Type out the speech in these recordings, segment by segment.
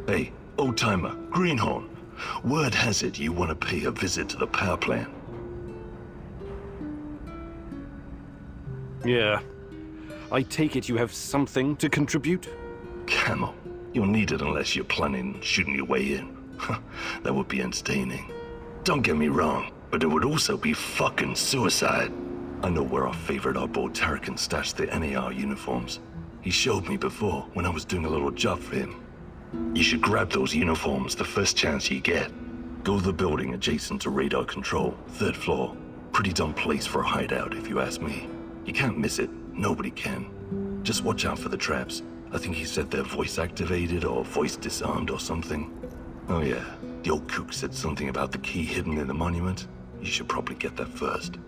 Hey, old-timer, Greenhorn. Word has it you want to pay a visit to the power plant. Yeah. I take it you have something to contribute? Camel, you'll need it unless you're planning on shooting your way in. That would be entertaining. Don't get me wrong, but it would also be fucking suicide. I know where our favorite oddball Tarakan stashed the NAR uniforms. He showed me before when I was doing a little job for him. You should grab those uniforms the first chance you get. Go to the building adjacent to radar control, 3rd floor. Pretty dumb place for a hideout if you ask me. You can't miss it, nobody can. Just watch out for the traps. I think he said they're voice activated or voice disarmed or something. Oh yeah, the old kook said something about the key hidden in the monument. You should probably get that first.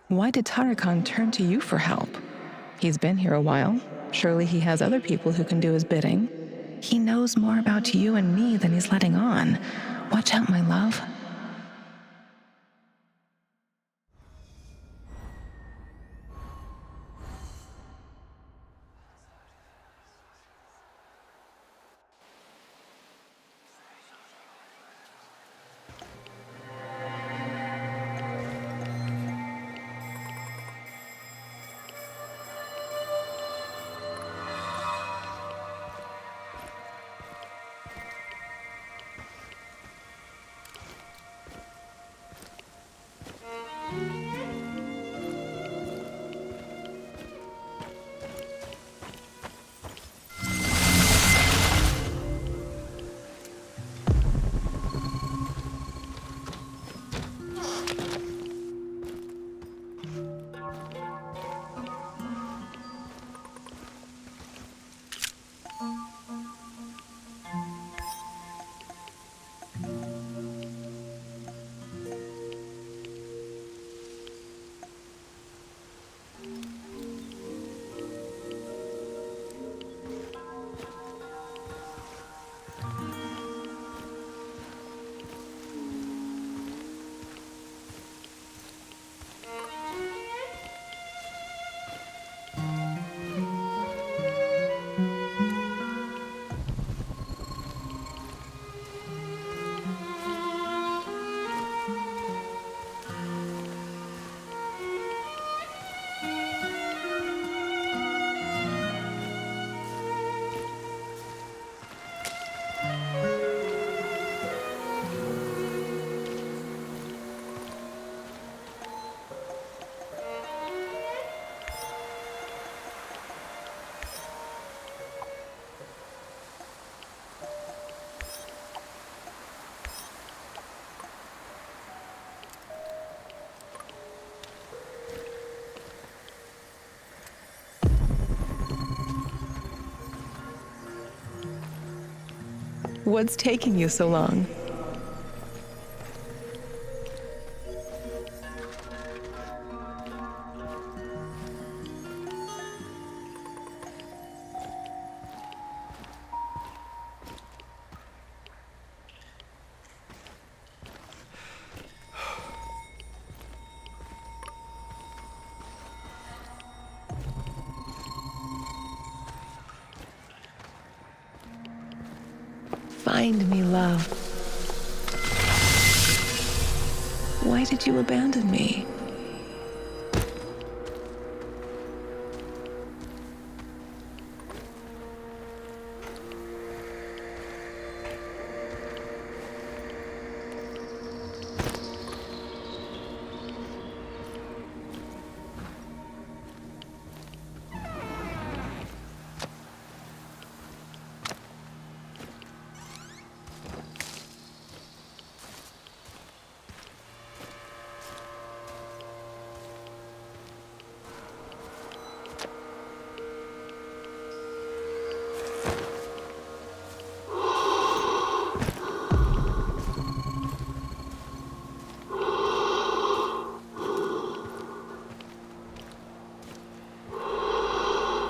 Why did Tarakan turn to you for help? He's been here a while. Surely he has other people who can do his bidding. He knows more about you and me than he's letting on. Watch out, my love. What's taking you so long? Find me, love. Why did you abandon me?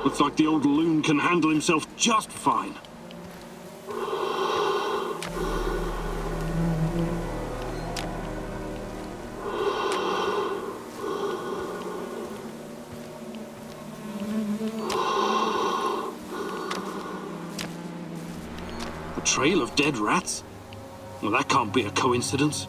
Looks like the old loon can handle himself just fine. A trail of dead rats? Well, that can't be a coincidence.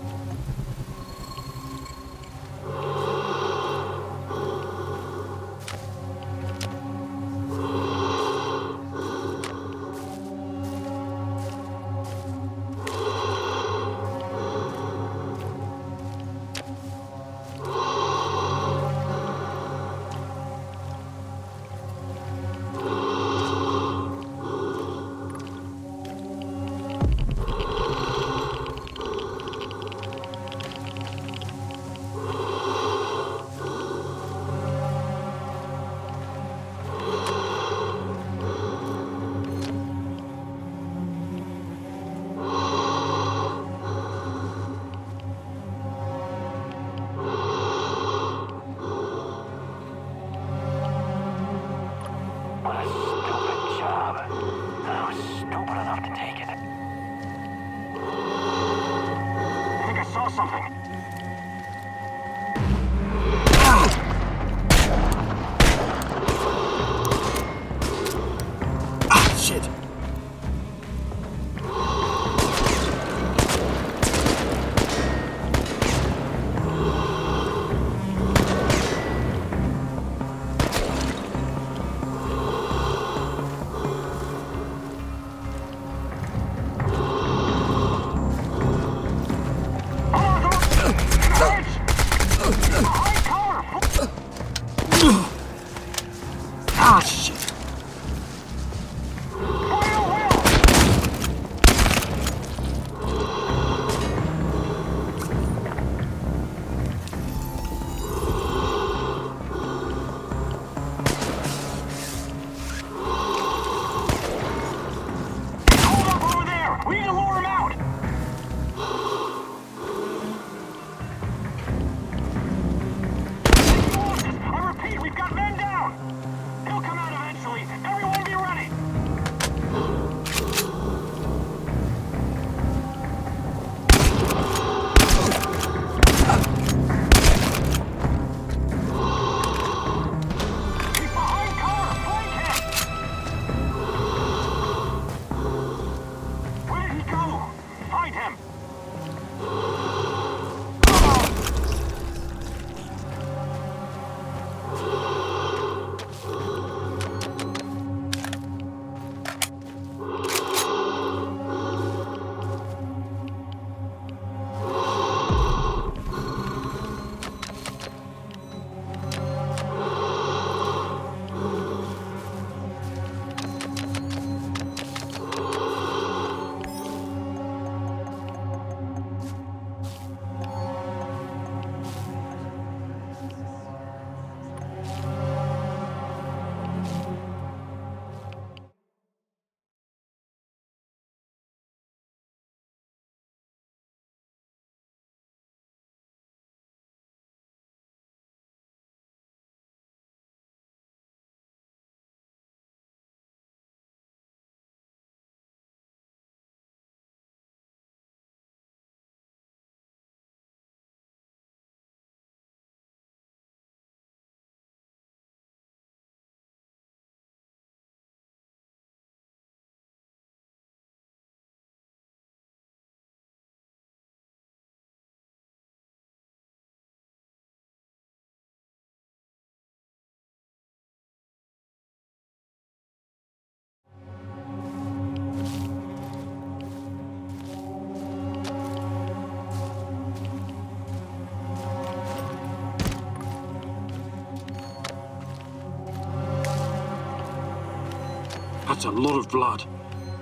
That's a lot of blood.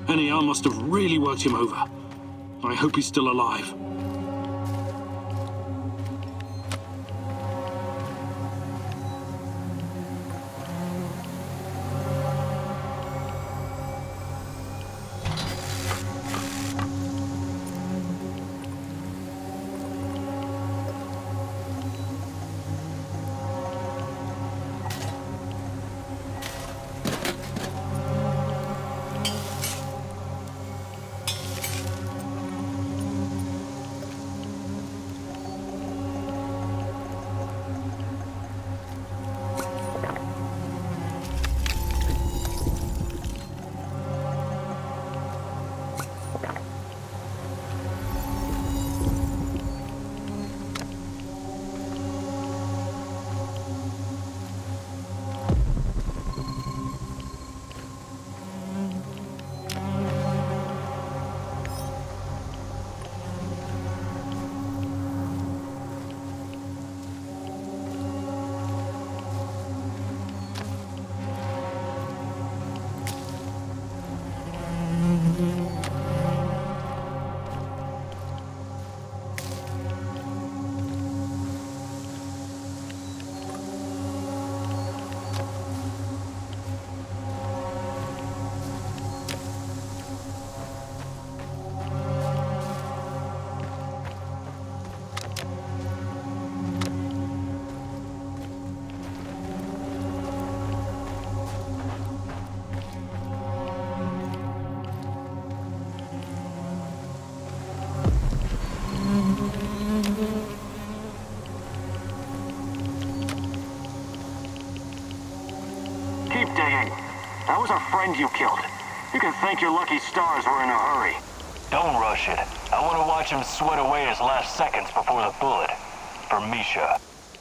NER must have really worked him over. I hope he's still alive. That was our friend you killed. You can thank your lucky stars we're in a hurry. Don't rush it. I want to watch him sweat away his last seconds before the bullet. For Misha.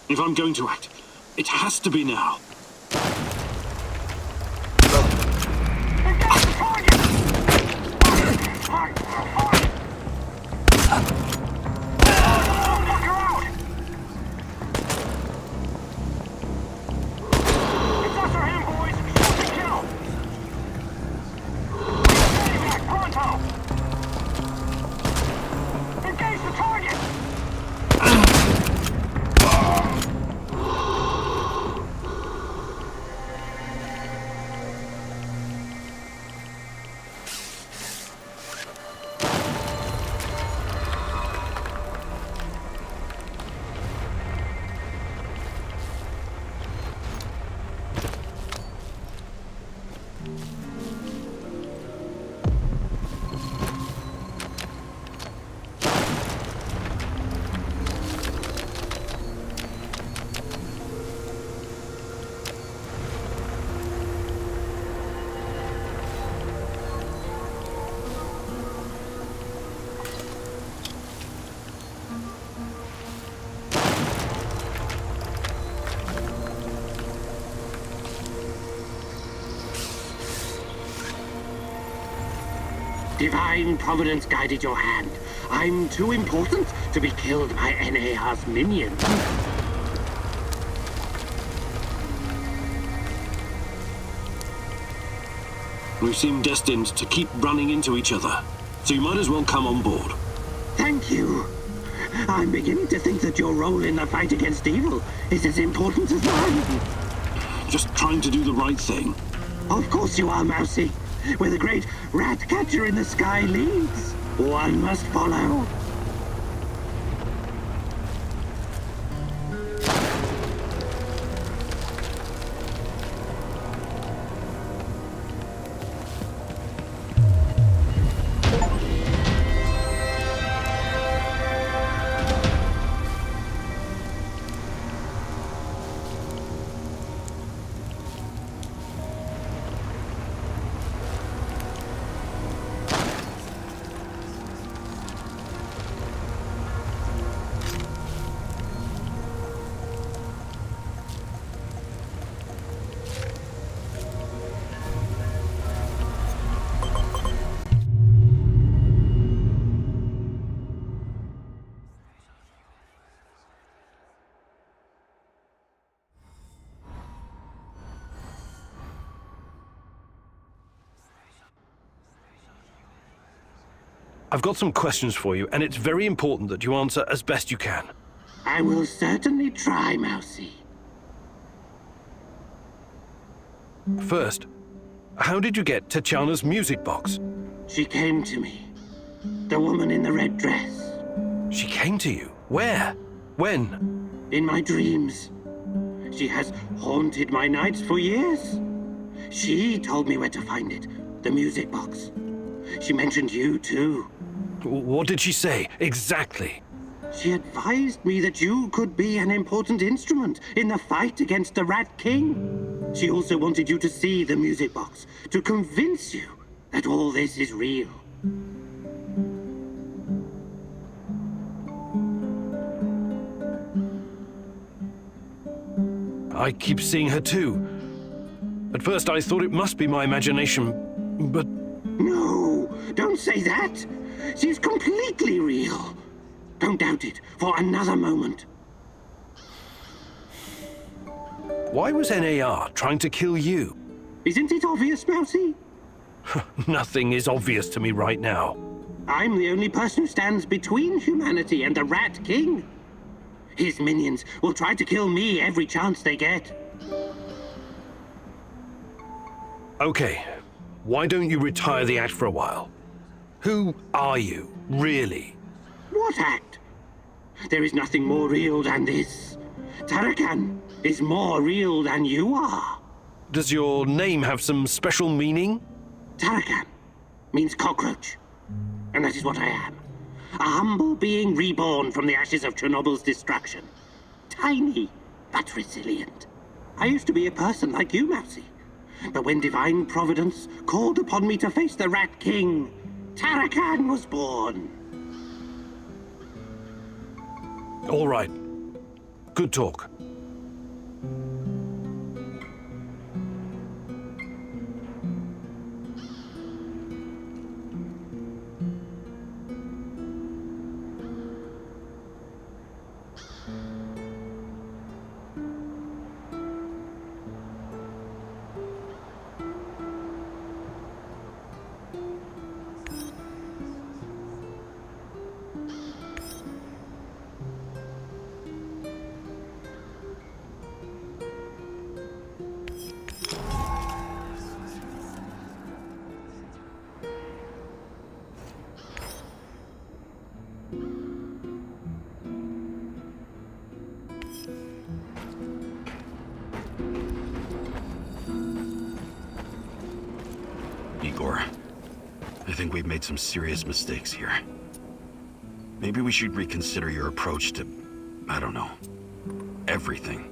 If I'm going to act, it has to be now. Divine Providence guided your hand. I'm too important to be killed by NAR's minions. We seem destined to keep running into each other, so you might as well come on board. Thank you. I'm beginning to think that your role in the fight against evil is as important as mine. Just trying to do the right thing. Of course you are, Mousy. Where the great rat catcher in the sky leads, one must follow. I've got some questions for you, and it's very important that you answer as best you can. I will certainly try, Mousy. First, how did you get Tatjana's music box? She came to me. The woman in the red dress. She came to you? Where? When? In my dreams. She has haunted my nights for years. She told me where to find it. The music box. She mentioned you, too. What did she say, exactly? She advised me that you could be an important instrument in the fight against the Rat King. She also wanted you to see the music box, to convince you that all this is real. I keep seeing her too. At first I thought it must be my imagination, but... No, don't say that. She's completely real. Don't doubt it for another moment. Why was NAR trying to kill you? Isn't it obvious, Mousy? Nothing is obvious to me right now. I'm the only person who stands between humanity and the Rat King. His minions will try to kill me every chance they get. Okay, why don't you retire the act for a while? Who are you, really? What act? There is nothing more real than this. Tarakan is more real than you are. Does your name have some special meaning? Tarakan means cockroach. And that is what I am. A humble being reborn from the ashes of Chernobyl's destruction. Tiny, but resilient. I used to be a person like you, Mousy. But when divine providence called upon me to face the Rat King, Tarakan was born. All right. Good talk. Igor, I think we've made some serious mistakes here. Maybe we should reconsider your approach to, I don't know, everything.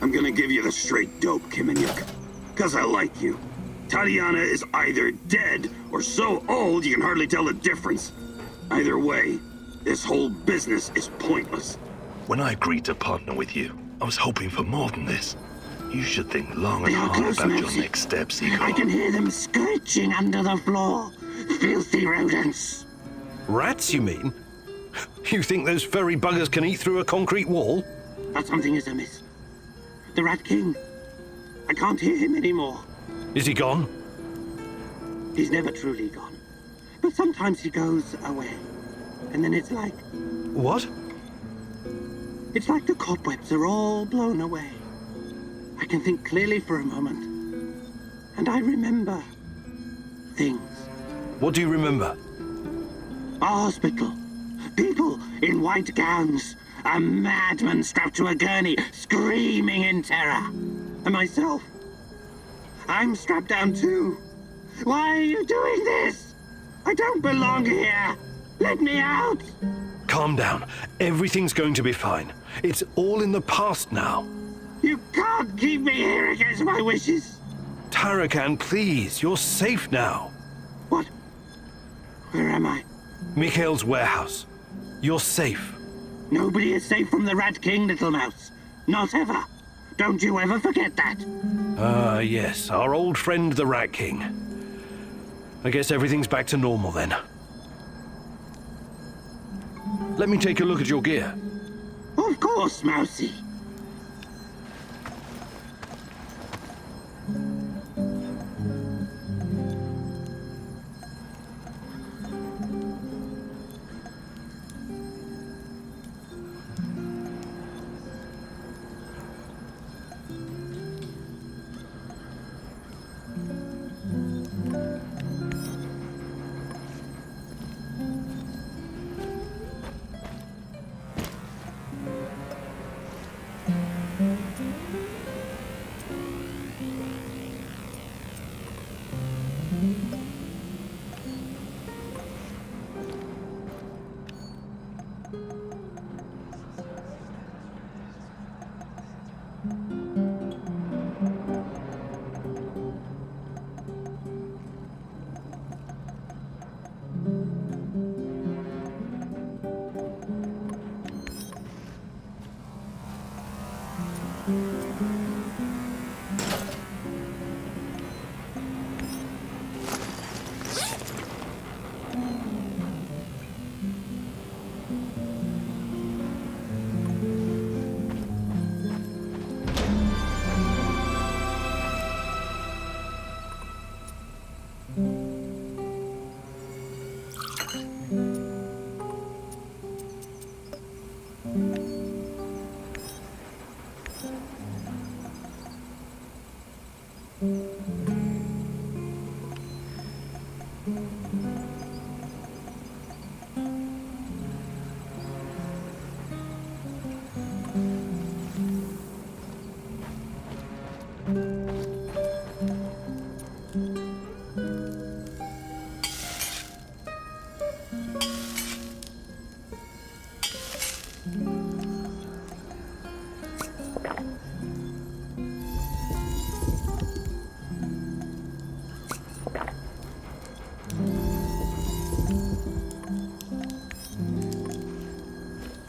I'm gonna give you the straight dope, Khymynuk. 'Cause I like you. Tatiana is either dead or so old you can hardly tell the difference. Either way, this whole business is pointless. When I agreed to partner with you, I was hoping for more than this. You should think long and They are hard close, about your Nancy. next steps, Igor. I can hear them screeching under the floor. Filthy rodents. Rats, you mean? You think those furry buggers can eat through a concrete wall? But something is amiss. The Rat King. I can't hear him anymore. Is he gone? He's never truly gone. But sometimes he goes away. And then it's like What? the cobwebs are all blown away. I can think clearly for a moment. And I remember things. What do you remember? A hospital. People in white gowns. A madman strapped to a gurney, screaming in terror. And myself. I'm strapped down too. Why are you doing this? I don't belong here. Let me out. Calm down. Everything's going to be fine. It's all in the past now. You can't keep me here against my wishes. Tarakan, please. You're safe now. What? Where am I? Mikhail's warehouse. You're safe. Nobody is safe from the Rat King, little mouse. Not ever. Don't you ever forget that. Ah, yes. Our old friend, the Rat King. I guess everything's back to normal then. Let me take a look at your gear. Of course, Mousy.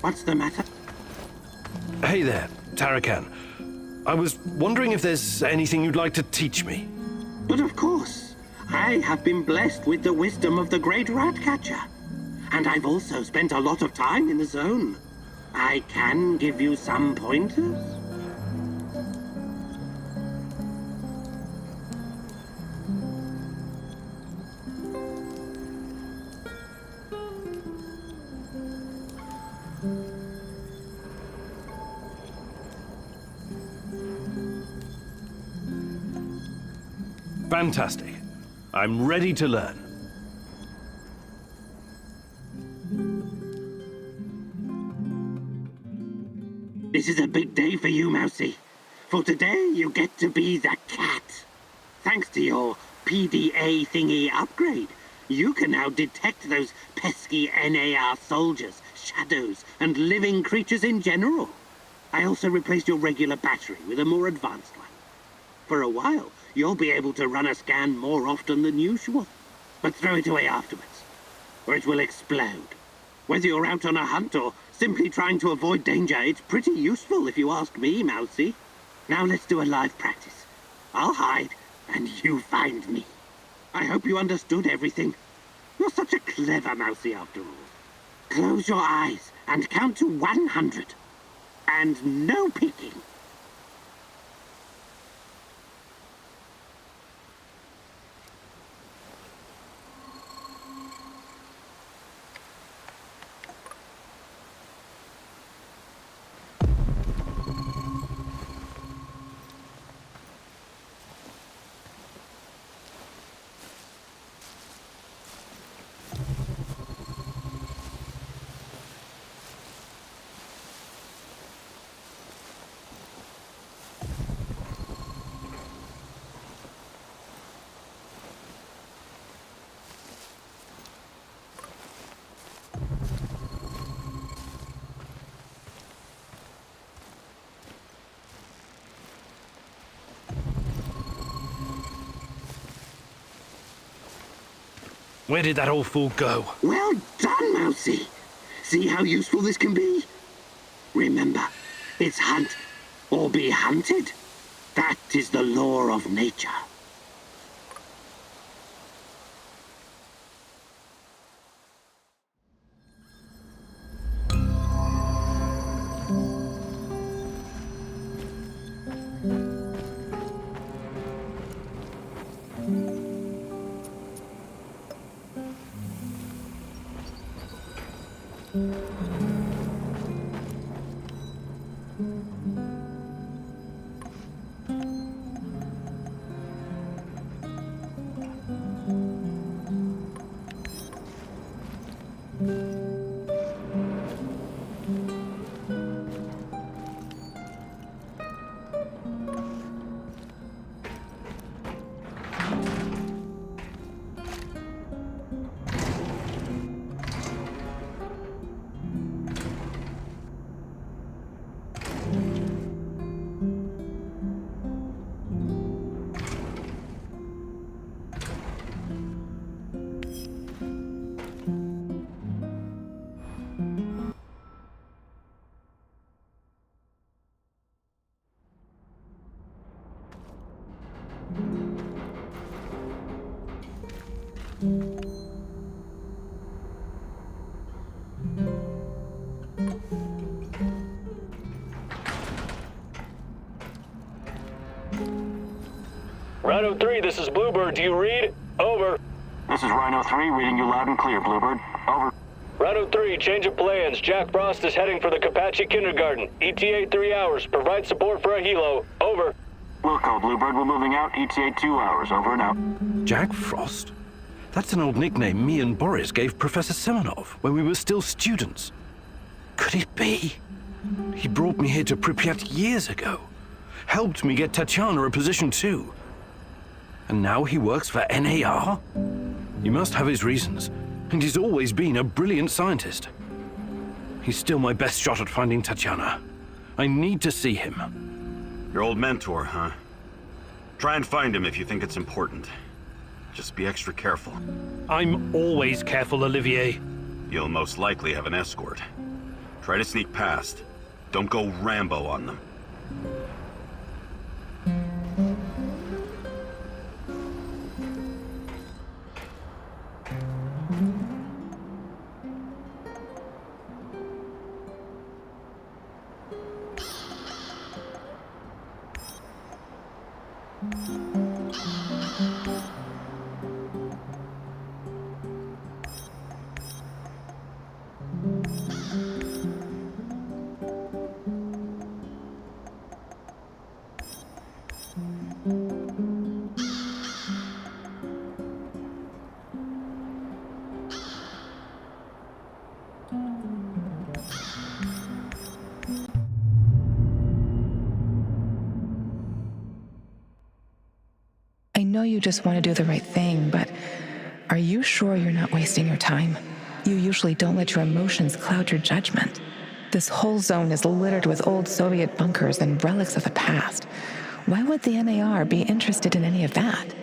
What's the matter? Hey there, Tarakan. I was wondering if there's anything you'd like to teach me. But of course, I have been blessed with the wisdom of the great rat catcher. And I've also spent a lot of time in the zone. I can give you some pointers. Fantastic. I'm ready to learn. This is a big day for you, Mousy. For today, you get to be the cat. Thanks to your PDA thingy upgrade, you can now detect those pesky NAR soldiers, shadows, and living creatures in general. I also replaced your regular battery with a more advanced one. For a while, you'll be able to run a scan more often than usual. But throw it away afterwards, or it will explode. Whether you're out on a hunt or simply trying to avoid danger, it's pretty useful if you ask me, Mousy. Now let's do a live practice. I'll hide, and you find me. I hope you understood everything. You're such a clever Mousy after all. Close your eyes and count to 100. And no peeking. Where did that old fool go? Well done, Mousy. See how useful this can be? Remember, it's hunt or be hunted. That is the law of nature. Rhino 3, this is Bluebird. Do you read? Over. This is Rhino 3, reading you loud and clear, Bluebird. Over. Rhino 3, change of plans. Jack Frost is heading for the Kapachi Kindergarten. ETA 3 hours. Provide support for a helo. Over. Wilco, Bluebird, we're moving out. ETA 2 hours. Over and out. Jack Frost? That's an old nickname me and Boris gave Professor Semonov when we were still students. Could it be? He brought me here to Pripyat years ago. Helped me get Tatiana a position too. And now he works for NAR? He must have his reasons, and he's always been a brilliant scientist. He's still my best shot at finding Tatiana. I need to see him. Your old mentor, huh? Try and find him if you think it's important. Just be extra careful. I'm always careful, Olivier. You'll most likely have an escort. Try to sneak past. Don't go Rambo on them. I know you just want to do the right thing, but are you sure you're not wasting your time? You usually don't let your emotions cloud your judgment. This whole zone is littered with old Soviet bunkers and relics of the past. Why would the NAR be interested in any of that?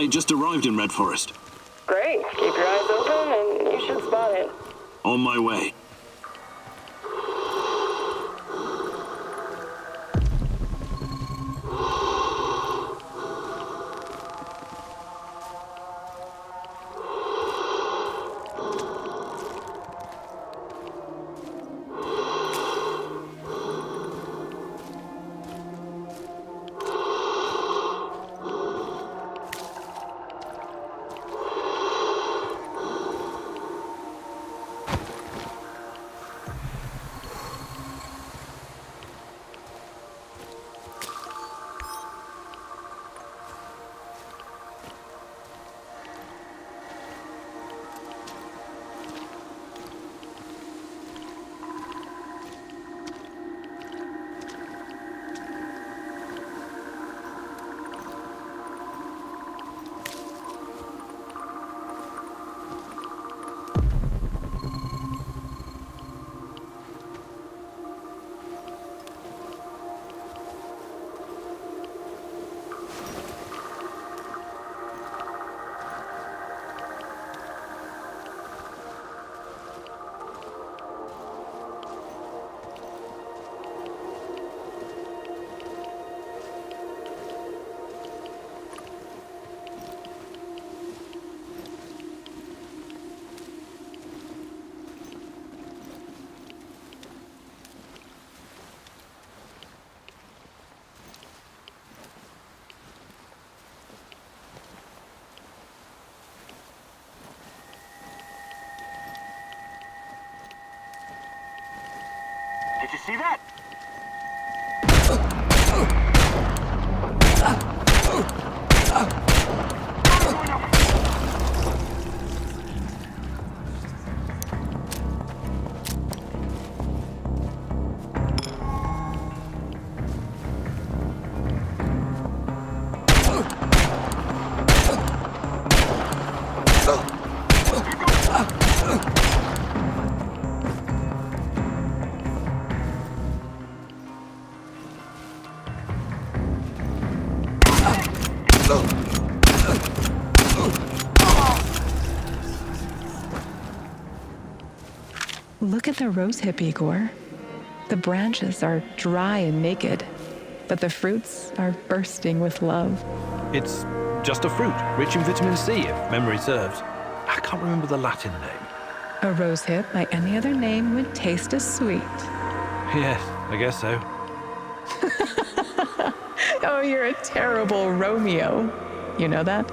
I just arrived in Red Forest. Great. Keep your eyes open and you should spot it. On my way. Did you see that? Look at the rosehip, Igor. The branches are dry and naked. but the fruits are bursting with love. It's just a fruit, rich in vitamin C, if memory serves. I can't remember the Latin name. A rosehip by any other name would taste as sweet. Yes, I guess so. Oh, you're a terrible Romeo. You know that?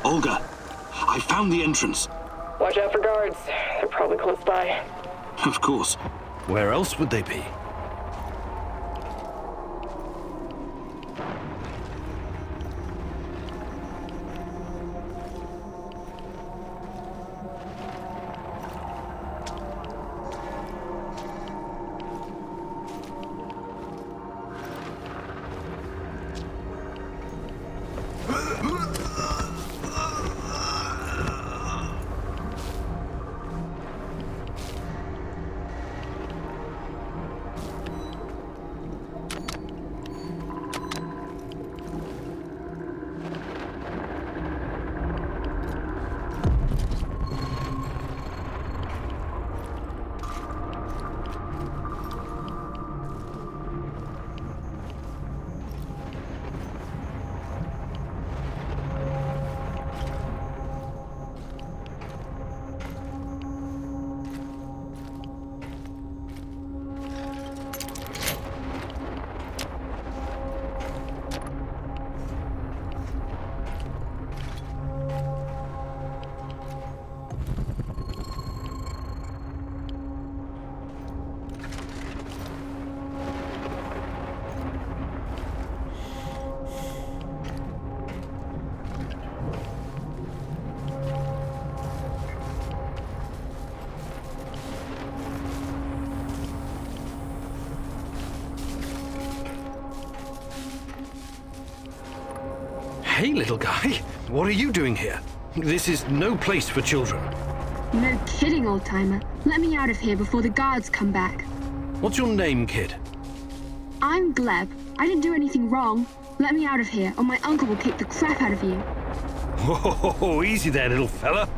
Olga, I found the entrance. Watch out for guards. They're probably close by. Of course. Where else would they be? Hey, little guy. What are you doing here? This is no place for children. No kidding, old-timer. Let me out of here before the guards come back. What's your name, kid? I'm Gleb. I didn't do anything wrong. Let me out of here, or my uncle will kick the crap out of you. Whoa, easy there, little fella.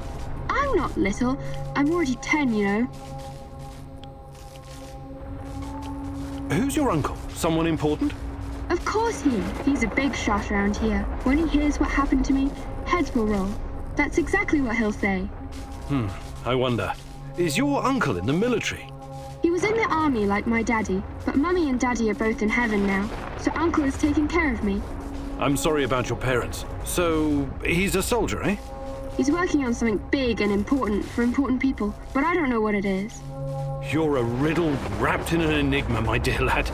I'm not little. I'm already 10, you know. Who's your uncle? Someone important? Of course he is. He's a big shot around here. When he hears what happened to me, heads will roll. That's exactly what he'll say. I wonder. Is your uncle in the military? He was in the army like my daddy, but Mummy and Daddy are both in heaven now, so Uncle is taking care of me. I'm sorry about your parents. So, he's a soldier, eh? He's working on something big and important for important people, but I don't know what it is. You're a riddle wrapped in an enigma, my dear lad.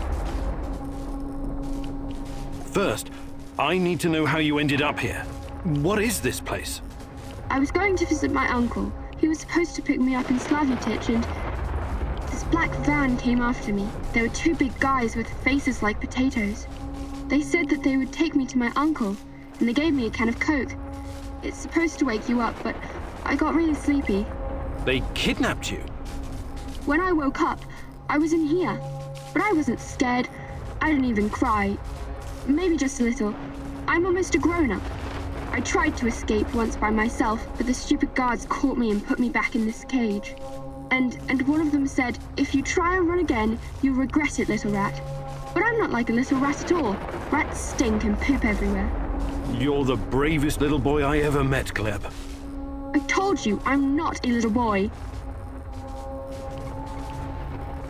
First, I need to know how you ended up here. What is this place? I was going to visit my uncle. He was supposed to pick me up in Slavutich, and this black van came after me. There were two big guys with faces like potatoes. They said that they would take me to my uncle, and they gave me a can of Coke. It's supposed to wake you up, but I got really sleepy. They kidnapped you? When I woke up, I was in here. But I wasn't scared. I didn't even cry. Maybe just a little. I'm almost a grown-up. I tried to escape once by myself, but the stupid guards caught me and put me back in this cage. And one of them said, if you try and run again, you'll regret it, little rat. But I'm not like a little rat at all. Rats stink and poop everywhere. You're the bravest little boy I ever met, Gleb. I told you, I'm not a little boy.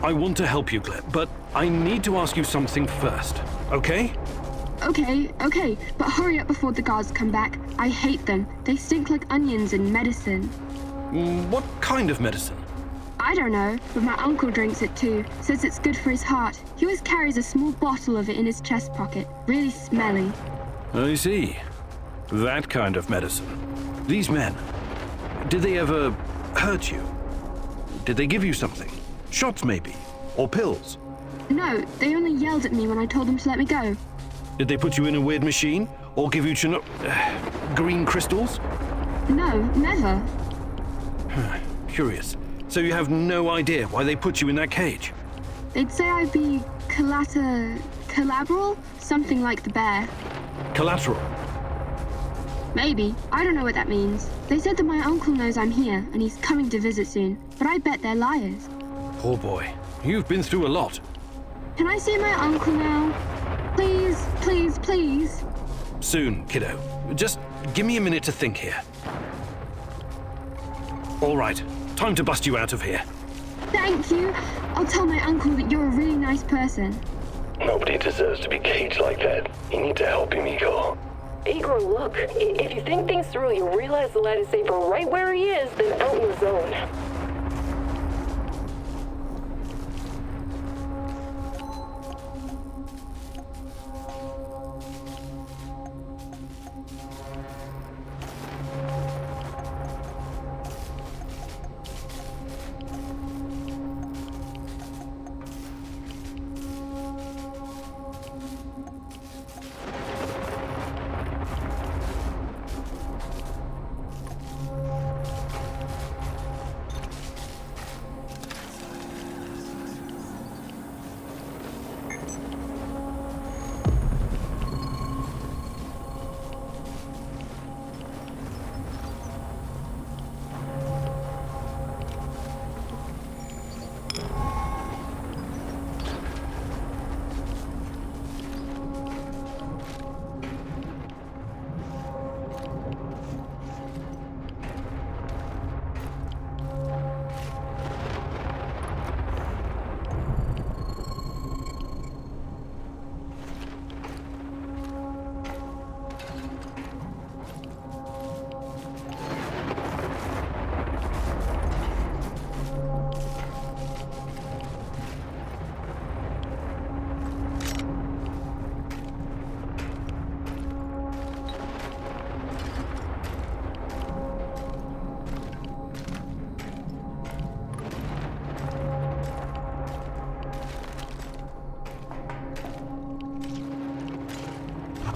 I want to help you, Gleb, but I need to ask you something first, okay? Okay, but hurry up before the guards come back. I hate them. They stink like onions and medicine. What kind of medicine? I don't know, but my uncle drinks it too. Says it's good for his heart. He always carries a small bottle of it in his chest pocket. Really smelly. I see. That kind of medicine. These men, did they ever hurt you? Did they give you something? Shots, maybe? Or pills? No, they only yelled at me when I told them to let me go. Did they put you in a weird machine? Or give you green crystals? No, never. Curious. So you have no idea why they put you in that cage? They'd say I'd be collateral? Something like the bear. Collateral? Maybe. I don't know what that means. They said that my uncle knows I'm here, and he's coming to visit soon. But I bet they're liars. Poor boy. You've been through a lot. Can I see my uncle now? Please, please, please. Soon, kiddo. Just give me a minute to think here. All right. Time to bust you out of here. Thank you. I'll tell my uncle that you're a really nice person. Nobody deserves to be caged like that. You need to help him, Igor. Igor, look. If you think things through, you'll realize the lad is safer right where he is than out in the zone.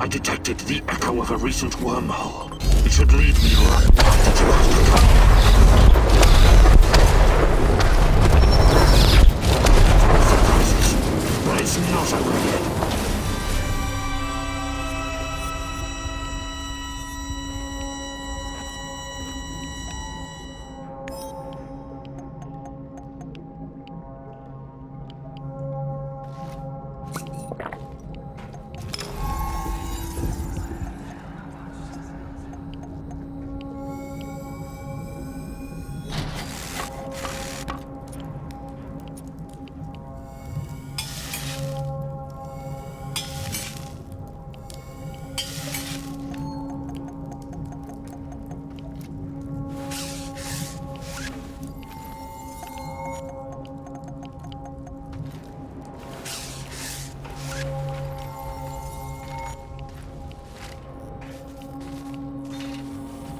I detected the echo of a recent wormhole. It should lead me right back to Africa. Surprises, but it's not over yet.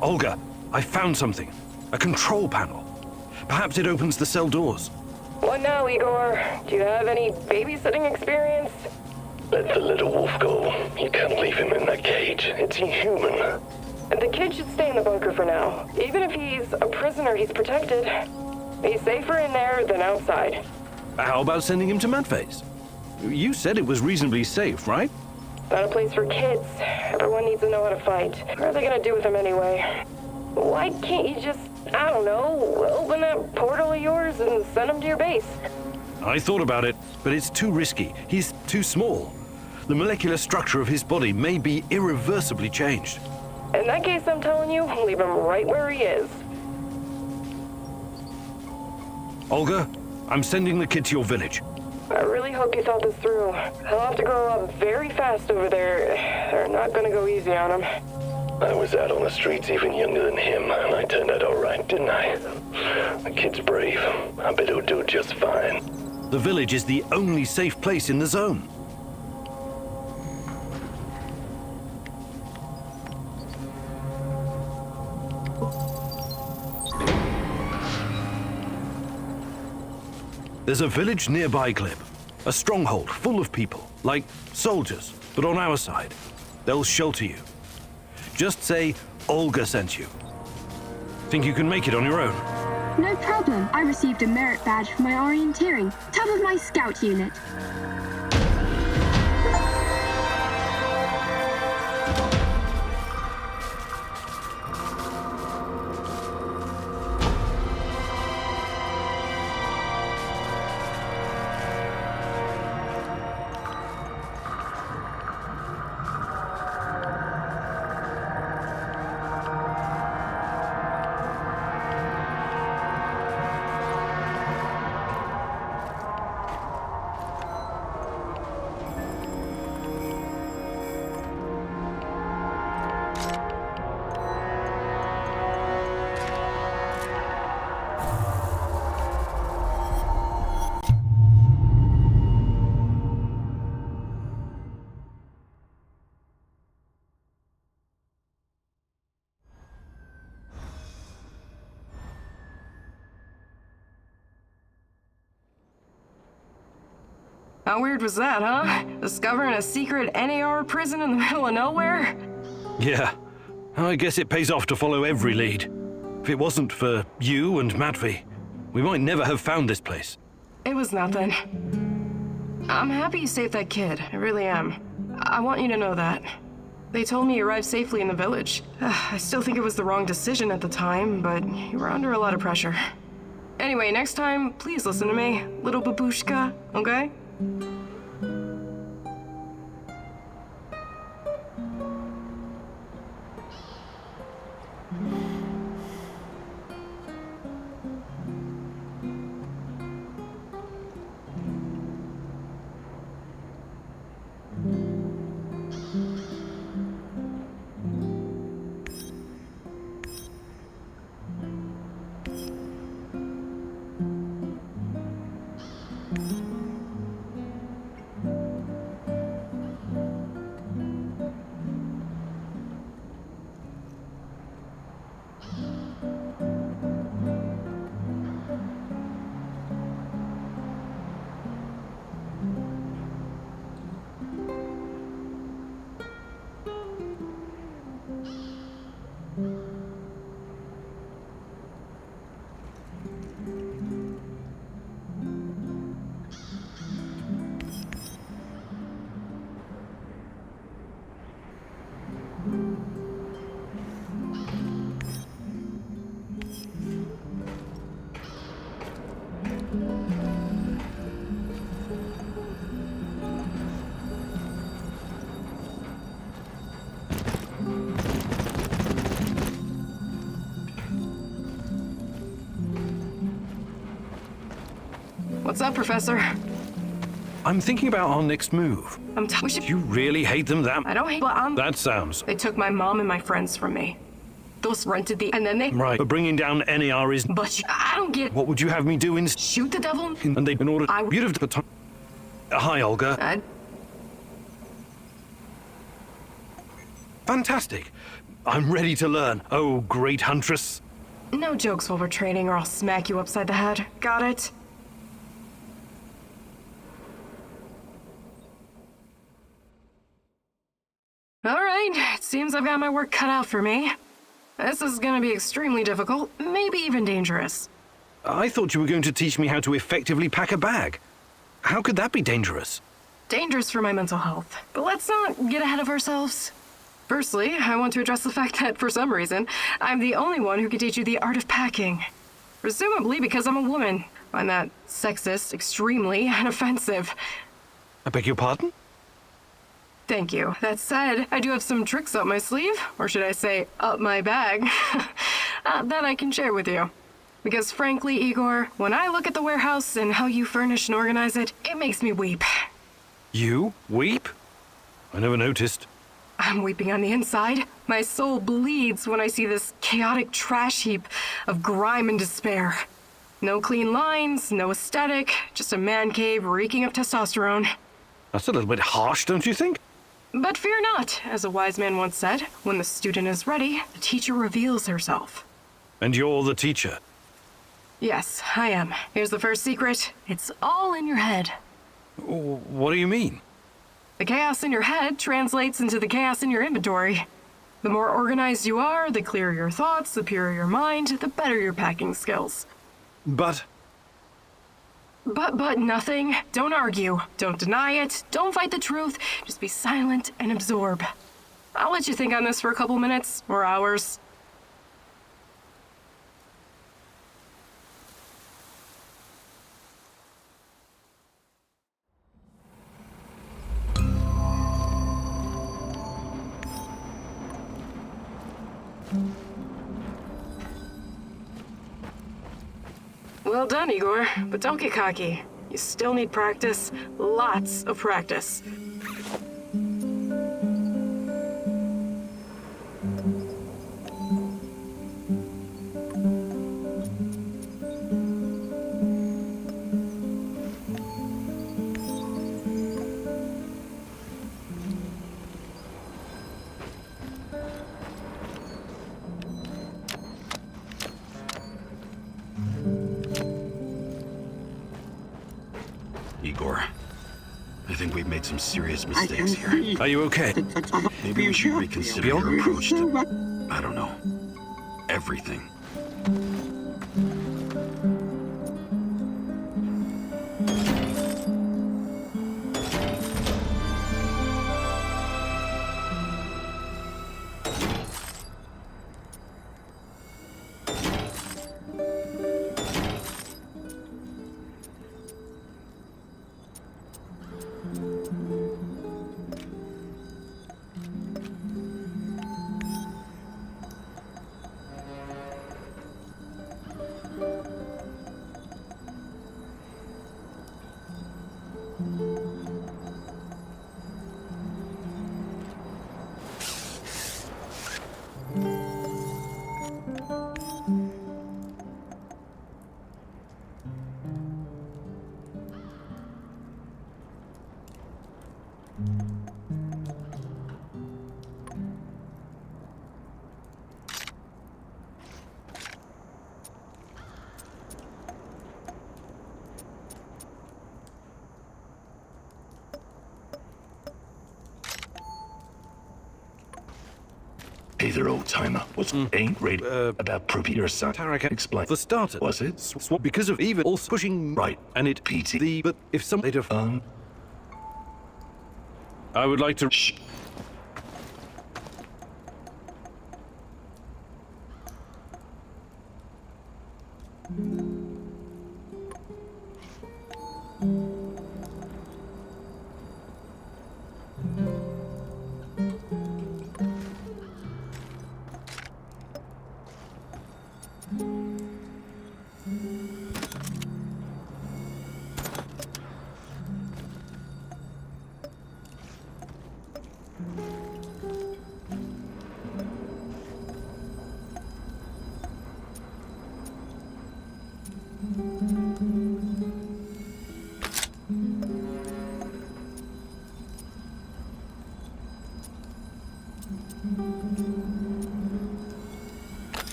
Olga, I found something. A control panel. Perhaps it opens the cell doors. What now, Igor? Do you have any babysitting experience? Let the little wolf go. You can't leave him in that cage. It's inhuman. The kid should stay in the bunker for now. Even if he's a prisoner, he's protected. He's safer in there than outside. How about sending him to Madface? You said it was reasonably safe, right? Not a place for kids. Everyone needs to know how to fight. What are they gonna do with him anyway? Why can't you just, I don't know, open that portal of yours and send him to your base? I thought about it, but it's too risky. He's too small. The molecular structure of his body may be irreversibly changed. In that case, I'm telling you, leave him right where he is. Olga, I'm sending the kid to your village. I really hope you thought this through. He'll have to grow up very fast over there. They're not gonna go easy on him. I was out on the streets even younger than him, and I turned out all right, didn't I? The kid's brave. I bet he'll do just fine. The village is the only safe place in the zone. There's a village nearby, Glib. A stronghold full of people, like soldiers, but on our side. They'll shelter you. Just say Olga sent you. Think you can make it on your own? No problem. I received a merit badge for my orienteering, top of my scout unit. How weird was that, huh? Discovering a secret NAR prison in the middle of nowhere? Yeah. I guess it pays off to follow every lead. If it wasn't for you and Madvi, we might never have found this place. It was nothing. I'm happy you saved that kid. I really am. I want you to know that. They told me you arrived safely in the village. I still think it was the wrong decision at the time, but you were under a lot of pressure. Anyway, next time, please listen to me, little babushka, okay? What's up, Professor? I'm thinking about our next move. We should... You really hate them that... I don't hate... Well, That sounds... They took my mom and my friends from me. Those rented the... And then they... Right, but bringing down NER is... But I don't get... What would you have me do instead? Shoot the devil? And they... In order... You'd have... But... Hi, Olga. Fantastic. I'm ready to learn. Oh, great huntress. No jokes while we're training or I'll smack you upside the head. Got it? Alright, it seems I've got my work cut out for me. This is gonna be extremely difficult, maybe even dangerous. I thought you were going to teach me how to effectively pack a bag. How could that be dangerous? Dangerous for my mental health. But let's not get ahead of ourselves. Firstly, I want to address the fact that, for some reason, I'm the only one who can teach you the art of packing. Presumably because I'm a woman. I find that sexist, extremely, and offensive. I beg your pardon? Thank you. That said, I do have some tricks up my sleeve, or should I say, up my bag, that I can share with you. Because frankly, Igor, when I look at the warehouse and how you furnish and organize it, it makes me weep. You weep? I never noticed. I'm weeping on the inside. My soul bleeds when I see this chaotic trash heap of grime and despair. No clean lines, no aesthetic, just a man cave reeking of testosterone. That's a little bit harsh, don't you think? But fear not, as a wise man once said, when the student is ready, the teacher reveals herself. And you're the teacher? Yes, I am. Here's the first secret. It's all in your head. What do you mean? The chaos in your head translates into the chaos in your inventory. The more organized you are, the clearer your thoughts, the purer your mind, the better your packing skills. But nothing. Don't argue. Don't deny it. Don't fight the truth. Just be silent and absorb. I'll let you think on this for a couple minutes or hours. Well done, Igor, but don't get cocky. You still need practice, lots of practice. Igor, I think we've made some serious mistakes here. Are you okay? Maybe we should reconsider your approach to, I don't know, everything. Hey there, old timer. What's ain't ready about proving your son? Tarek, Explain. For starter, Was it? Swap because of even also pushing Right. and it PT. the but if some later I would like to Shh.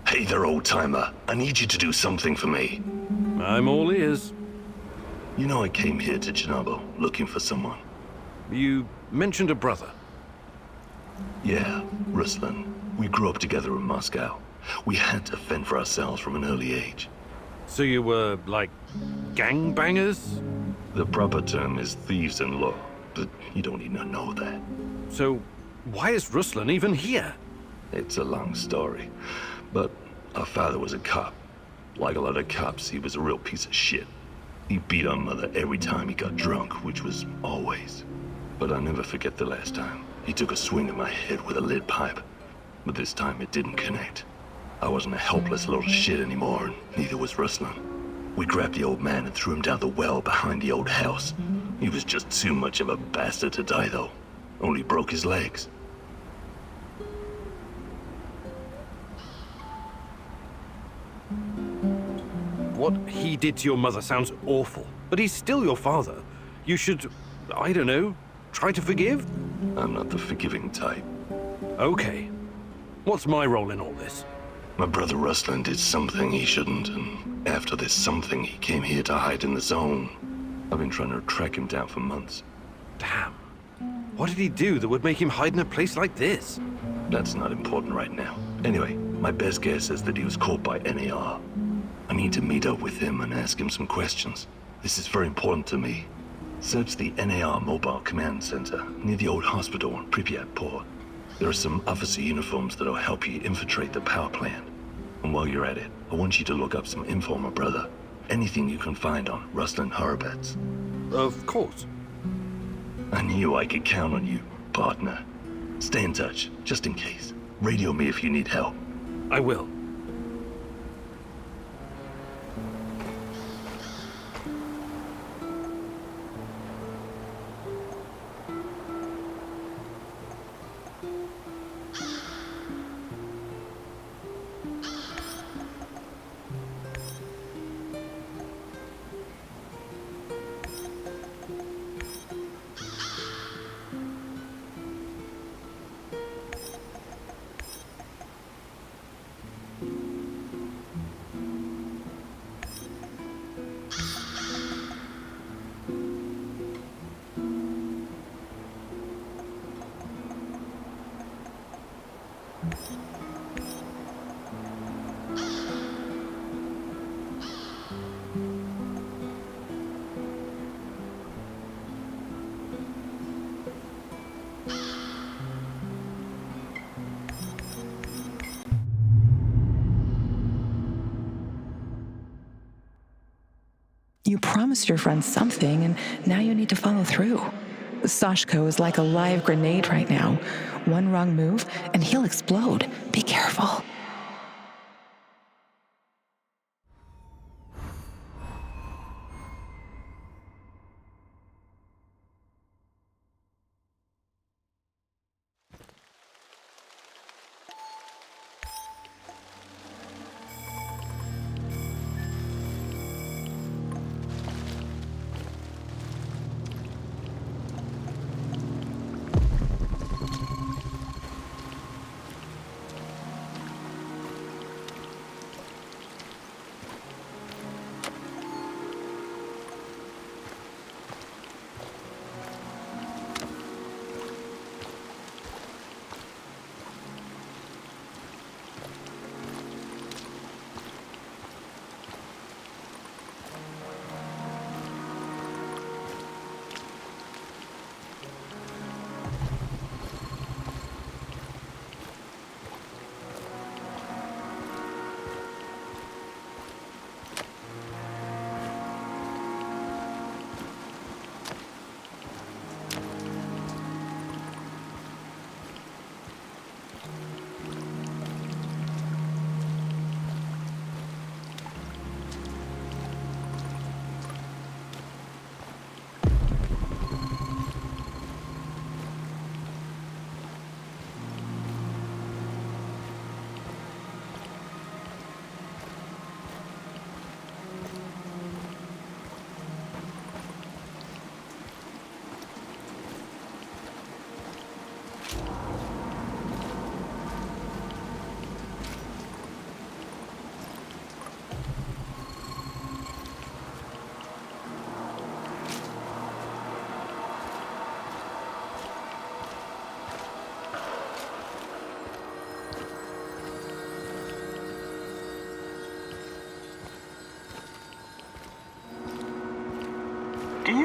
Hey there, old-timer. I need you to do something for me. I'm all ears. You know I came here to Chernobyl looking for someone. You mentioned a brother. Yeah, Ruslan. We grew up together in Moscow. We had to fend for ourselves from an early age. So you were, like, gangbangers? The proper term is thieves-in-law, but you don't need to know that. So why is Ruslan even here? It's a long story, but our father was a cop. Like a lot of cops, he was a real piece of shit. He beat our mother every time he got drunk, which was always. But I'll never forget the last time. He took a swing at my head with a lead pipe, but this time it didn't connect. I wasn't a helpless little shit anymore, and neither was Ruslan. We grabbed the old man and threw him down the well behind the old house. He was just too much of a bastard to die, though. Only broke his legs. What he did to your mother sounds awful, but he's still your father. You should, I don't know, try to forgive? I'm not the forgiving type. Okay. What's my role in all this? My brother Ruslan did something he shouldn't, and after this something, he came here to hide in the zone. I've been trying to track him down for months. Damn. What did he do that would make him hide in a place like this? That's not important right now. Anyway, my best guess is that he was caught by NAR. I need to meet up with him and ask him some questions. This is very important to me. Search the NAR Mobile Command Center near the old hospital in Pripyat Port. There are some officer uniforms that'll help you infiltrate the power plant. And while you're at it, I want you to look up some info on my brother. Anything you can find on Ruslan Horobets. Of course. I knew I could count on you, partner. Stay in touch, just in case. Radio me if you need help. I will. You promised your friend something, and now you need to follow through. Sashko is like a live grenade right now. One wrong move, and he'll explode. Be careful.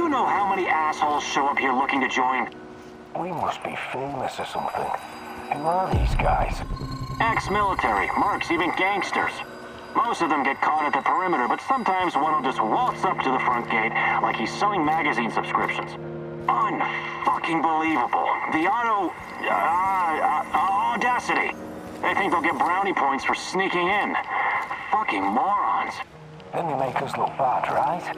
you know how many assholes show up here looking to join? We must be famous or something. Who are these guys? Ex-military, mercs, even gangsters. Most of them get caught at the perimeter, but sometimes one will just waltz up to the front gate like he's selling magazine subscriptions. Unfucking believable. The audacity. They think they'll get brownie points for sneaking in. Fucking morons. Then they make us look bad, right?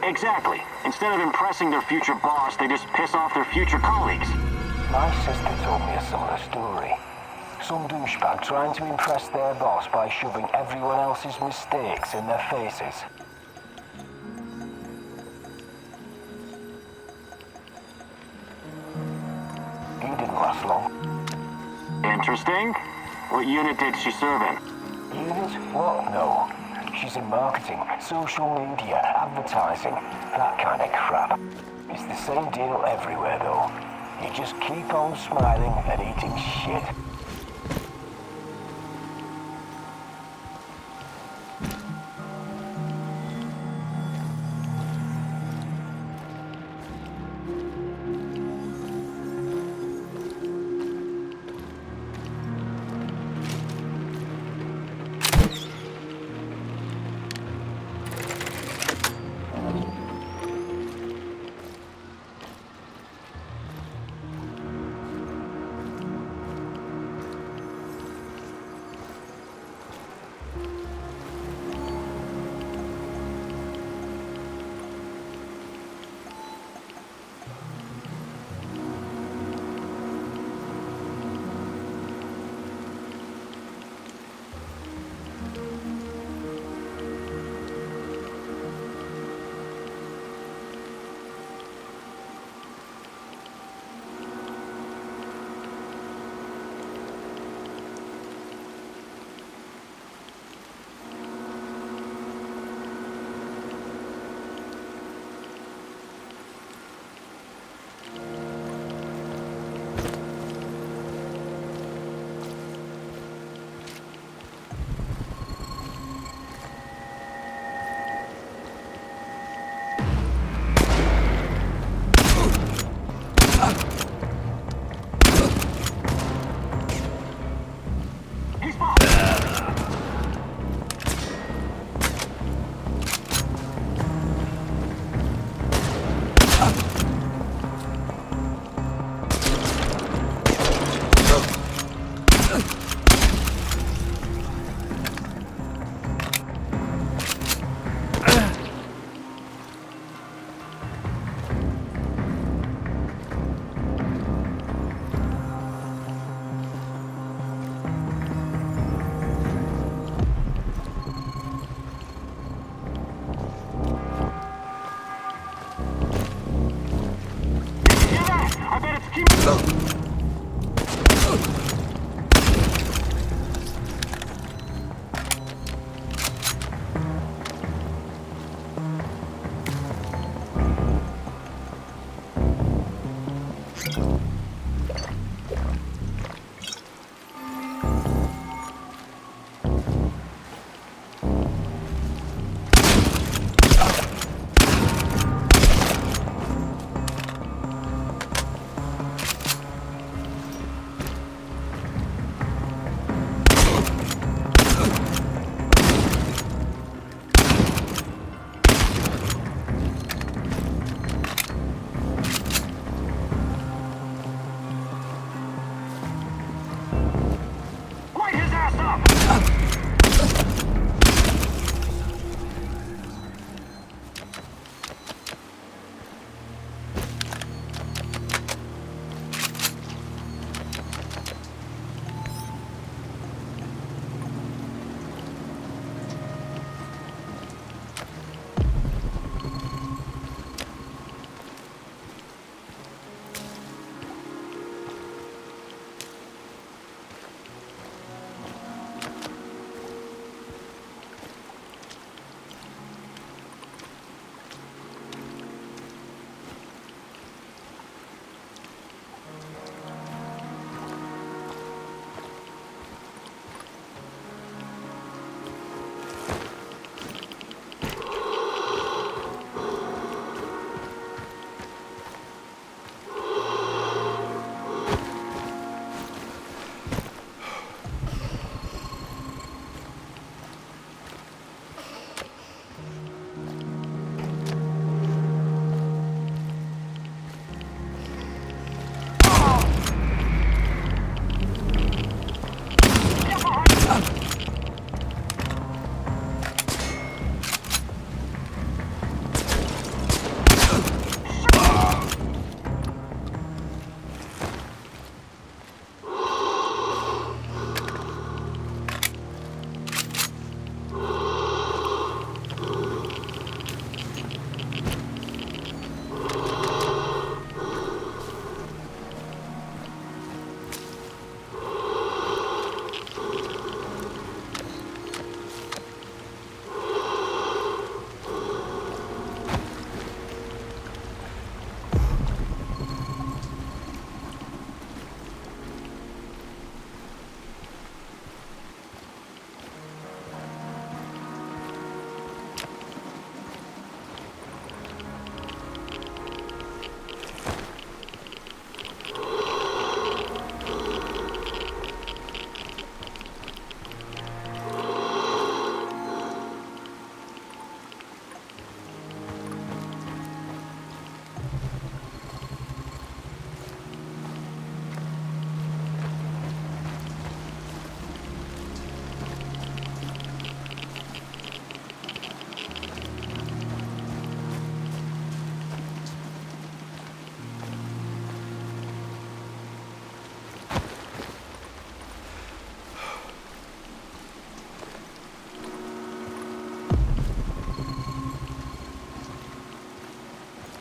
Exactly. Instead of impressing their future boss, they just piss off their future colleagues. My sister told me a similar story. Some douchebag trying to impress their boss by shoving everyone else's mistakes in their faces. You didn't last long. Interesting. What unit did she serve in? Unit? What? No. She's in marketing, social media, advertising, that kind of crap. It's the same deal everywhere, though. You just keep on smiling and eating shit.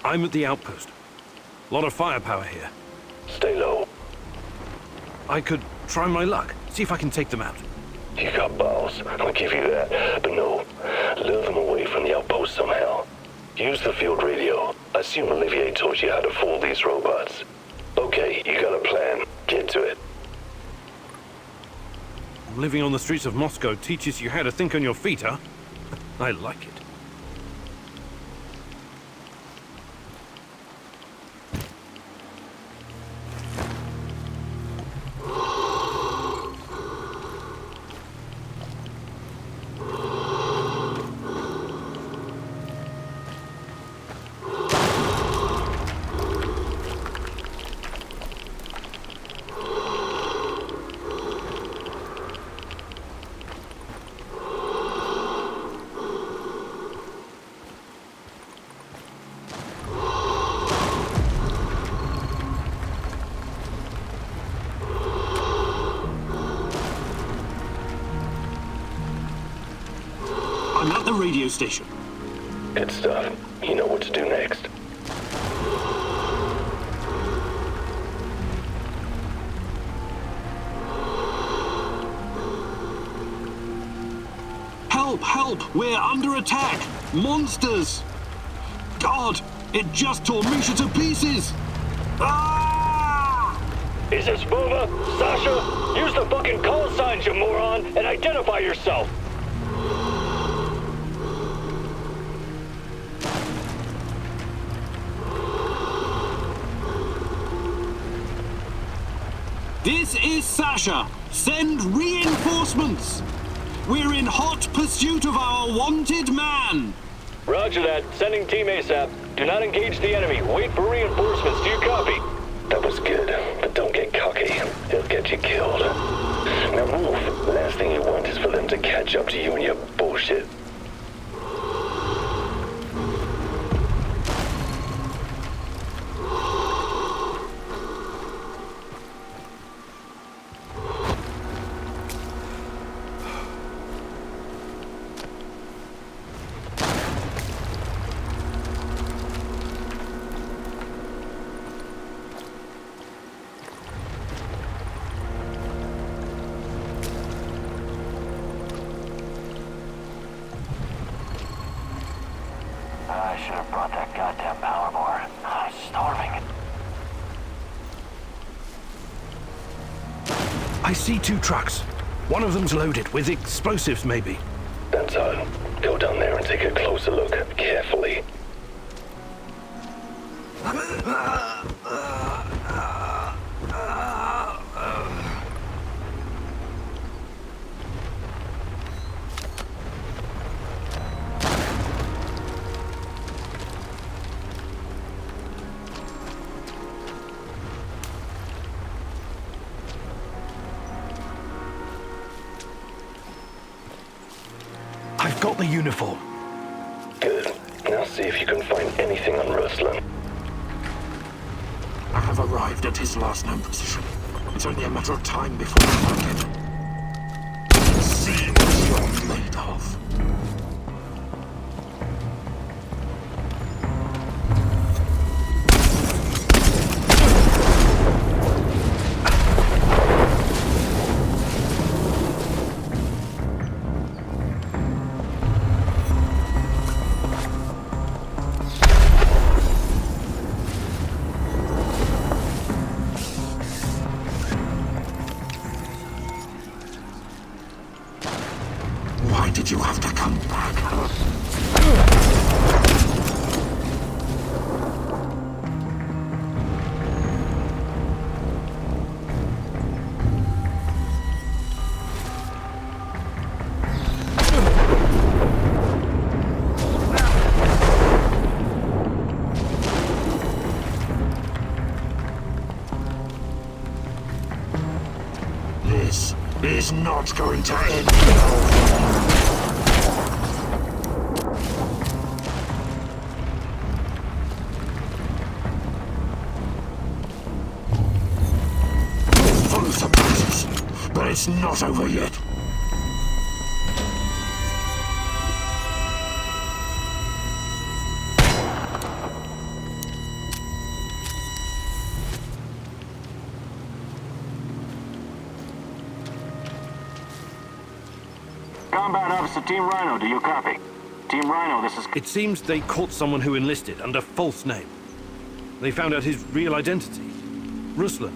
I'm at the outpost. A lot of firepower here. Stay low. I could try my luck, see if I can take them out. You got balls, I'll give you that. But no, lure them away from the outpost somehow. Use the field radio. I assume Olivier taught you how to fool these robots. Okay, you got a plan. Get to it. Living on the streets of Moscow teaches you how to think on your feet, huh? I like it. I'm at the radio station. Good stuff. You know what to do next. Help! Help! We're under attack! Monsters! God! It just tore Misha to pieces! Ah! Is this Bova? Sasha? Use the fucking call signs, you moron, and identify yourself! This is Sasha. Send reinforcements. We're in hot pursuit of our wanted man. Roger that. Sending team ASAP. Do not engage the enemy. Wait for reinforcements. Do you copy? That was good, but don't get cocky. It'll get you killed. Now move. Last thing you want is for them to catch up to you and your bullshit. I should have brought that goddamn power board. I'm starving. I see 2 trucks. One of them's loaded with explosives, maybe. That's all. Go down there and take a closer look, carefully. I've got the uniform. Good. Now see if you can find anything on Ruslan. I have arrived at his last known position. It's only a matter of time before I find him. Let's see what you're made of. Why did you have to come back? This is not going to end well. Full of surprises, but it's not over yet. Combat Officer Team Rhino, do you copy? Team Rhino, this is... It seems they caught someone who enlisted under false name. They found out his real identity, Ruslan,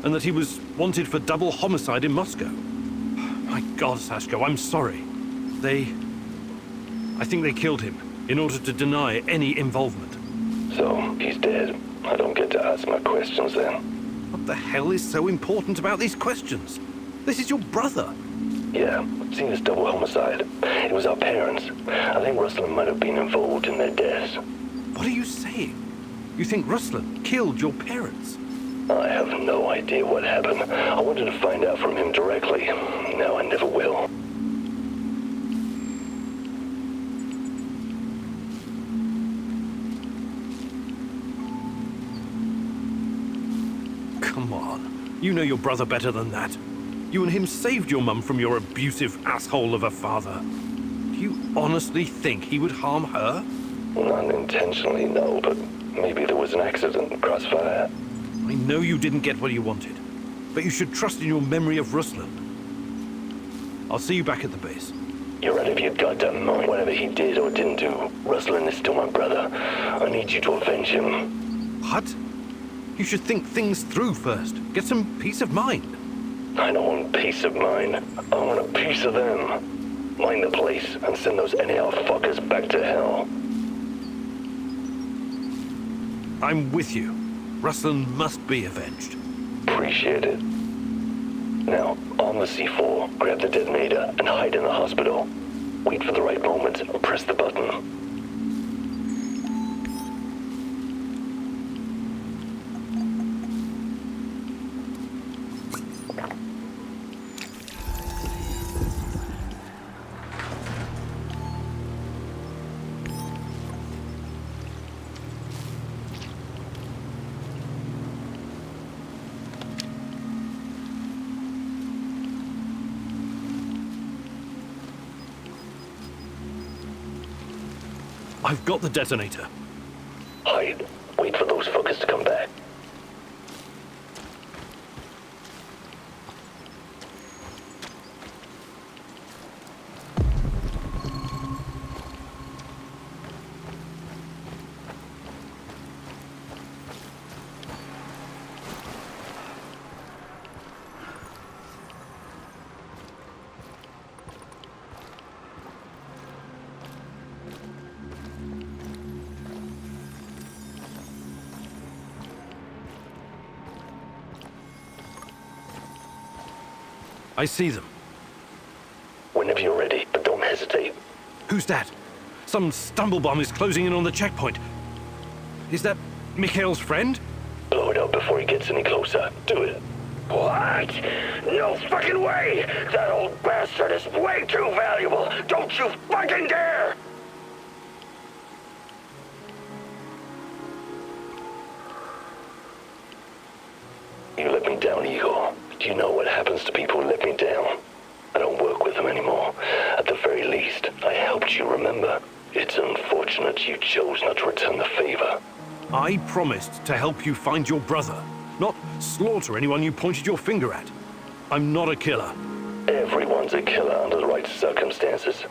and that he was wanted for double homicide in Moscow. My God, Sashko, I'm sorry. I think they killed him in order to deny any involvement. So, he's dead. I don't get to ask my questions then. What the hell is so important about these questions? This is your brother. Yeah, seen as double homicide. It was our parents. I think Ruslan might have been involved in their deaths. What are you saying? You think Ruslan killed your parents? I have no idea what happened. I wanted to find out from him directly. Now I never will. Come on. You know your brother better than that. You and him saved your mum from your abusive asshole of a father. Do you honestly think he would harm her? Not intentionally, no, but maybe there was an accident, crossfire. I know you didn't get what you wanted, but you should trust in your memory of Ruslan. I'll see you back at the base. You're out of your goddamn mind. Whatever he did or didn't do, Ruslan is still my brother. I need you to avenge him. What? You should think things through first. Get some peace of mind. I don't want peace of mind. I want a piece of them. Mind the place and send those NAR fuckers back to hell. I'm with you. Ruslan must be avenged. Appreciate it. Now, on the C4, grab the detonator and hide in the hospital. Wait for the right moment and press the button. I've got the detonator. Hide. Wait for those fuckers to come back. I see them. Whenever you're ready, but don't hesitate. Who's that? Some stumblebomb is closing in on the checkpoint. Is that Mikhail's friend? Blow it up before he gets any closer. Do it. What? No fucking way! That old bastard is way too valuable! Don't you fucking dare! You let me down, Igor. Do you know what happens to people who let me down? I don't work with them anymore. At the very least, I helped you, remember? It's unfortunate you chose not to return the favor. I promised to help you find your brother, not slaughter anyone you pointed your finger at. I'm not a killer. Everyone's a killer under the right circumstances.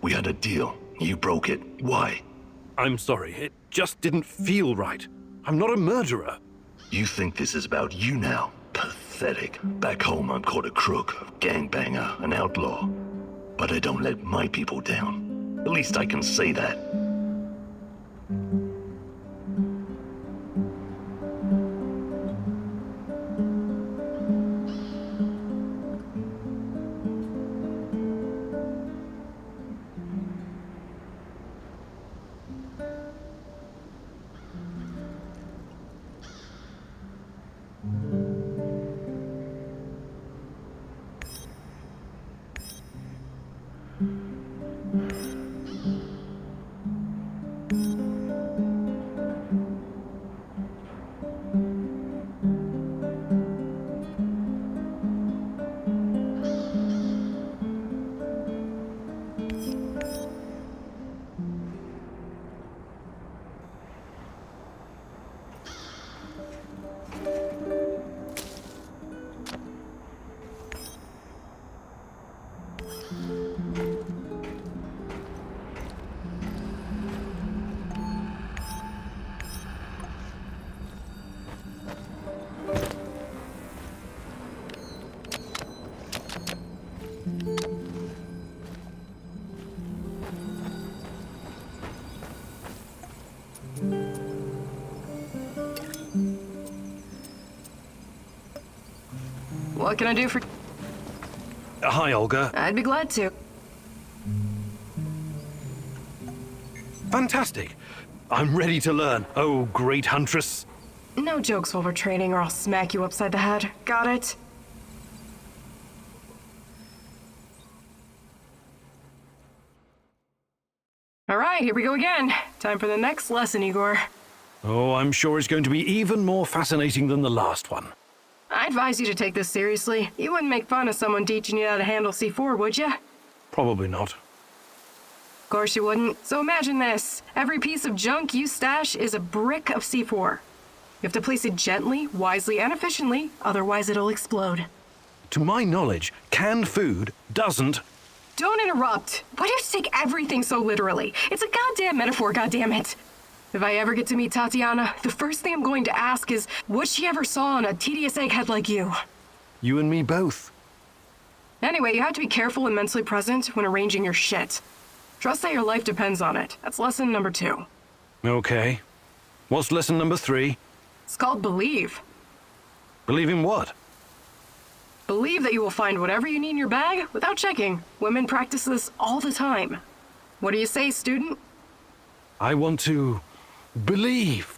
We had a deal. You broke it. Why? I'm sorry, it just didn't feel right. I'm not a murderer. You think this is about you now? Pathetic. Back home, I'm called a crook, a gangbanger, an outlaw. But I don't let my people down. At least I can say that. What can I do for... Hi, Olga. I'd be glad to. Fantastic. I'm ready to learn. Oh, great huntress. No jokes while we're training or I'll smack you upside the head. Got it? All right, here we go again. Time for the next lesson, Igor. Oh, I'm sure it's going to be even more fascinating than the last one. I advise you to take this seriously. You wouldn't make fun of someone teaching you how to handle C4, would you? Probably not. Of course you wouldn't. So imagine this. Every piece of junk you stash is a brick of C4. You have to place it gently, wisely, and efficiently, otherwise it'll explode. To my knowledge, canned food doesn't... Don't interrupt. Why do you take everything so literally? It's a goddamn metaphor, goddammit. If I ever get to meet Tatiana, the first thing I'm going to ask is what she ever saw in a tedious egghead like you. You and me both. Anyway, you have to be careful and mentally present when arranging your shit. Trust that your life depends on it. That's lesson number 2. Okay. What's lesson number 3? It's called believe. Believe in what? Believe that you will find whatever you need in your bag without checking. Women practice this all the time. What do you say, student? I want to... believe.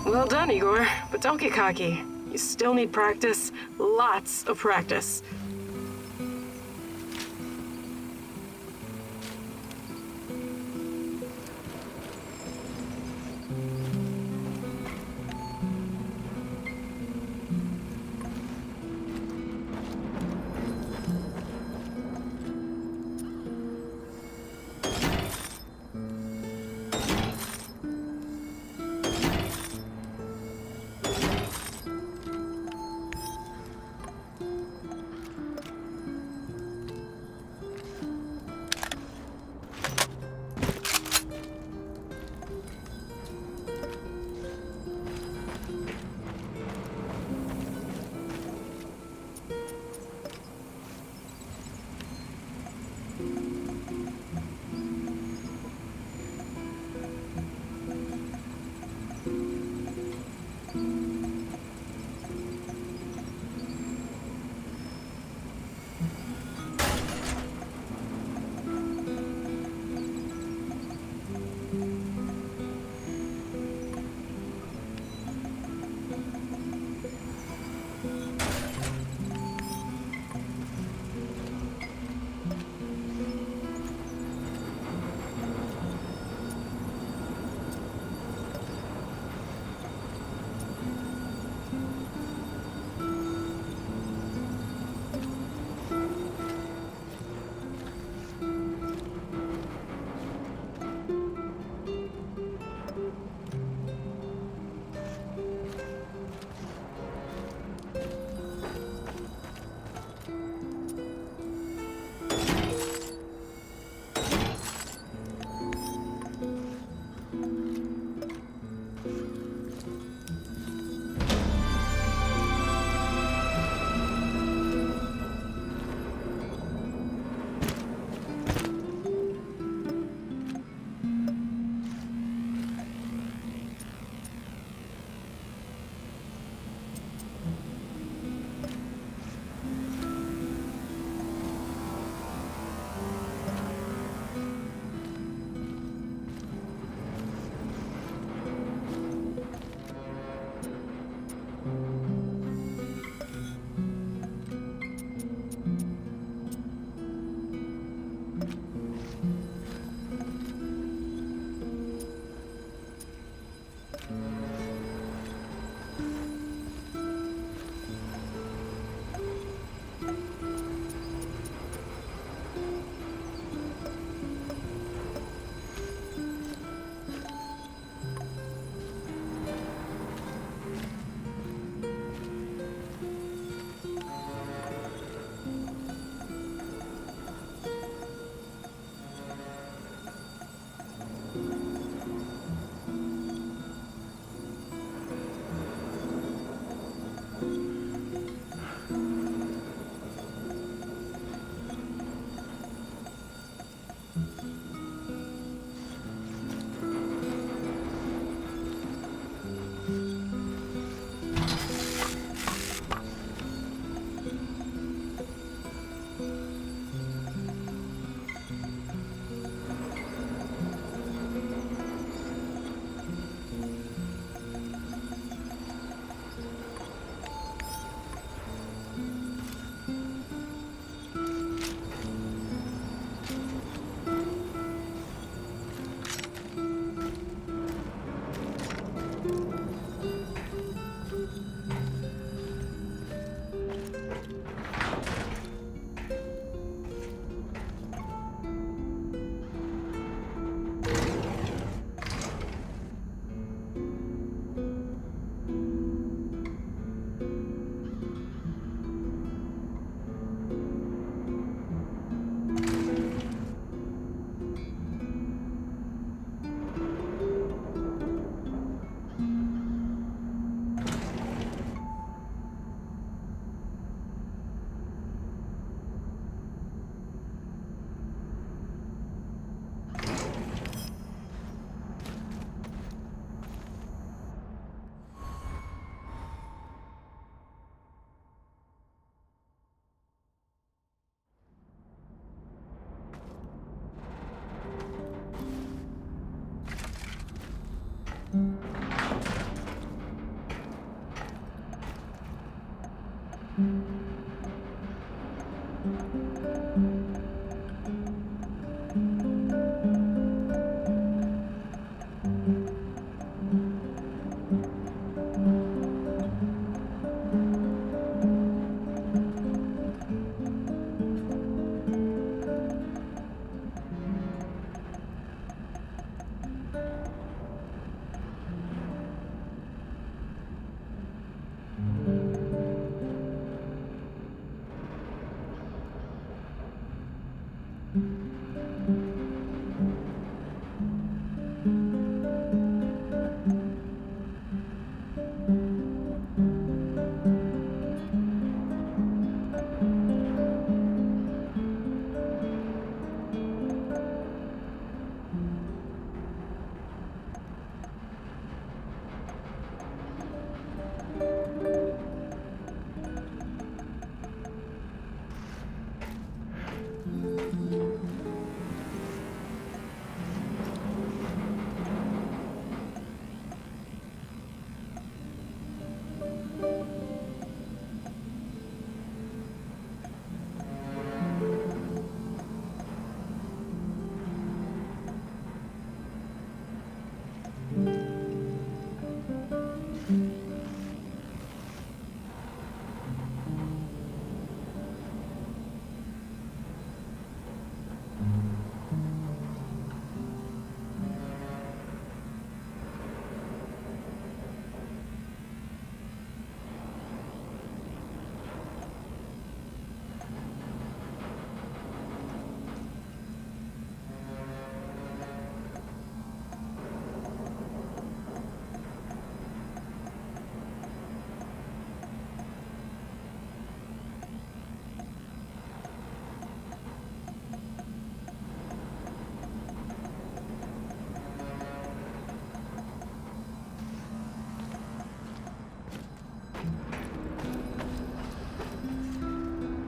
Well done, Igor, but don't get cocky. You still need practice, lots of practice.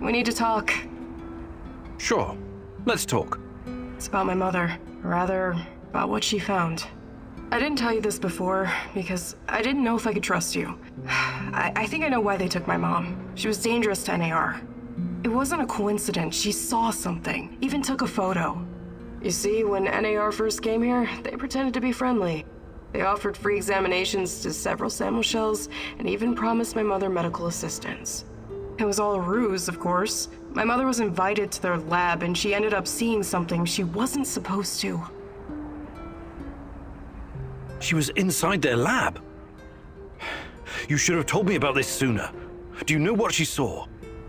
We need to talk. Sure. Let's talk. It's about my mother. Or rather, about what she found. I didn't tell you this before, because I didn't know if I could trust you. I think I know why they took my mom. She was dangerous to NAR. It wasn't a coincidence. She saw something. Even took a photo. You see, when NAR first came here, they pretended to be friendly. They offered free examinations to several sample shells, and even promised my mother medical assistance. It was all a ruse, of course. My mother was invited to their lab, and she ended up seeing something she wasn't supposed to. She was inside their lab? You should have told me about this sooner. Do you know what she saw?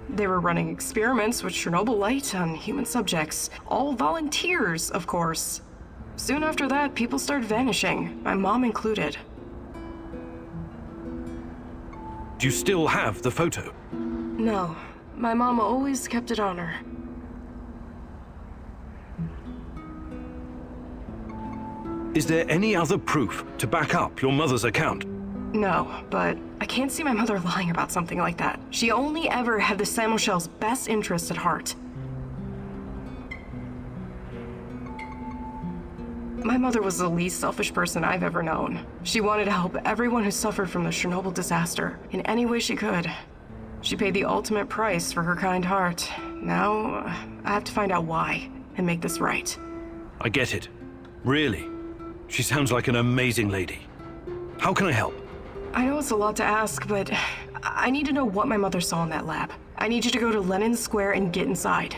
They were running experiments with Chernobylite on human subjects. All volunteers, of course. Soon after that, people started vanishing, my mom included. Do you still have the photo? No. My mom always kept it on her. Is there any other proof to back up your mother's account? No, but I can't see my mother lying about something like that. She only ever had the Samuel's best interest at heart. My mother was the least selfish person I've ever known. She wanted to help everyone who suffered from the Chernobyl disaster in any way she could. She paid the ultimate price for her kind heart. Now, I have to find out why and make this right. I get it. Really. She sounds like an amazing lady. How can I help? I know it's a lot to ask, but I need to know what my mother saw in that lab. I need you to go to Lenin Square and get inside.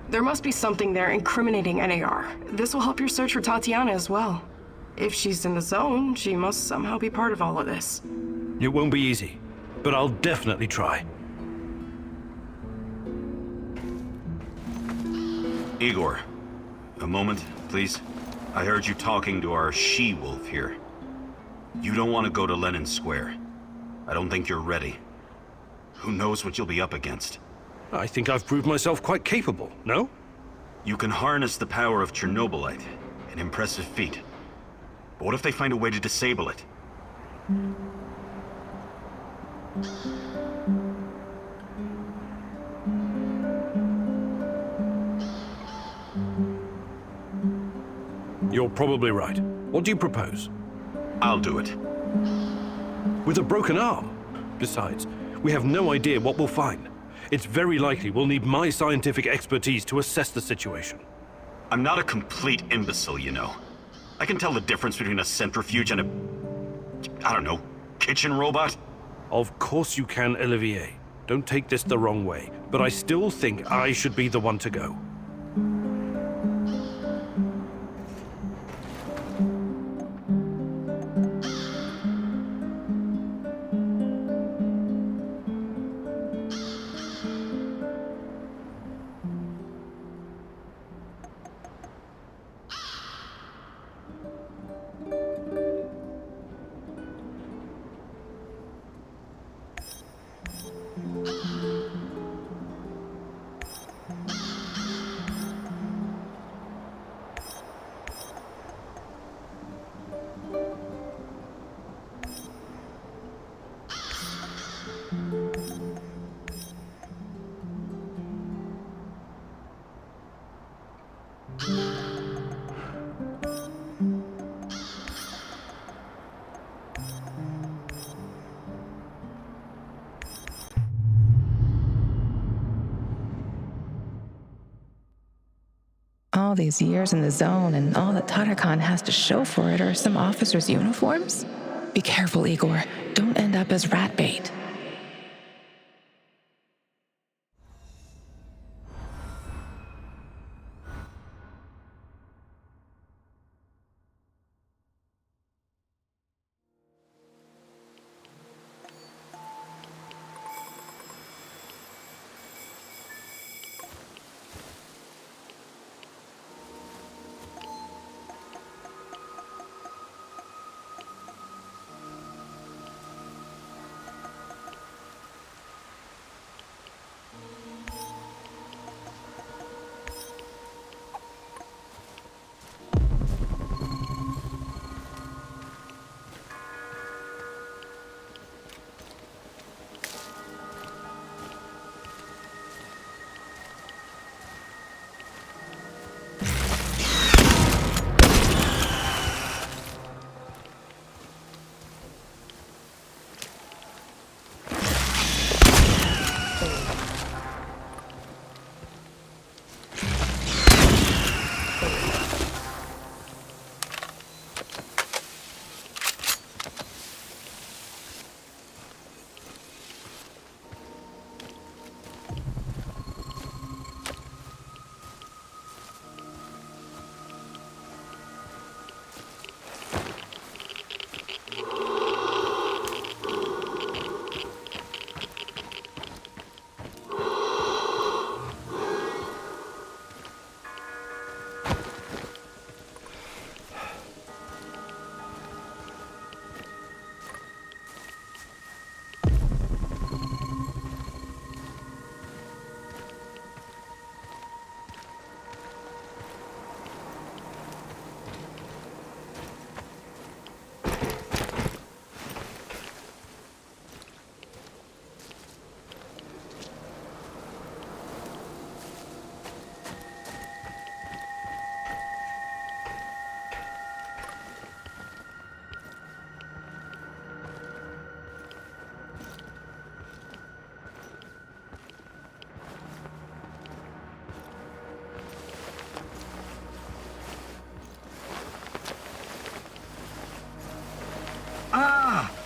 There must be something there incriminating NAR. This will help your search for Tatiana as well. If she's in the zone, she must somehow be part of all of this. It won't be easy, but I'll definitely try. Igor, a moment, please. I heard you talking to our she-wolf here. You don't want to go to Lenin Square. I don't think you're ready. Who knows what you'll be up against? I think I've proved myself quite capable, no? You can harness the power of Chernobylite, an impressive feat. But what if they find a way to disable it? You're probably right. What do you propose? I'll do it. With a broken arm? Besides, We have no idea what we'll find. It's very likely we'll need my scientific expertise to assess the situation. I'm not a complete imbecile, you know. I can tell the difference between a centrifuge and a... I don't know, kitchen robot? Of course you can, Olivier. Don't take this the wrong way, but I still think I should be the one to go. All these years in the zone and all that Tarakan has to show for it are some officers' uniforms? Be careful, Igor. Don't end up as rat bait.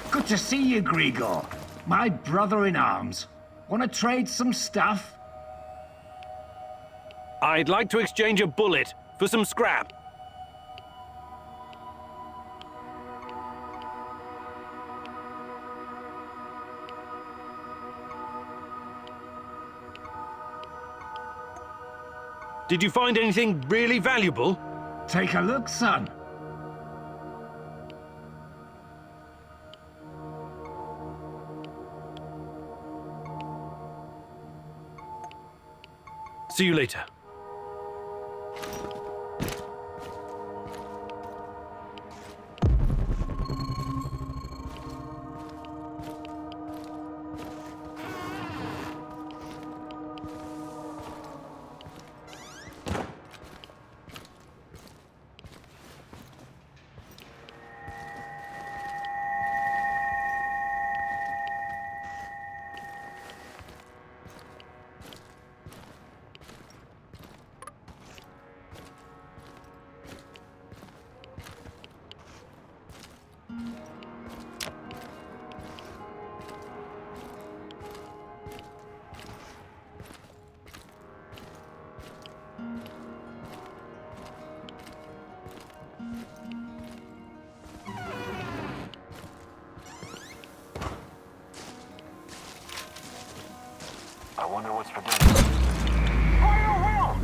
Good to see you, Grigor. My brother-in-arms. Want to trade some stuff? I'd like to exchange a bullet for some scrap. Did you find anything really valuable? Take a look, son. See you later. I wonder what's for dinner. Fire Will!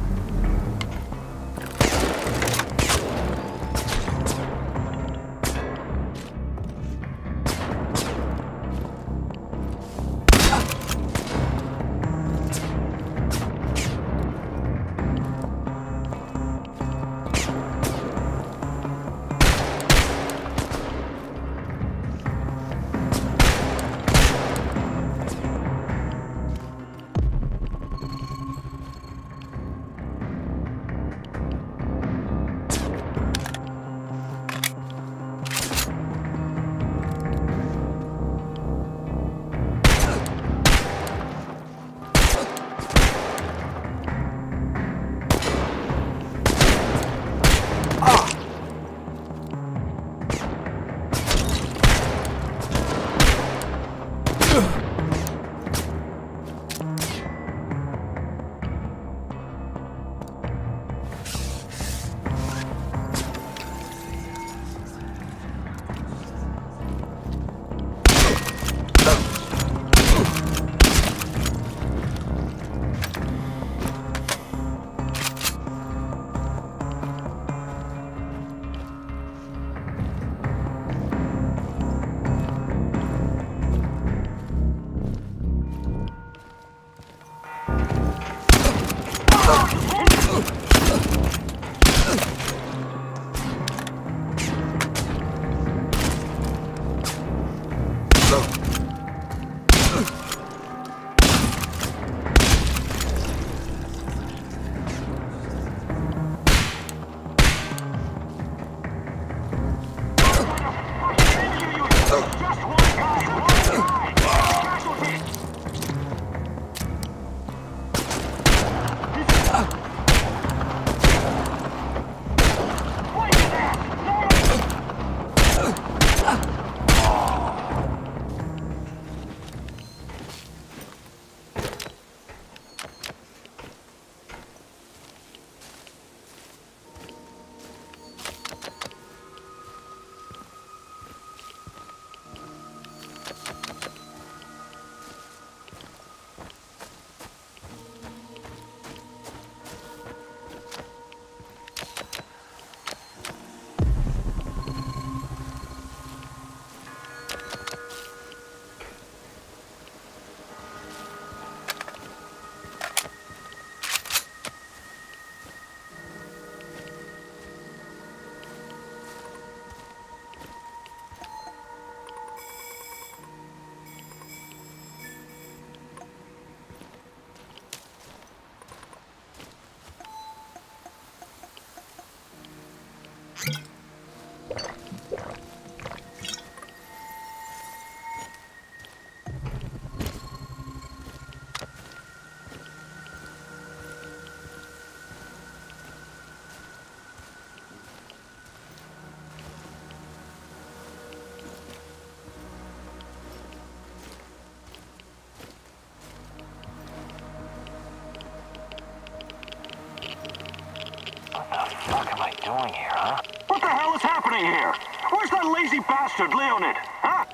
What am I doing here, huh? What the hell is happening here? Where's that lazy bastard, Leonid? Huh?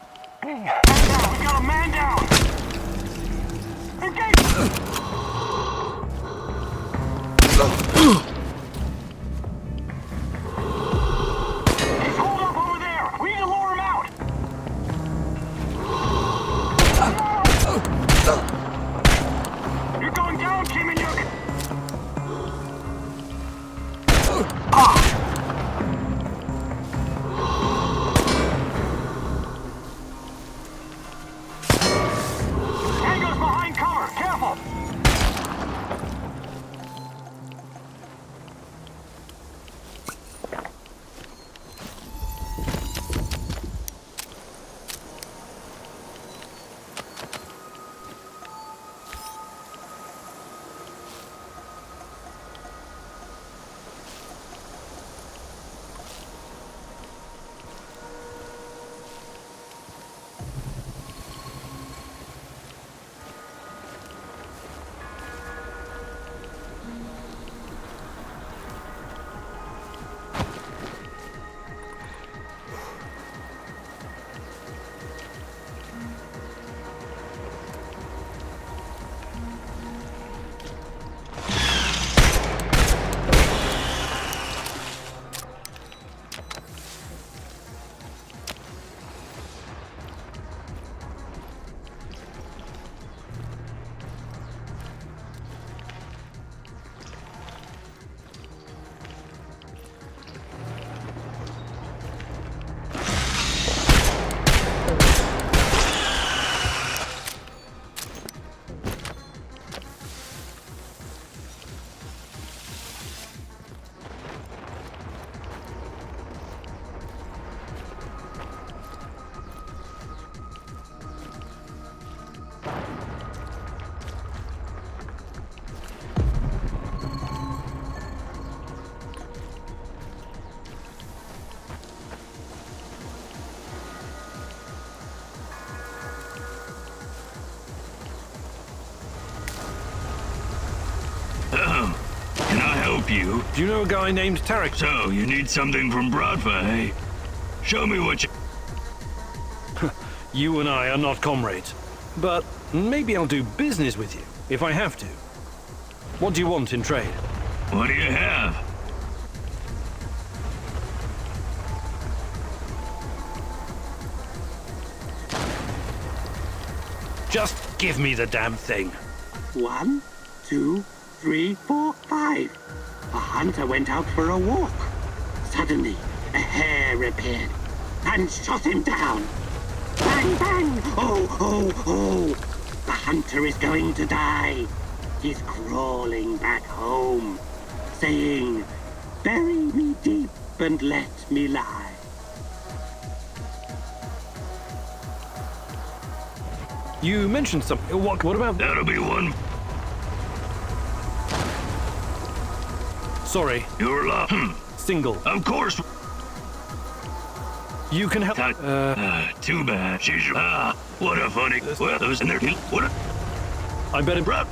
Man down, we got a man down! Engage! He's holed up over there! We need to lure him out! You're going down, Khymynuk! Tango's behind cover! Careful! Can I help you? Do you know a guy named Tarek? So, you need something from Bradford, eh? Show me what you... You and I are not comrades. But maybe I'll do business with you, if I have to. What do you want in trade? What do you have? Just give me the damn thing. 1, 2, 3, 4, 5. A hunter went out for a walk. Suddenly, a hare appeared and shot him down. Bang, bang! Oh, oh, oh! The hunter is going to die. He's crawling back home, saying, "Bury me deep and let me lie." You mentioned something. What about... That'll be one. Sorry. You're lost. Single. Of course. You can help... Too bad. She's... what a funny... Well, those in there... What a... I better...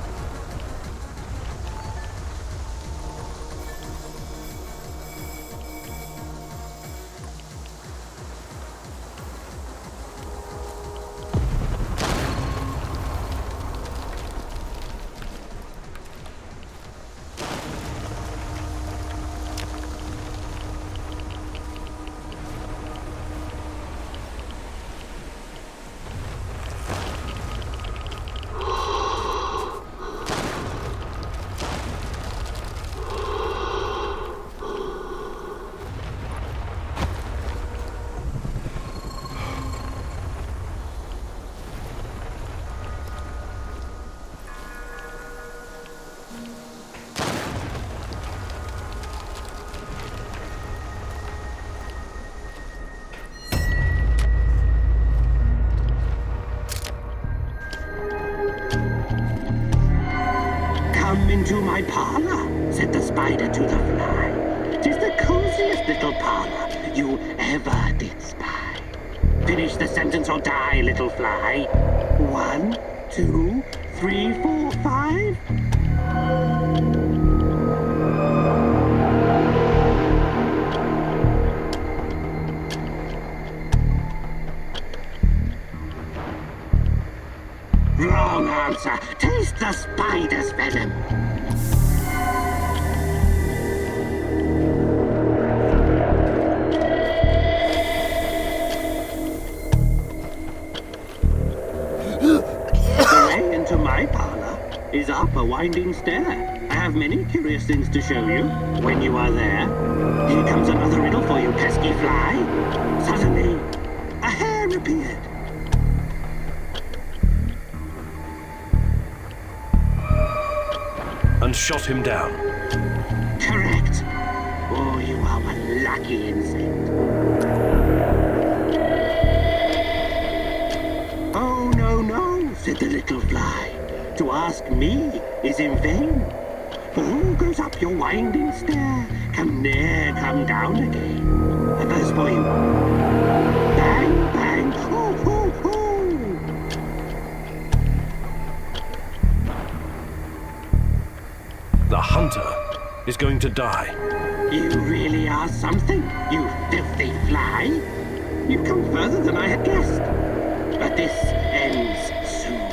"Come into my parlor," said the spider to the fly. "'Tis the coziest little parlor you ever did spy." Finish the sentence or die, little fly. 1, 2, 3, 4, 5. Wrong answer. Taste the spider's venom. The way into my parlor is up a winding stair. I have many curious things to show you when you are there. Here comes another riddle for you, pesky fly. Suddenly, a hare appeared. And shot him down. Correct. Oh, you are one lucky insect. "Oh, no, no," said the little fly. "To ask me is in vain. For who goes up your winding stair can ne'er come down again. A verse for you. Bang, bang, ho, ho, ho." The hunter is going to die. You really are something, you filthy fly. You've come further than I had guessed. But this ends soon.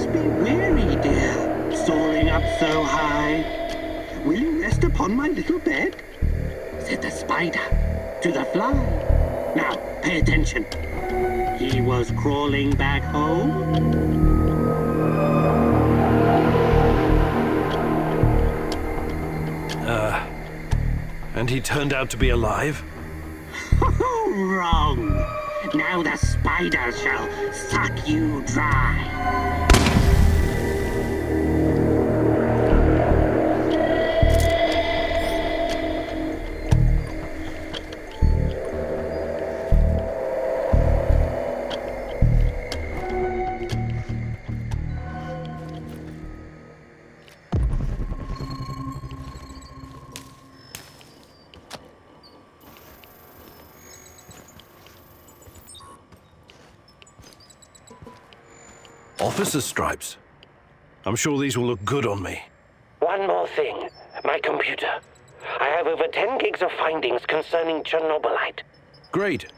must be weary, dear, soaring up so high. Will you rest upon my little bed? Said the spider to the fly. Now, pay attention. He was crawling back home. And he turned out to be alive? Wrong. Now the spider shall suck you dry. Officer's stripes. I'm sure these will look good on me. One more thing. My computer. I have over 10 gigs of findings concerning Chernobylite. Great.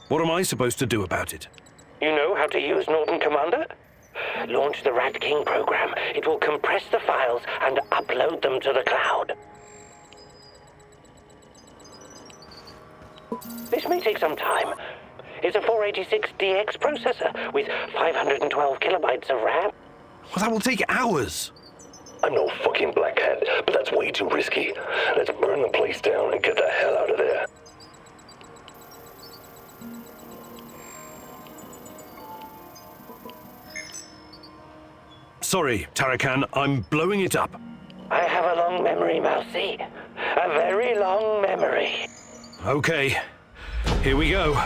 What am I supposed to do about it? You know how to use Norton Commander? Launch the Rat King program. It will compress the files and upload them to the cloud. This may take some time. It's a 486DX processor with 512 kilobytes of RAM. Well, that will take hours. I'm no fucking black hat, but that's way too risky. Let's burn the place down and get the hell out of there. Sorry, Tarakan, I'm blowing it up. I have a long memory, Mousy. A very long memory. Okay, here we go.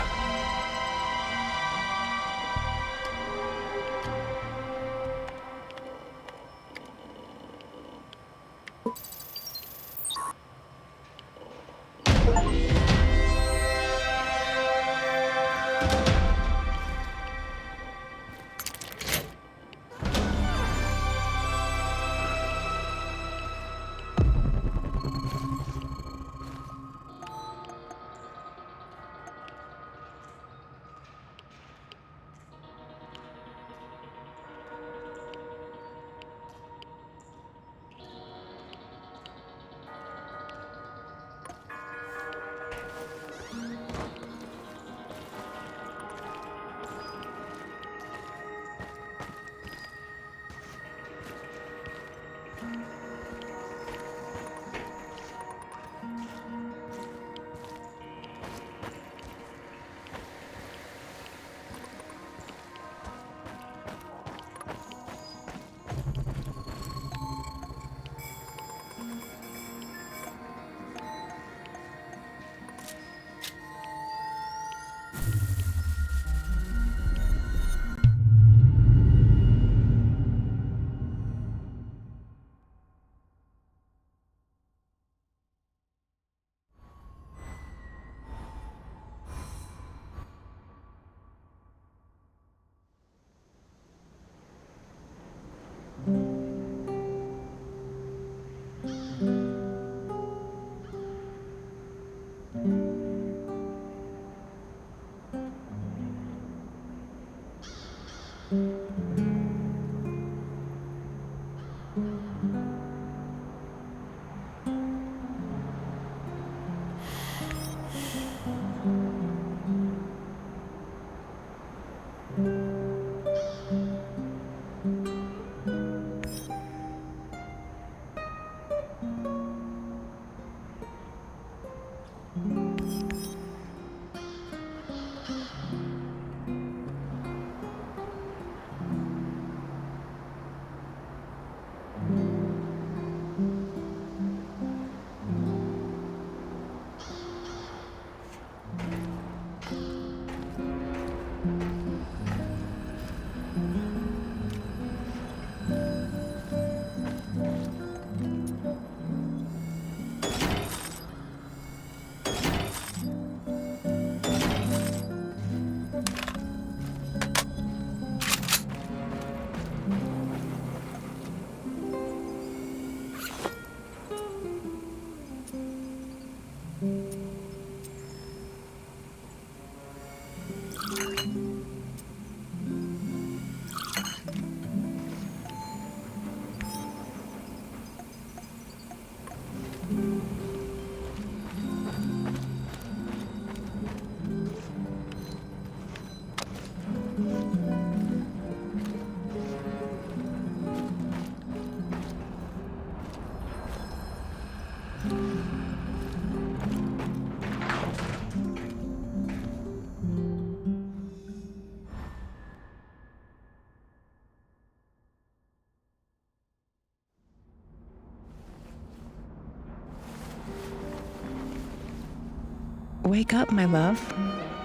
Wake up, my love.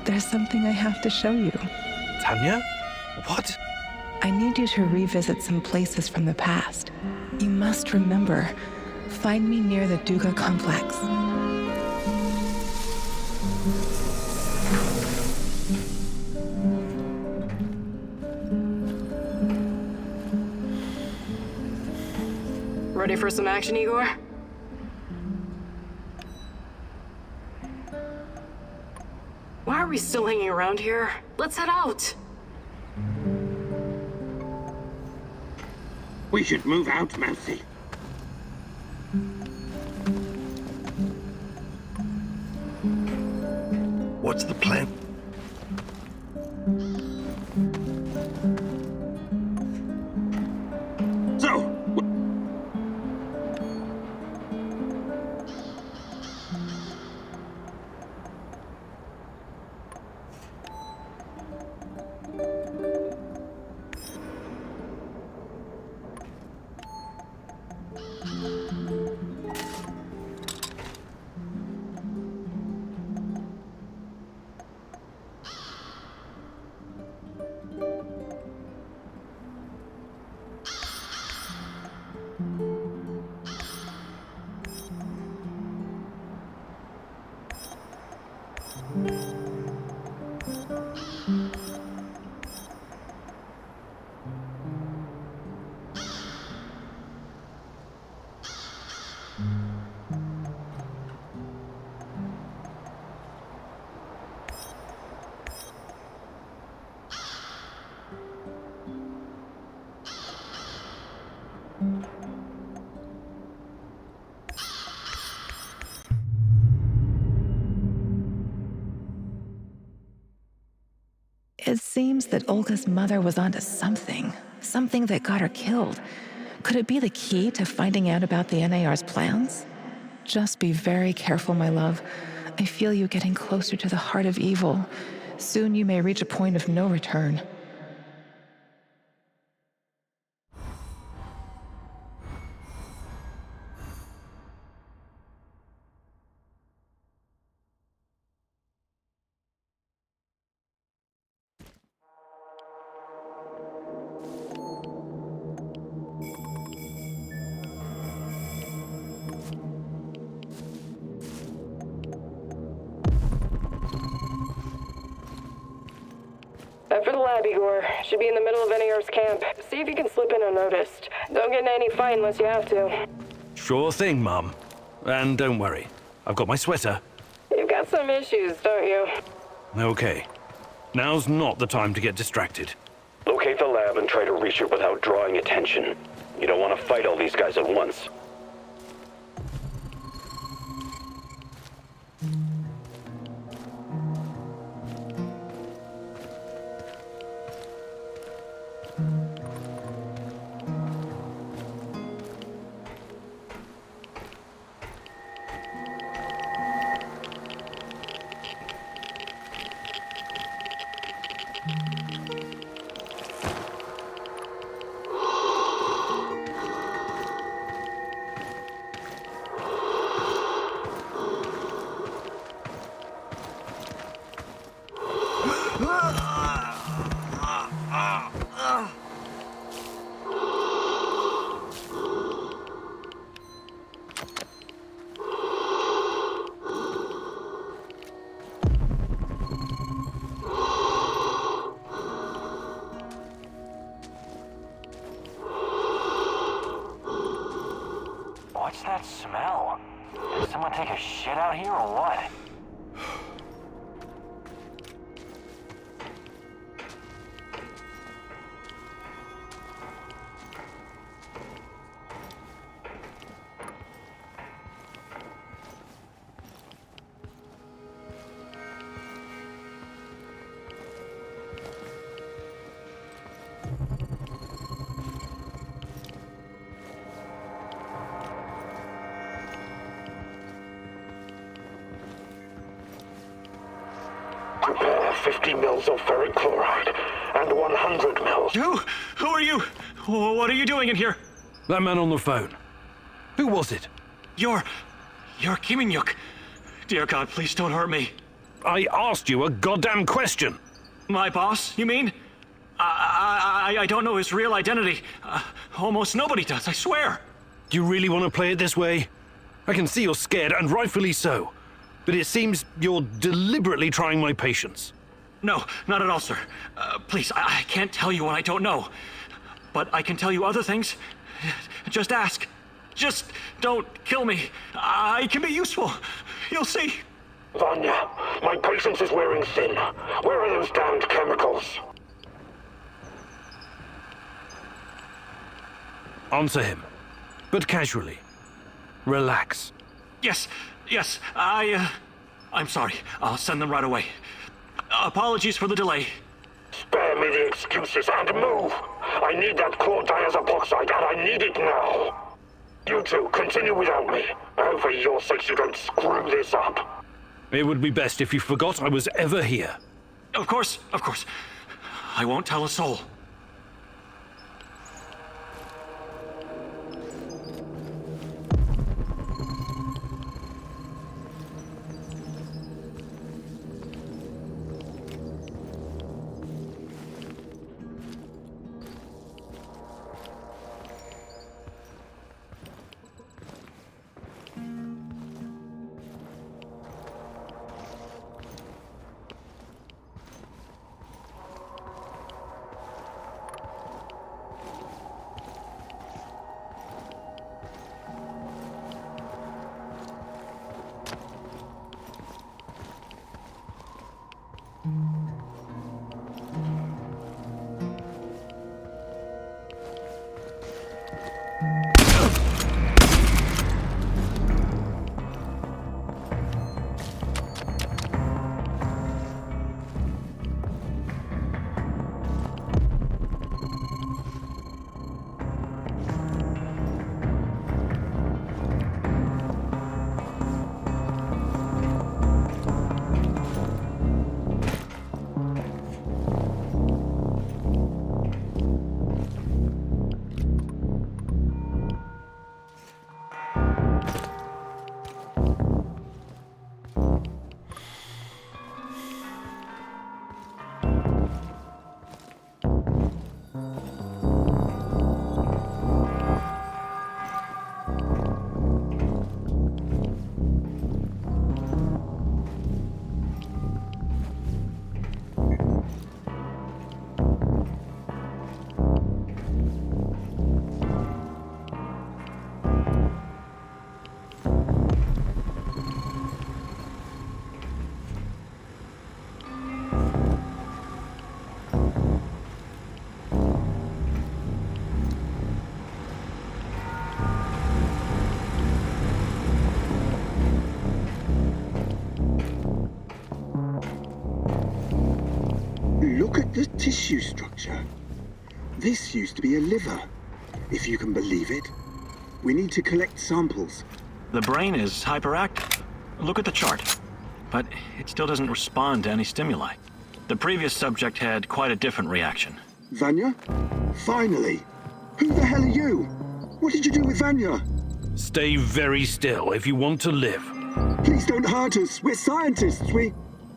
There's something I have to show you. Tanya? What? I need you to revisit some places from the past. You must remember. Find me near the Duga complex. Ready for some action, Igor? Why are we still hanging around here? Let's head out! We should move out, Mousy. What's the plan? So, It seems that Olga's mother was onto something that got her killed. Could it be the key to finding out about the NAR's plans? Just be very careful, my love. I feel you getting closer to the heart of evil. Soon you may reach a point of no return. Head for the lab, Igor. Should be in the middle of NAR's camp. See if you can slip in unnoticed. Don't get in any fight unless you have to. Sure thing, Mum. And don't worry, I've got my sweater. You've got some issues, don't you? Okay. Now's not the time to get distracted. Locate the lab and try to reach it without drawing attention. You don't want to fight all these guys at once. What's that smell? Did someone take a shit out here or what? Prepare 50 mils of ferric chloride and 100 mils. Who are you? What are you doing in here? That man on the phone. Who was it? You're Khymynuk. Dear God, please don't hurt me. I asked you a goddamn question. My boss, you mean? I don't know his real identity. Almost nobody does, I swear. Do you really want to play it this way? I can see you're scared, and rightfully so. But it seems you're deliberately trying my patience. No, not at all, sir. Please, I can't tell you what I don't know. But I can tell you other things. Just ask. Just don't kill me. I can be useful. You'll see. Vanya, my patience is wearing thin. Where are those damned chemicals? Answer him, but casually. Relax. Yes, I'm sorry. I'll send them right away. Apologies for the delay. Spare me the excuses and move! I need that core diazopoxide, and I need it now! You two, continue without me. I hope for your sakes you don't screw this up. It would be best if you forgot I was ever here. Of course. I won't tell a soul. The tissue structure. This used to be a liver, if you can believe it. We need to collect samples. The brain is hyperactive. Look at the chart. But it still doesn't respond to any stimuli. The previous subject had quite a different reaction. Vanya? Finally! Who the hell are you? What did you do with Vanya? Stay very still if you want to live. Please don't hurt us. We're scientists.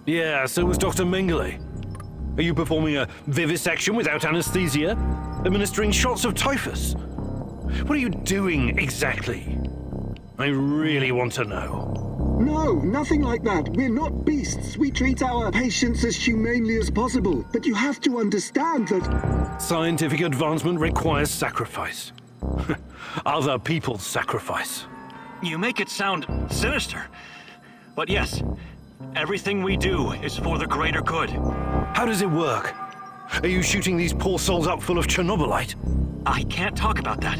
Yeah, so was Dr. Mengele. Are you performing a vivisection without anesthesia? Administering shots of typhus? What are you doing exactly? I really want to know. No, nothing like that. We're not beasts. We treat our patients as humanely as possible. But you have to understand that... Scientific advancement requires sacrifice. Other people's sacrifice. You make it sound sinister. But yes, everything we do is for the greater good. How does it work? Are you shooting these poor souls up full of Chernobylite? I can't talk about that.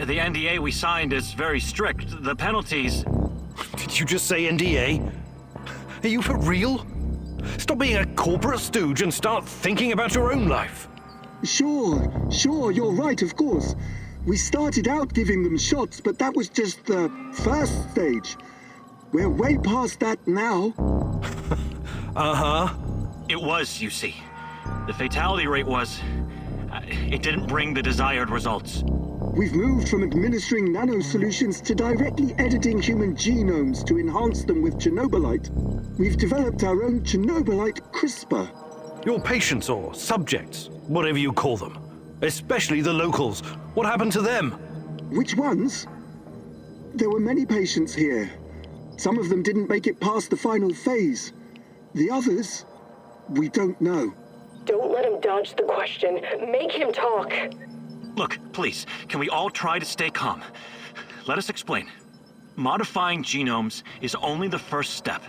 The NDA we signed is very strict. The penalties... Did you just say NDA? Are you for real? Stop being a corporate stooge and start thinking about your own life. Sure, you're right, of course. We started out giving them shots, but that was just the first stage. We're way past that now. Uh-huh. It was, you see. The fatality rate was... it didn't bring the desired results. We've moved from administering nano-solutions to directly editing human genomes to enhance them with Chernobylite. We've developed our own Chernobylite CRISPR. Your patients or subjects, whatever you call them, especially the locals, what happened to them? Which ones? There were many patients here. Some of them didn't make it past the final phase. The others, we don't know. Don't let him dodge the question. Make him talk. Look, please, can we all try to stay calm? Let us explain. Modifying genomes is only the first step.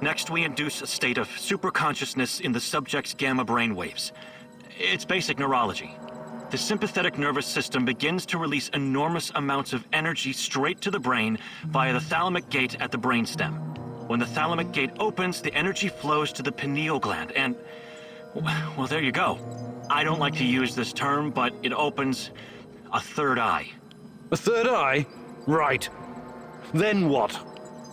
Next, we induce a state of superconsciousness in the subject's gamma brainwaves. It's basic neurology. The sympathetic nervous system begins to release enormous amounts of energy straight to the brain via the thalamic gate at the brainstem. When the thalamic gate opens, the energy flows to the pineal gland and... well, there you go. I don't like to use this term, but it opens a third eye. A third eye? Right. Then what?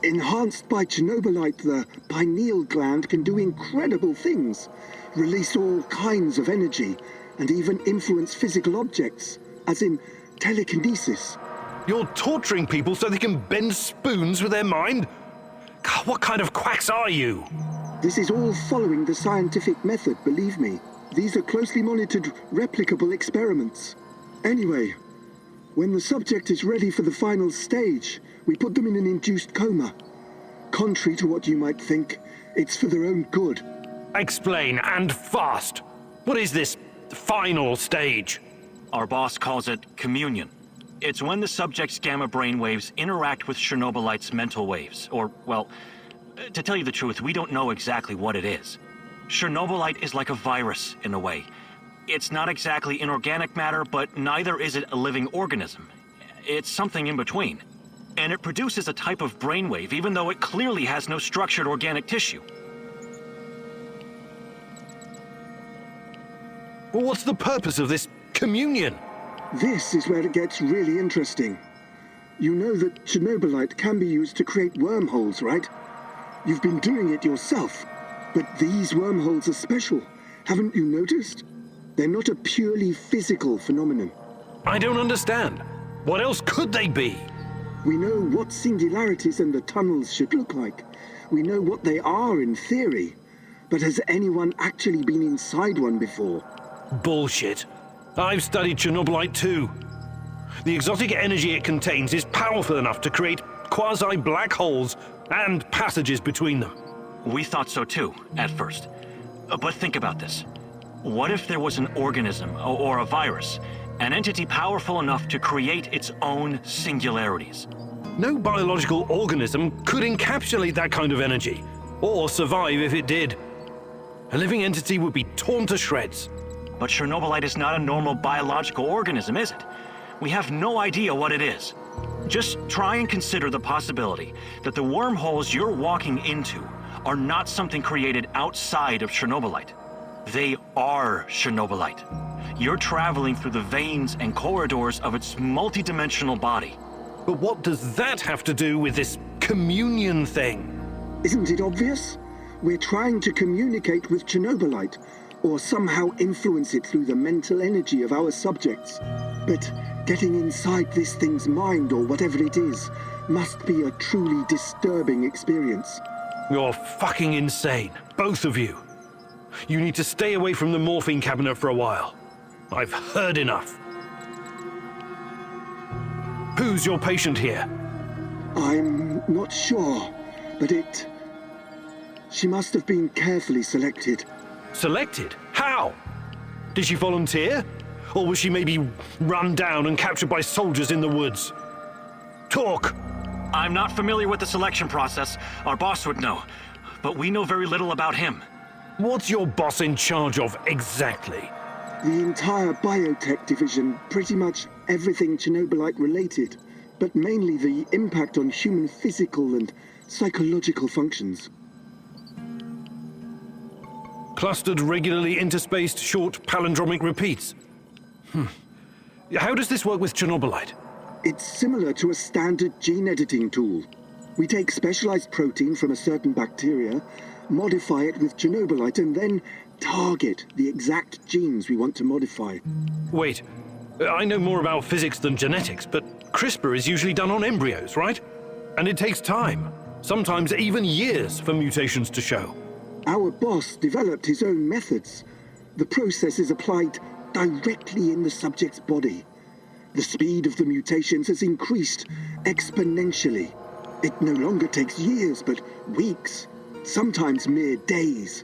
Enhanced by Chernobylite, the pineal gland can do incredible things. Release all kinds of energy, and even influence physical objects, as in telekinesis. You're torturing people so they can bend spoons with their mind? God, what kind of quacks are you? This is all following the scientific method, believe me. These are closely monitored, replicable experiments. Anyway, when the subject is ready for the final stage, we put them in an induced coma. Contrary to what you might think, it's for their own good. Explain, and fast. What is this final stage? Our boss calls it communion. It's when the subject's gamma brainwaves interact with Chernobylite's mental waves, or, well, to tell you the truth, we don't know exactly what it is. Chernobylite is like a virus, in a way. It's not exactly inorganic matter, but neither is it a living organism. It's something in between. And it produces a type of brainwave, even though it clearly has no structured organic tissue. Well, what's the purpose of this communion? This is where it gets really interesting. You know that Chernobylite can be used to create wormholes, right? You've been doing it yourself. But these wormholes are special. Haven't you noticed? They're not a purely physical phenomenon. I don't understand. What else could they be? We know what singularities and the tunnels should look like. We know what they are in theory. But has anyone actually been inside one before? Bullshit. I've studied Chernobylite too. The exotic energy it contains is powerful enough to create quasi-black holes and passages between them. We thought so too, at first. But think about this. What if there was an organism, or a virus, an entity powerful enough to create its own singularities? No biological organism could encapsulate that kind of energy, or survive if it did. A living entity would be torn to shreds. But Chernobylite is not a normal biological organism, is it? We have no idea what it is. Just try and consider the possibility that the wormholes you're walking into are not something created outside of Chernobylite. They are Chernobylite. You're traveling through the veins and corridors of its multidimensional body. But what does that have to do with this communion thing? Isn't it obvious? We're trying to communicate with Chernobylite, or somehow influence it through the mental energy of our subjects. But getting inside this thing's mind, or whatever it is, must be a truly disturbing experience. You're fucking insane, both of you. You need to stay away from the morphine cabinet for a while. I've heard enough. Who's your patient here? I'm not sure, but she must have been carefully selected. Selected? How? Did she volunteer? Or was she maybe run down and captured by soldiers in the woods? Talk! I'm not familiar with the selection process. Our boss would know. But we know very little about him. What's your boss in charge of exactly? The entire biotech division, pretty much everything Chernobylite related, but mainly the impact on human physical and psychological functions. Clustered, regularly interspaced, short palindromic repeats. How does this work with Chernobylite? It's similar to a standard gene editing tool. We take specialized protein from a certain bacteria, modify it with Chernobylite, and then target the exact genes we want to modify. Wait, I know more about physics than genetics, but CRISPR is usually done on embryos, right? And it takes time, sometimes even years, for mutations to show. Our boss developed his own methods. The process is applied directly in the subject's body. The speed of the mutations has increased exponentially. It no longer takes years, but weeks, sometimes mere days.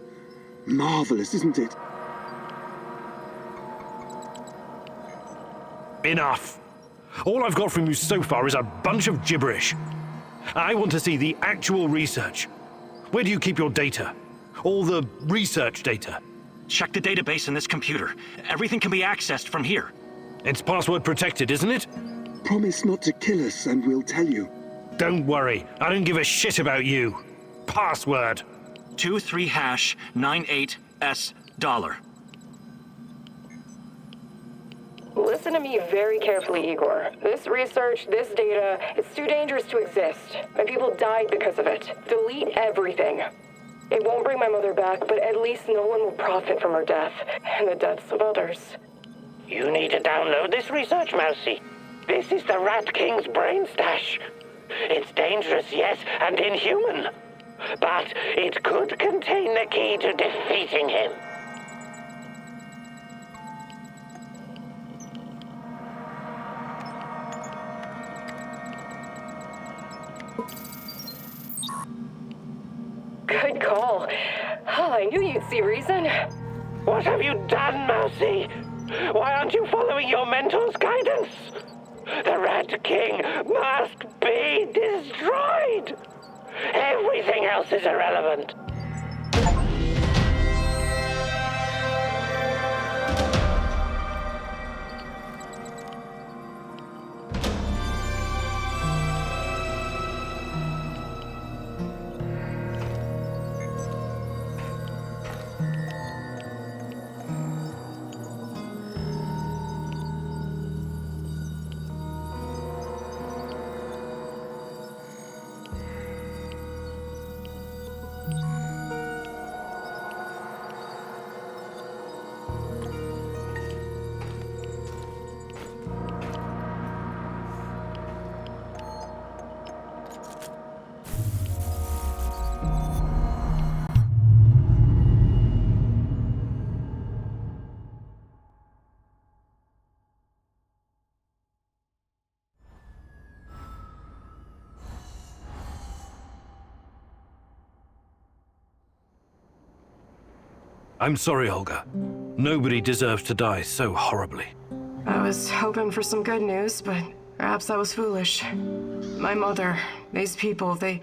Marvelous, isn't it? Enough. All I've got from you so far is a bunch of gibberish. I want to see the actual research. Where do you keep your data? All the research data? Check the database in this computer. Everything can be accessed from here. It's password protected, isn't it? Promise not to kill us and we'll tell you. Don't worry, I don't give a shit about you. Password. 23#98S$. Listen to me very carefully, Igor. This research, this data, it's too dangerous to exist. My people died because of it. Delete everything. It won't bring my mother back, but at least no one will profit from her death, and the deaths of others. You need to download this research, Mousy. This is the Rat King's brain stash. It's dangerous, yes, and inhuman. But it could contain the key to defeating him. Good call. Oh, I knew you'd see reason. What have you done, Mousy? Why aren't you following your mentor's guidance? The Rat King must be destroyed. Everything else is irrelevant. I'm sorry, Olga. Nobody deserves to die so horribly. I was hoping for some good news, but perhaps I was foolish. My mother, these people, they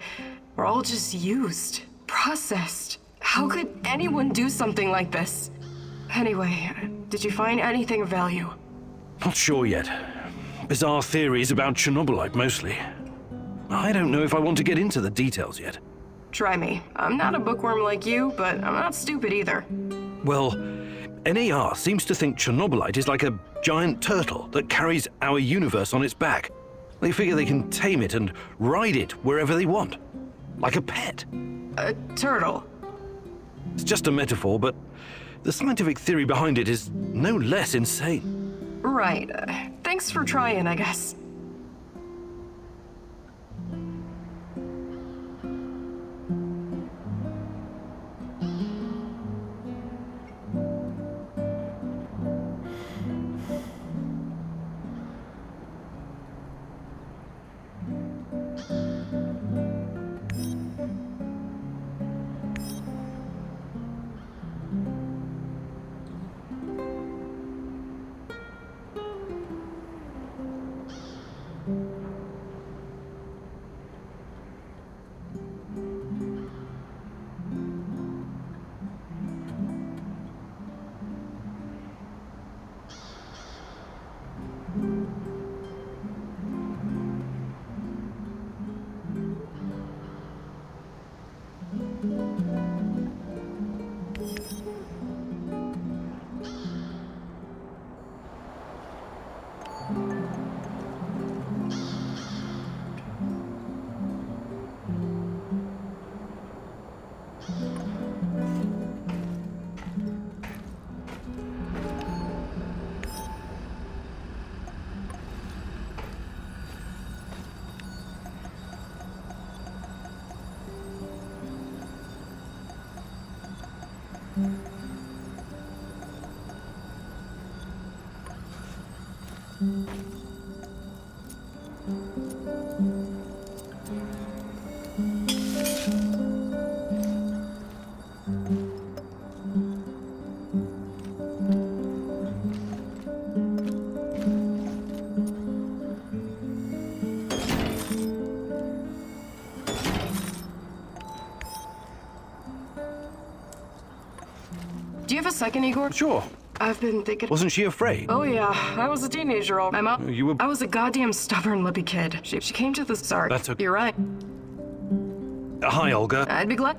were all just used, processed. How could anyone do something like this? Anyway, did you find anything of value? Not sure yet. Bizarre theories about Chernobylite, mostly. I don't know if I want to get into the details yet. Try me. I'm not a bookworm like you, but I'm not stupid either. Well, NAR seems to think Chernobylite is like a giant turtle that carries our universe on its back. They figure they can tame it and ride it wherever they want. Like a pet. A turtle? It's just a metaphor, but the scientific theory behind it is no less insane. Right. Thanks for trying, I guess. Do you have a second, Igor? Sure. I've been thinking... Wasn't she afraid? Oh, yeah. I was a teenager all... My mom... You were... I was a goddamn stubborn, lippy kid. She came to the... Sorry. That's okay. You're right. Hi, Olga. I'd be glad...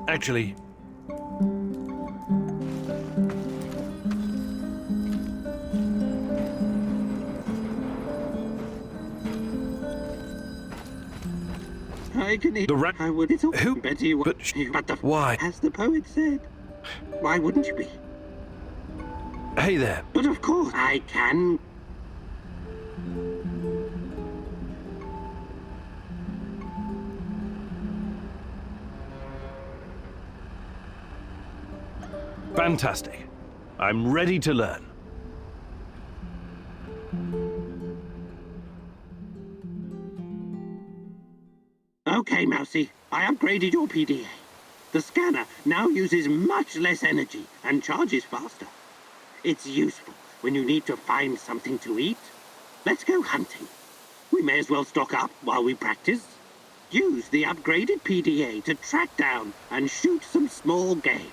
Actually... I can eat. The rat... I would. It's all Who? Betty. But why? As the poet said. Why wouldn't you be? Hey there. But of course, I can. Fantastic. I'm ready to learn. Okay, Mousy. I upgraded your PDA. The scanner now uses much less energy and charges faster. It's useful when you need to find something to eat. Let's go hunting. We may as well stock up while we practice. Use the upgraded PDA to track down and shoot some small game.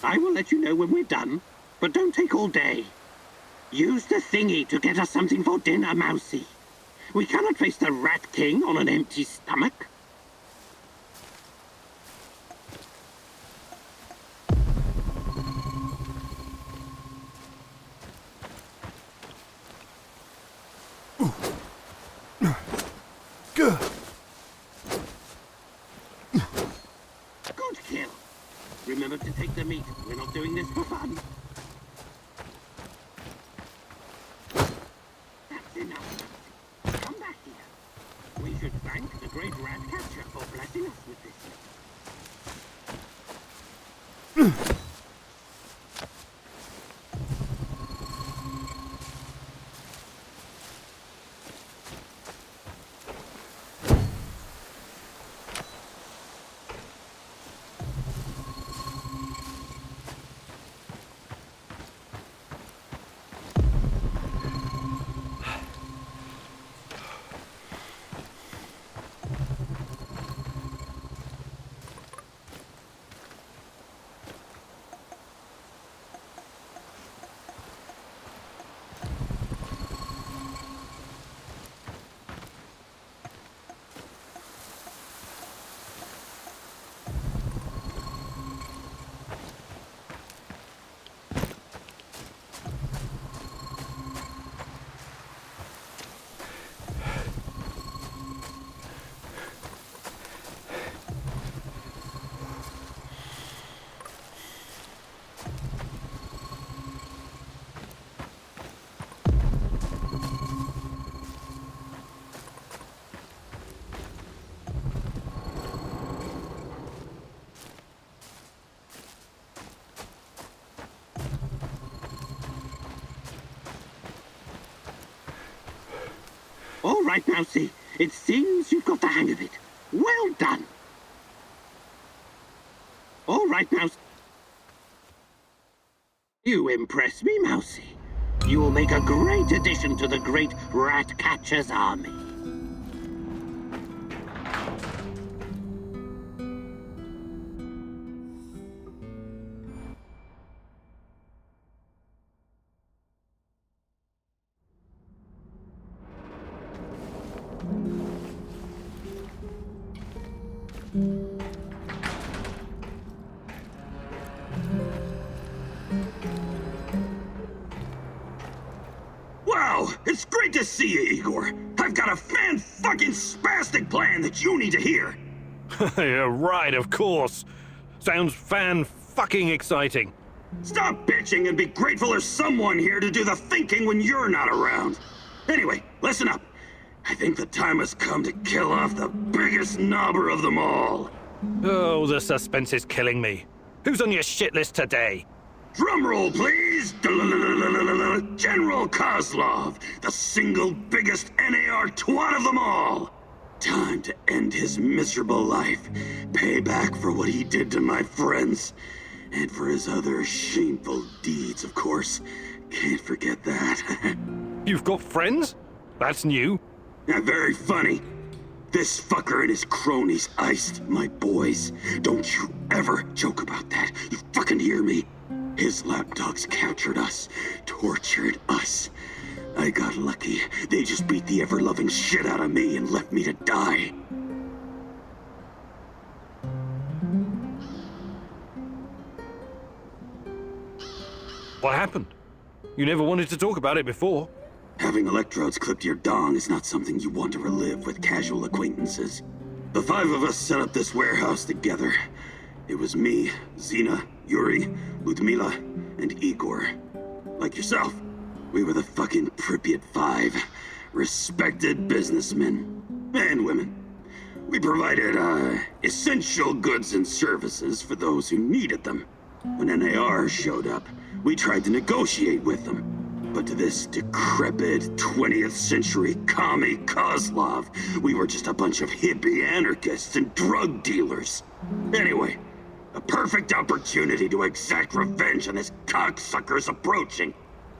I will let you know when we're done, but don't take all day. Use the thingy to get us something for dinner, Mousy. We cannot face the Rat King on an empty stomach. Good. Good kill. Remember to take the meat. We're not doing this for fun. That's enough. Come back here. We should thank the great rat catcher for blessing us with this. All right, Mousy. It seems you've got the hang of it. Well done. All right, Mouse. You impress me, Mousy. You will make a great addition to the great rat catcher's army. Wow, it's great to see you, Igor. I've got a fan-fucking-spastic plan that you need to hear. Yeah, right, of course. Sounds fan-fucking exciting. Stop bitching and be grateful there's someone here to do the thinking when you're not around. Anyway, listen up. I think the time has come to kill off the biggest knobber of them all. Oh, the suspense is killing me. Who's on your shit list today? Drumroll, please! General Kozlov, the single biggest NAR twat of them all! Time to end his miserable life. Pay back for what he did to my friends. And for his other shameful deeds, of course. Can't forget that. You've got friends? That's new. Yeah, very funny. This fucker and his cronies iced my boys. Don't you ever joke about that. You fucking hear me? His lapdogs captured us, tortured us. I got lucky. They just beat the ever-loving shit out of me and left me to die. What happened? You never wanted to talk about it before. Having electrodes clipped to your dong is not something you want to relive with casual acquaintances. The five of us set up this warehouse together. It was me, Zena, Yuri, Ludmila, and Igor. Like yourself, we were the fucking Pripyat Five. Respected businessmen. And women. We provided, essential goods and services for those who needed them. When NAR showed up, we tried to negotiate with them. But to this decrepit 20th century commie Kozlov, we were just a bunch of hippie anarchists and drug dealers. Anyway, a perfect opportunity to exact revenge on this cocksucker's approaching.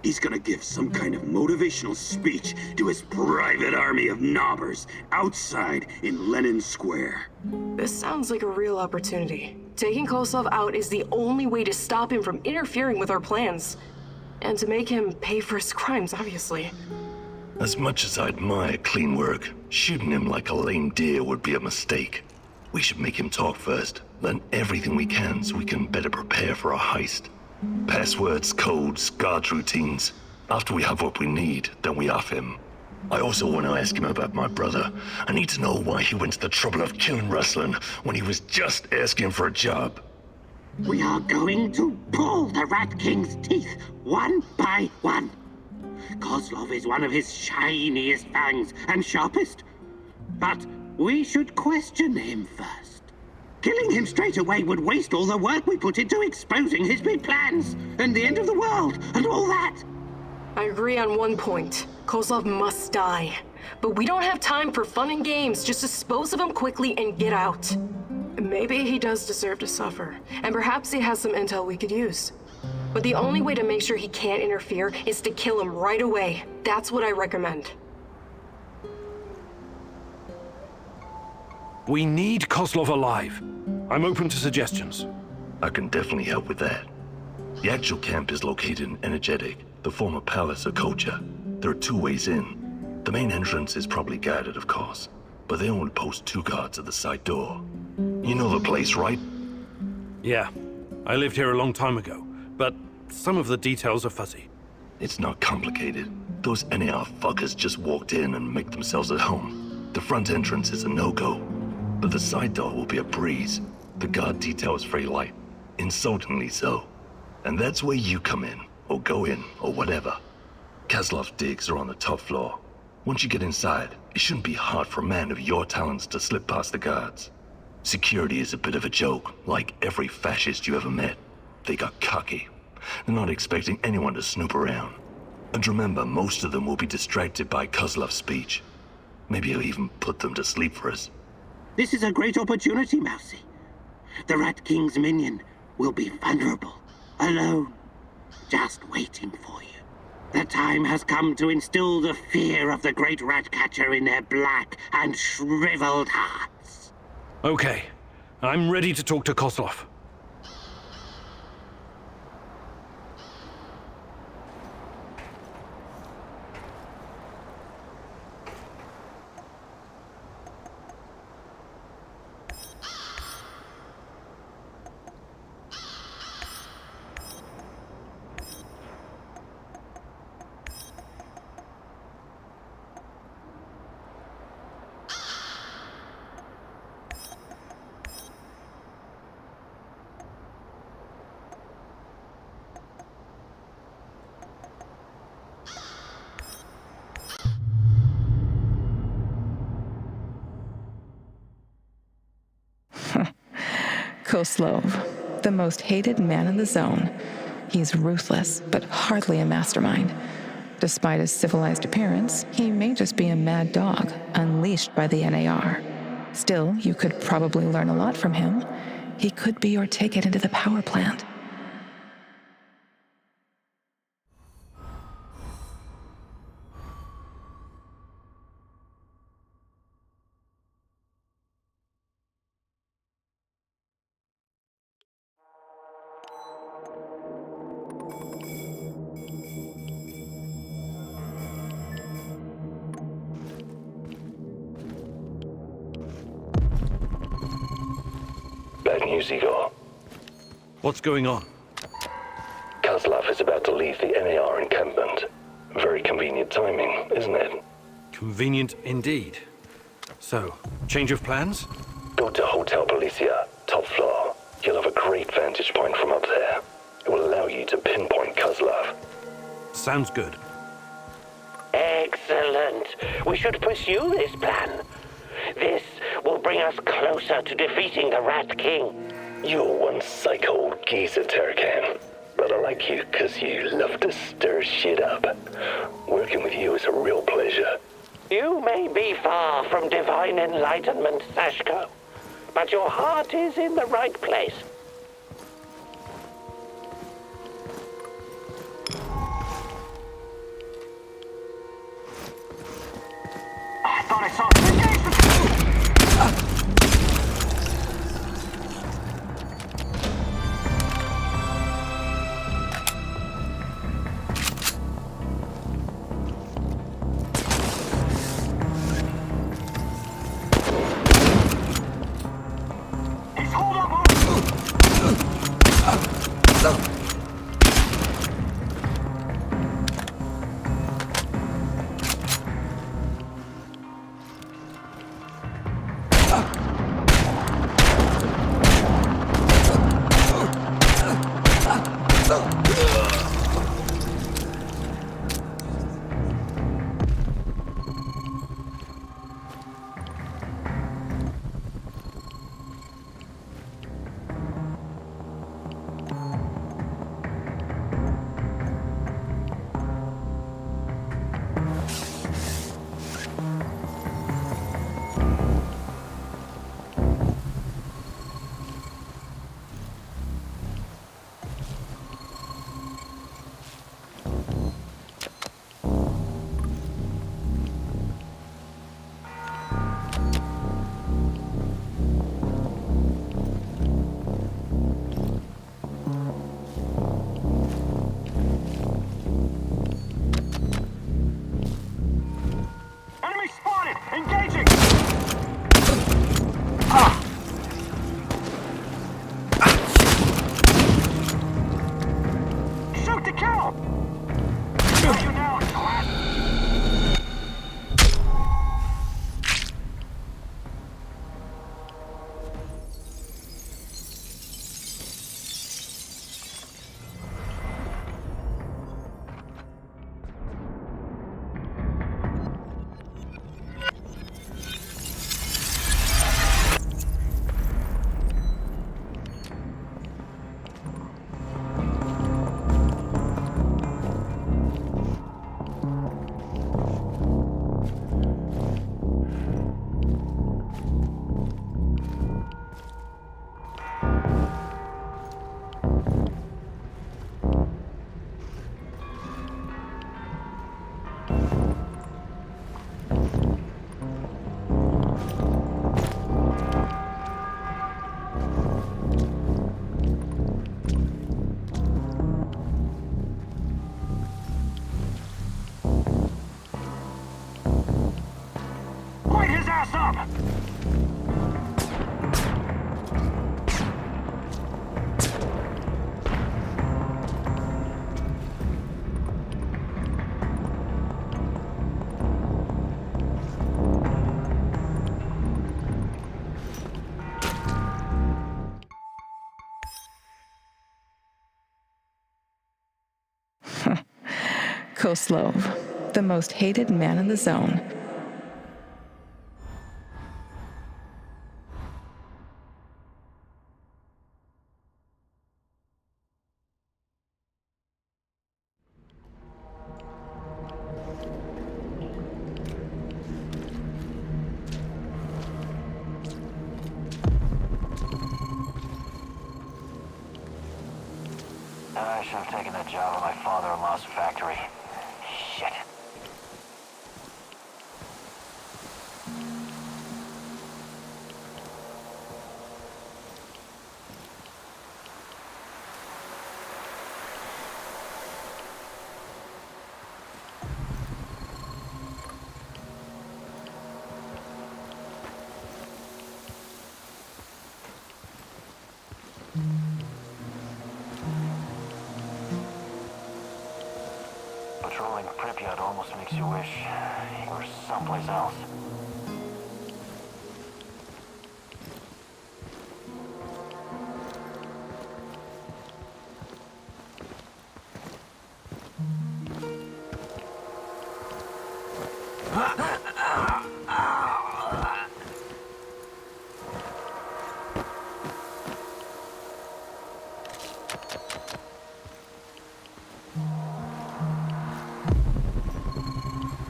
He's gonna give some kind of motivational speech to his private army of knobbers outside in Lenin Square. This sounds like a real opportunity. Taking Kozlov out is the only way to stop him from interfering with our plans. And to make him pay for his crimes, obviously. As much as I admire clean work, shooting him like a lame deer would be a mistake. We should make him talk first, learn everything we can so we can better prepare for a heist. Passwords, codes, guard routines. After we have what we need, then we off him. I also want to ask him about my brother. I need to know why he went to the trouble of killing Ruslan when he was just asking for a job. We are going to pull the Rat King's teeth, one by one. Kozlov is one of his shiniest fangs and sharpest. But we should question him first. Killing him straight away would waste all the work we put into exposing his big plans, and the end of the world, and all that. I agree on one point. Kozlov must die. But we don't have time for fun and games. Just dispose of him quickly and get out. Maybe he does deserve to suffer, and perhaps he has some intel we could use. But the only way to make sure he can't interfere is to kill him right away. That's what I recommend. We need Kozlov alive. I'm open to suggestions. I can definitely help with that. The actual camp is located in Energetic, the former palace of Kocha. There are two ways in. The main entrance is probably guarded, of course, but they only post 2 guards at the side door. You know the place, right? Yeah. I lived here a long time ago, but some of the details are fuzzy. It's not complicated. Those NAR fuckers just walked in and make themselves at home. The front entrance is a no-go, but the side door will be a breeze. The guard detail is very light, insultingly so. And that's where you come in, or go in, or whatever. Kozlov's digs are on the top floor. Once you get inside, it shouldn't be hard for a man of your talents to slip past the guards. Security is a bit of a joke, like every fascist you ever met. They got cocky. They're not expecting anyone to snoop around. And remember, most of them will be distracted by Kozlov's speech. Maybe he'll even put them to sleep for us. This is a great opportunity, Mousy. The Rat King's minion will be vulnerable, alone, just waiting for you. The time has come to instill the fear of the great rat catcher in their black and shriveled hearts. Okay, I'm ready to talk to Kozlov. Kozlov, the most hated man in the zone. He's ruthless, but hardly a mastermind. Despite his civilized appearance, he may just be a mad dog, unleashed by the NAR. Still, you could probably learn a lot from him. He could be your ticket into the power plant. Bad news, Igor. What's going on? Kozlov is about to leave the NAR encampment. Very convenient timing, isn't it? Convenient indeed. So, change of plans? Go to Hotel Policia, top floor. You'll have a great vantage point from up there. It will allow you to pinpoint Kozlov. Sounds good. Excellent. We should pursue this plan. This will bring us closer to defeating the Rat King. You're one psycho old geezer, Tarakan. But I like you because you love to stir shit up. Working with you is a real pleasure. You may be far from divine enlightenment, Sashko, but your heart is in the right place. I thought I saw... Koslov, the most hated man in the zone. I should have taken that job at my father-in-law's factory. Shit. Patrolling Pripyat almost makes you wish you were someplace else.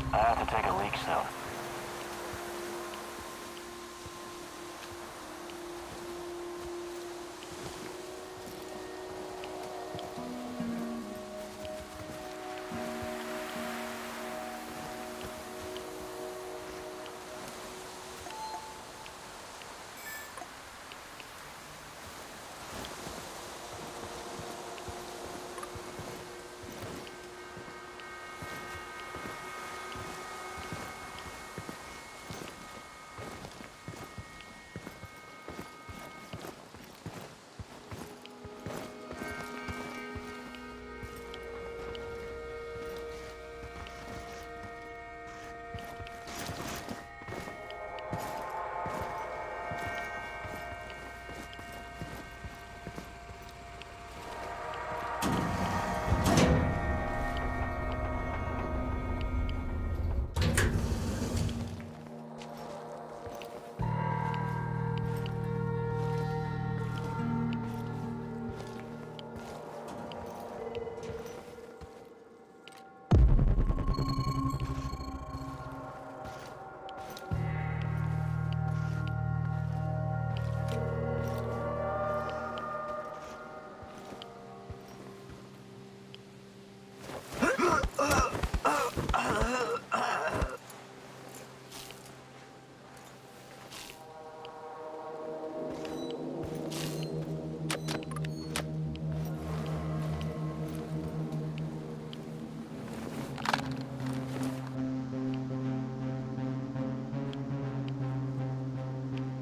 I have to take a leak soon.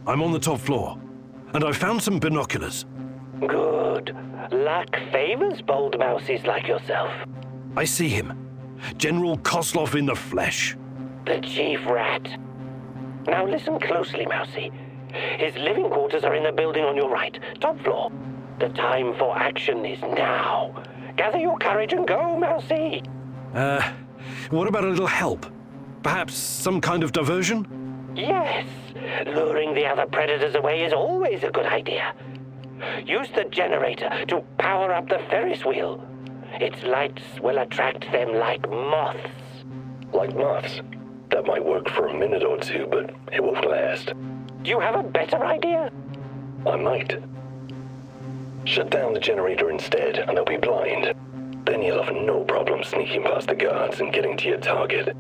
I'm on the top floor, and I found some binoculars. Good. Luck favors bold mouses like yourself. I see him. General Koslov in the flesh. The chief rat. Now listen closely, Mousy. His living quarters are in the building on your right, top floor. The time for action is now. Gather your courage and go, Mousy. What about a little help? Perhaps some kind of diversion? Yes. Luring the other predators away is always a good idea. Use the generator to power up the Ferris wheel. Its lights will attract them like moths. Like moths? That might work for a minute or two, but it won't last. Do you have a better idea? I might. Shut down the generator instead, and they'll be blind. Then you'll have no problem sneaking past the guards and getting to your target.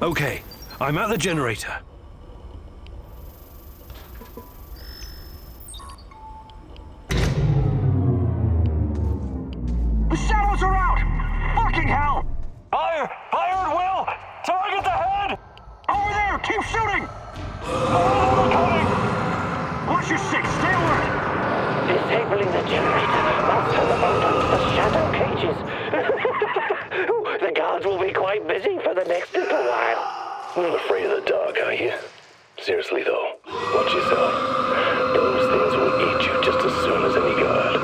Okay, I'm at the generator. The shadows are out! Fucking hell! Fire! Fire at will! Target the head! Over there! Keep shooting! Oh, coming! Watch your six! Stay alert! Disabling the generator while turn the boat onto the shadow cages. The guards will be quite busy for the next little while. Not afraid of the dark, are you? Seriously though, watch yourself. Those things will eat you just as soon as any guard.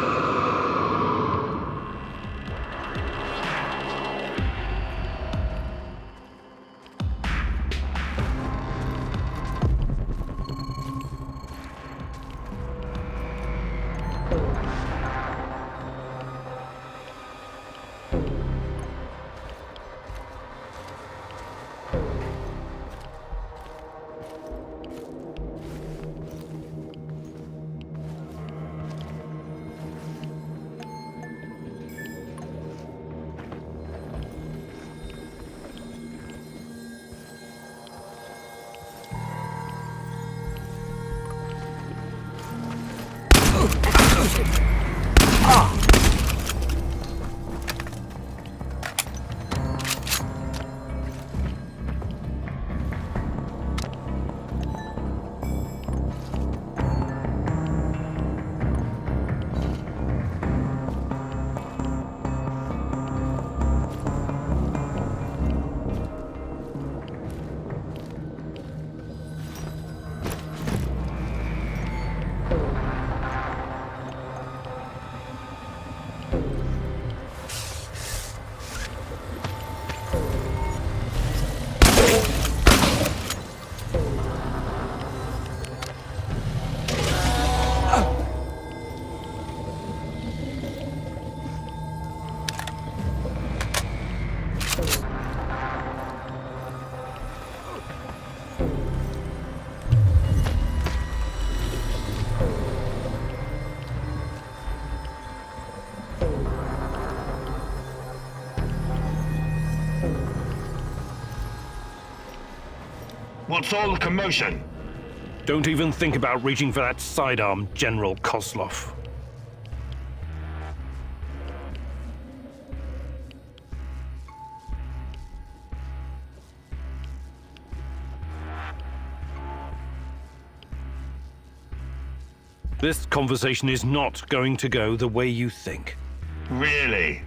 What's all the commotion? Don't even think about reaching for that sidearm, General Kozlov. This conversation is not going to go the way you think. Really?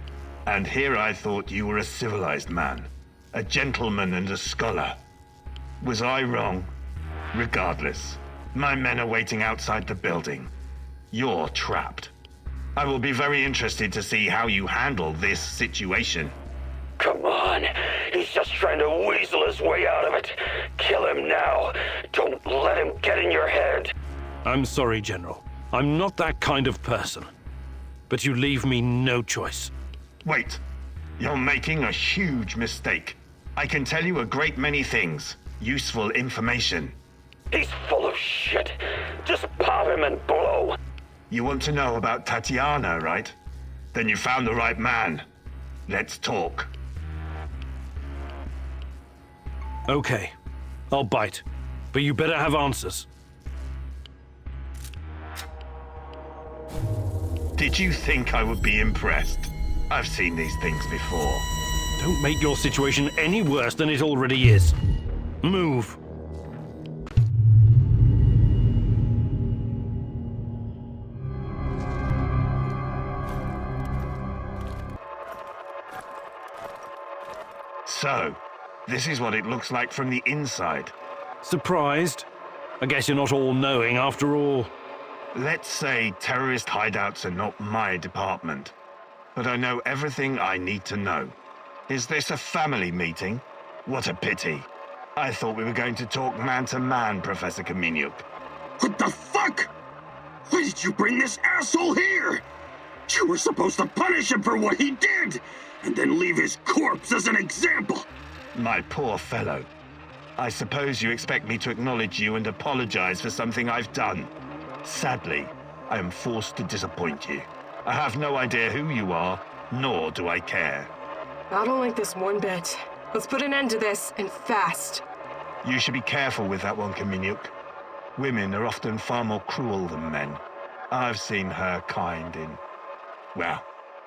And here I thought you were a civilized man, a gentleman and a scholar. Was I wrong? Regardless, my men are waiting outside the building. You're trapped. I will be very interested to see how you handle this situation. Come on, he's just trying to weasel his way out of it. Kill him now. Don't let him get in your head. I'm sorry, General. I'm not that kind of person. But you leave me no choice. Wait. You're making a huge mistake. I can tell you a great many things. Useful information. He's full of shit. Just pop him and blow. You want to know about Tatiana, right? Then you found the right man. Let's talk. Okay. I'll bite. But you better have answers. Did you think I would be impressed? I've seen these things before. Don't make your situation any worse than it already is. Move. So, this is what it looks like from the inside. Surprised? I guess you're not all-knowing after all. Let's say terrorist hideouts are not my department, but I know everything I need to know. Is this a family meeting? What a pity. I thought we were going to talk man-to-man, Professor Khymynuk. What the fuck? Why did you bring this asshole here? You were supposed to punish him for what he did, and then leave his corpse as an example. My poor fellow. I suppose you expect me to acknowledge you and apologize for something I've done. Sadly, I am forced to disappoint you. I have no idea who you are, nor do I care. I don't like this one bit. Let's put an end to this, and fast. You should be careful with that one, Khymynuk. Women are often far more cruel than men. I've seen her kind in... well,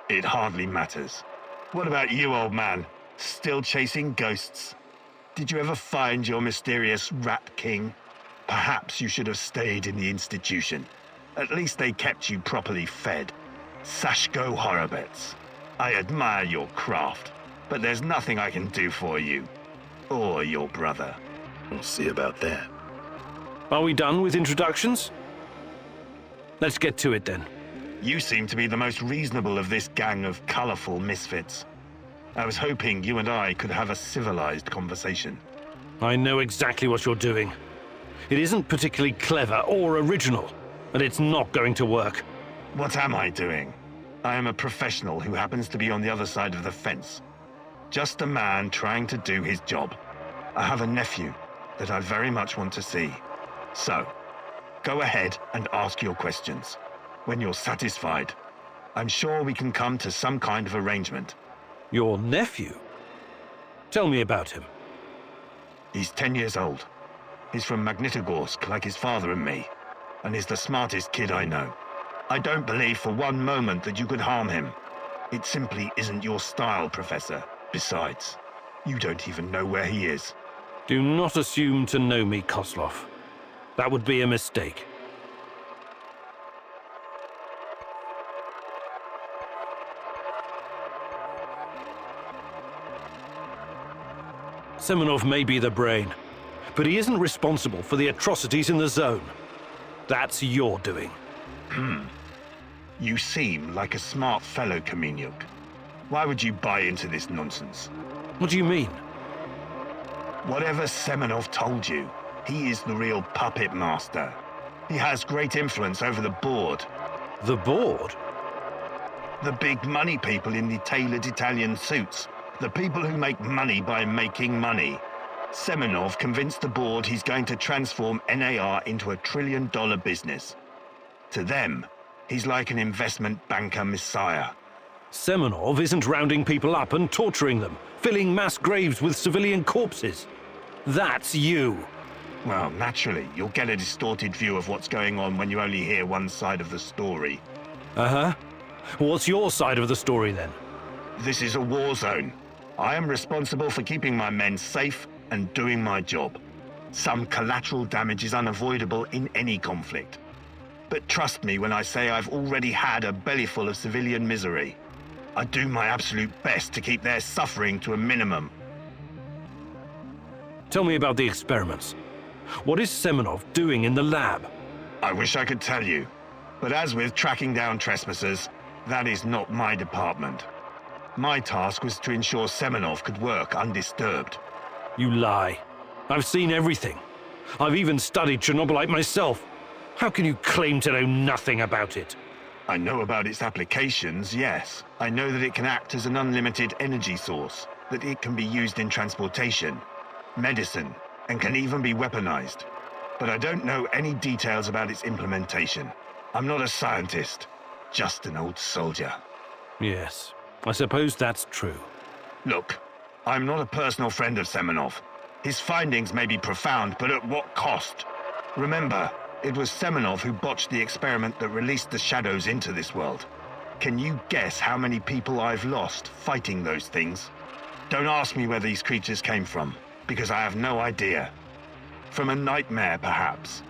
it hardly matters. What about you, old man? Still chasing ghosts? Did you ever find your mysterious Rat King? Perhaps you should have stayed in the institution. At least they kept you properly fed. Sashko Horobets. I admire your craft, but there's nothing I can do for you. Or your brother. We'll see about that. Are we done with introductions? Let's get to it then. You seem to be the most reasonable of this gang of colorful misfits. I was hoping you and I could have a civilized conversation. I know exactly what you're doing. It isn't particularly clever or original, and it's not going to work. What am I doing? I am a professional who happens to be on the other side of the fence. Just a man trying to do his job. I have a nephew that I very much want to see. So, go ahead and ask your questions. When you're satisfied, I'm sure we can come to some kind of arrangement. Your nephew? Tell me about him. He's 10 years old. He's from Magnitogorsk, like his father and me, and he's the smartest kid I know. I don't believe for one moment that you could harm him. It simply isn't your style, Professor. Besides, you don't even know where he is. Do not assume to know me, Koslov. That would be a mistake. Semonov may be the brain, but he isn't responsible for the atrocities in the zone. That's your doing. You seem like a smart fellow, Khymynuk. Why would you buy into this nonsense? What do you mean? Whatever Semonov told you, he is the real puppet master. He has great influence over the board. The board? The big money people in the tailored Italian suits. The people who make money by making money. Semonov convinced the board he's going to transform NAR into $1 trillion business. To them, he's like an investment banker messiah. Semonov isn't rounding people up and torturing them, filling mass graves with civilian corpses. That's you. Well, naturally, you'll get a distorted view of what's going on when you only hear one side of the story. Uh-huh. What's your side of the story, then? This is a war zone. I am responsible for keeping my men safe and doing my job. Some collateral damage is unavoidable in any conflict. But trust me when I say I've already had a bellyful of civilian misery. I do my absolute best to keep their suffering to a minimum. Tell me about the experiments. What is Semonov doing in the lab? I wish I could tell you, but as with tracking down trespassers, that is not my department. My task was to ensure Semonov could work undisturbed. You lie. I've seen everything. I've even studied Chernobylite myself. How can you claim to know nothing about it? I know about its applications, yes. I know that it can act as an unlimited energy source, that it can be used in transportation, medicine, and can even be weaponized. But I don't know any details about its implementation. I'm not a scientist, just an old soldier. Yes, I suppose that's true. Look, I'm not a personal friend of Semonov. His findings may be profound, but at what cost? Remember, it was Semonov who botched the experiment that released the shadows into this world. Can you guess how many people I've lost fighting those things? Don't ask me where these creatures came from, because I have no idea. From a nightmare, perhaps.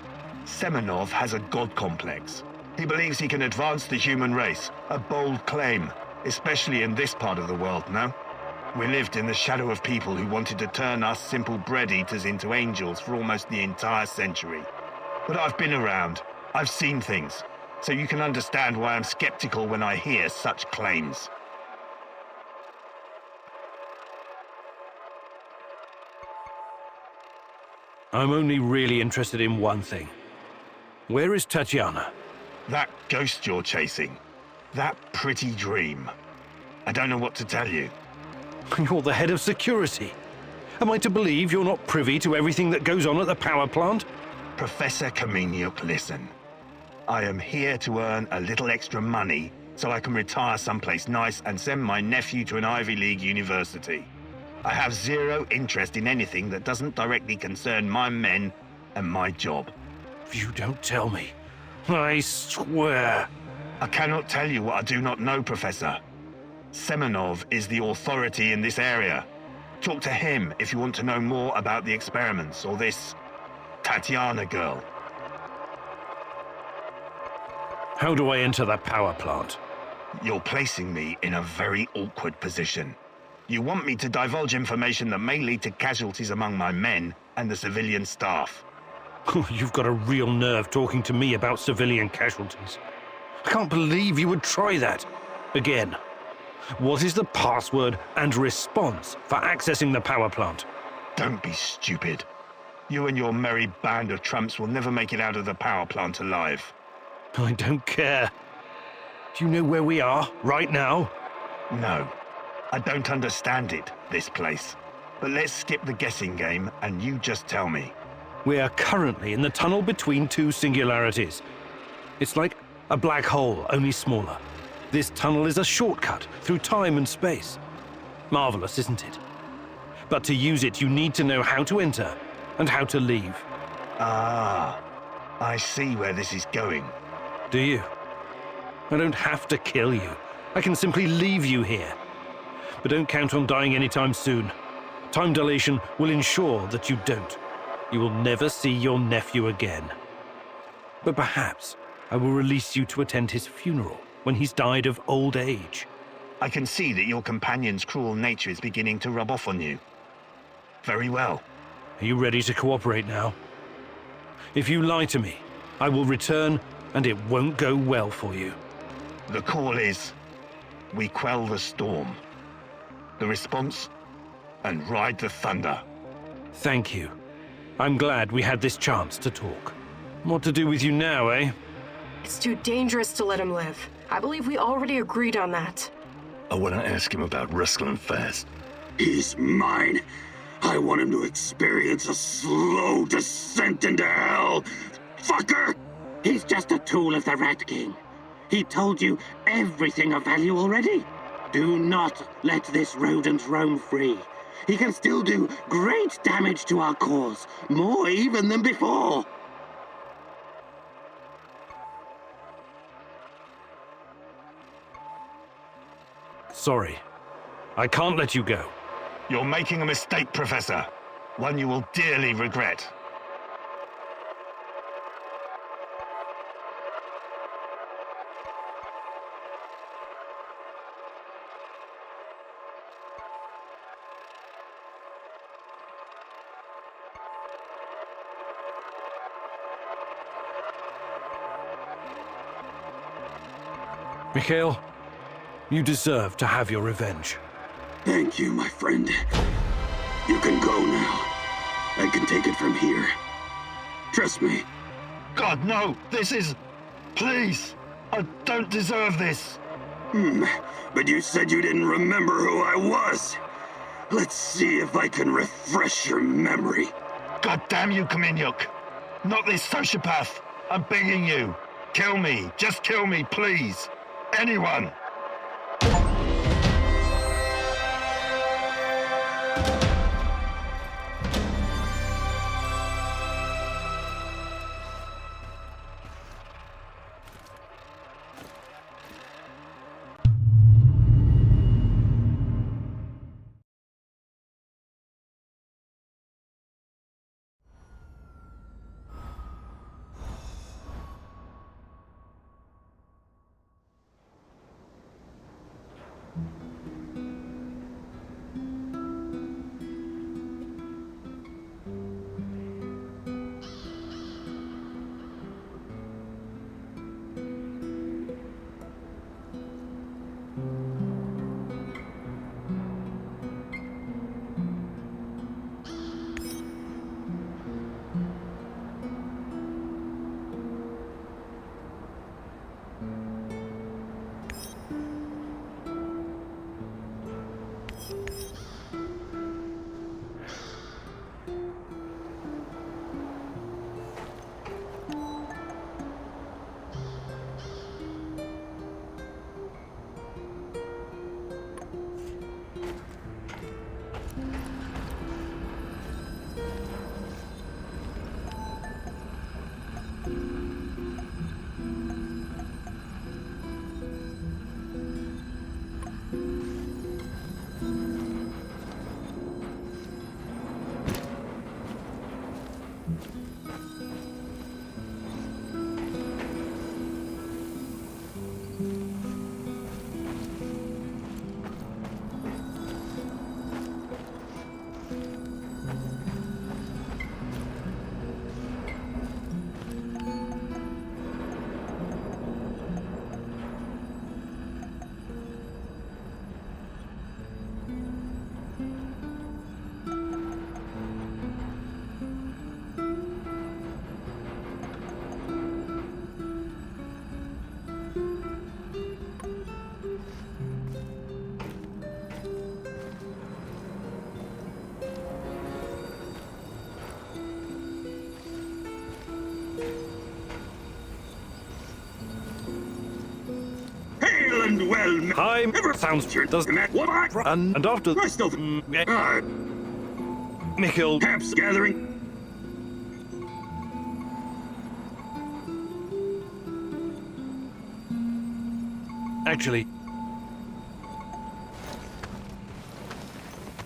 Semonov has a god complex. He believes he can advance the human race, a bold claim, especially in this part of the world, no? We lived in the shadow of people who wanted to turn us simple bread eaters into angels for almost the entire century. But I've been around, I've seen things, so you can understand why I'm skeptical when I hear such claims. I'm only really interested in one thing. Where is Tatiana? That ghost you're chasing. That pretty dream. I don't know what to tell you. You're the head of security. Am I to believe you're not privy to everything that goes on at the power plant? Professor Khymynuk, listen. I am here to earn a little extra money so I can retire someplace nice and send my nephew to an Ivy League university. I have zero interest in anything that doesn't directly concern my men and my job. If you don't tell me, I swear. I cannot tell you what I do not know, Professor. Semonov is the authority in this area. Talk to him if you want to know more about the experiments or this Tatiana girl. How do I enter the power plant? You're placing me in a very awkward position. You want me to divulge information that may lead to casualties among my men and the civilian staff. You've got a real nerve talking to me about civilian casualties. I can't believe you would try that. Again, what is the password and response for accessing the power plant? Don't be stupid. You and your merry band of trumps will never make it out of the power plant alive. I don't care. Do you know where we are right now? No. I don't understand it, this place. But let's skip the guessing game and you just tell me. We are currently in the tunnel between two singularities. It's like a black hole, only smaller. This tunnel is a shortcut through time and space. Marvelous, isn't it? But to use it, you need to know how to enter and how to leave. Ah, I see where this is going. Do you? I don't have to kill you. I can simply leave you here. But don't count on dying anytime soon. Time dilation will ensure that you don't. You will never see your nephew again. But perhaps I will release you to attend his funeral when he's died of old age. I can see that your companion's cruel nature is beginning to rub off on you. Very well. Are you ready to cooperate now? If you lie to me, I will return and it won't go well for you. The call is, we quell the storm. The response, and ride the thunder. Thank you. I'm glad we had this chance to talk. What to do with you now, eh? It's too dangerous to let him live. I believe we already agreed on that. I want to ask him about Rustling fast. He's mine. I want him to experience a slow descent into hell. Fucker! He's just a tool of the Rat King. He told you everything of value already. Do not let this rodent roam free. He can still do great damage to our cause, more even than before. Sorry. I can't let you go. You're making a mistake, Professor. One you will dearly regret. Mikhail, you deserve to have your revenge. Thank you, my friend. You can go now. I can take it from here. Trust me. God, no! This is... Please! I don't deserve this! But you said you didn't remember who I was. Let's see if I can refresh your memory. God damn you, Khymynuk! Not this sociopath! I'm begging you! Kill me! Just kill me, please! Anyone! and well. Time sounds doesn't and after I still Mikhail perhaps gathering. Actually,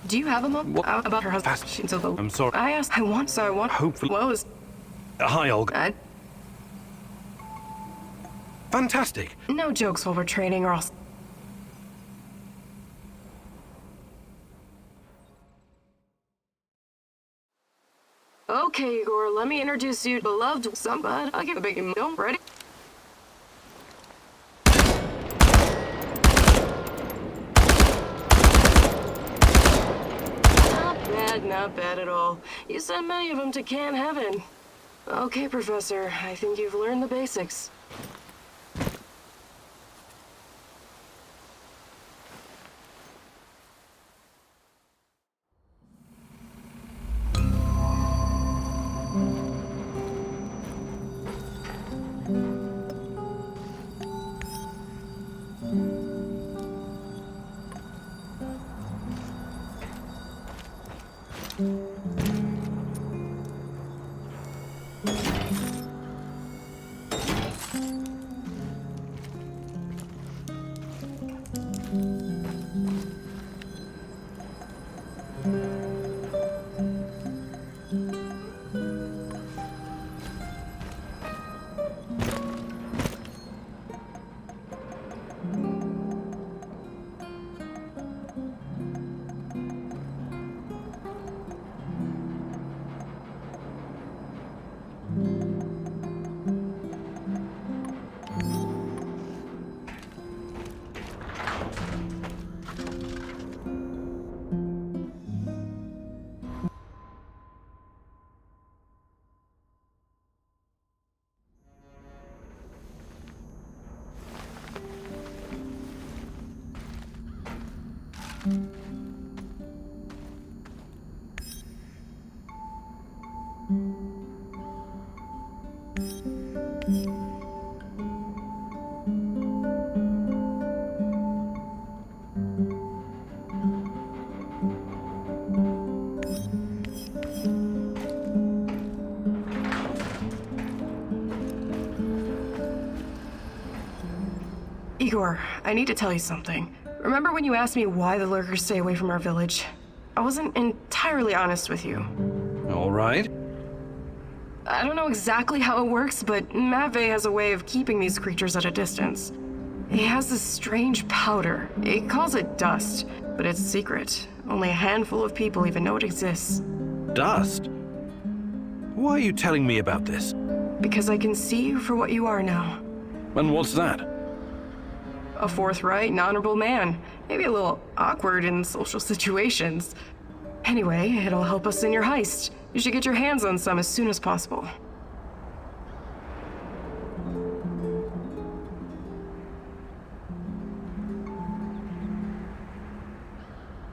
Do you have a mom? About her husband? She's a little... I'm sorry. I asked. I want. Hopefully. What was... Hi, Olga. Fantastic. No jokes while we're training, or else... Okay, Igor, let me introduce you to beloved somebody. I'll give a big don't ready. Not bad at all. You sent many of them to Can Heaven. Okay, Professor, I think you've learned the basics. Igor, I need to tell you something. Remember when you asked me why the lurkers stay away from our village? I wasn't entirely honest with you. All right. I don't know exactly how it works, but Matvey has a way of keeping these creatures at a distance. He has this strange powder. He calls it dust, but it's secret. Only a handful of people even know it exists. Dust? Why are you telling me about this? Because I can see you for what you are now. And what's that? A forthright and honorable man. Maybe a little awkward in social situations. Anyway, it'll help us in your heist. You should get your hands on some as soon as possible.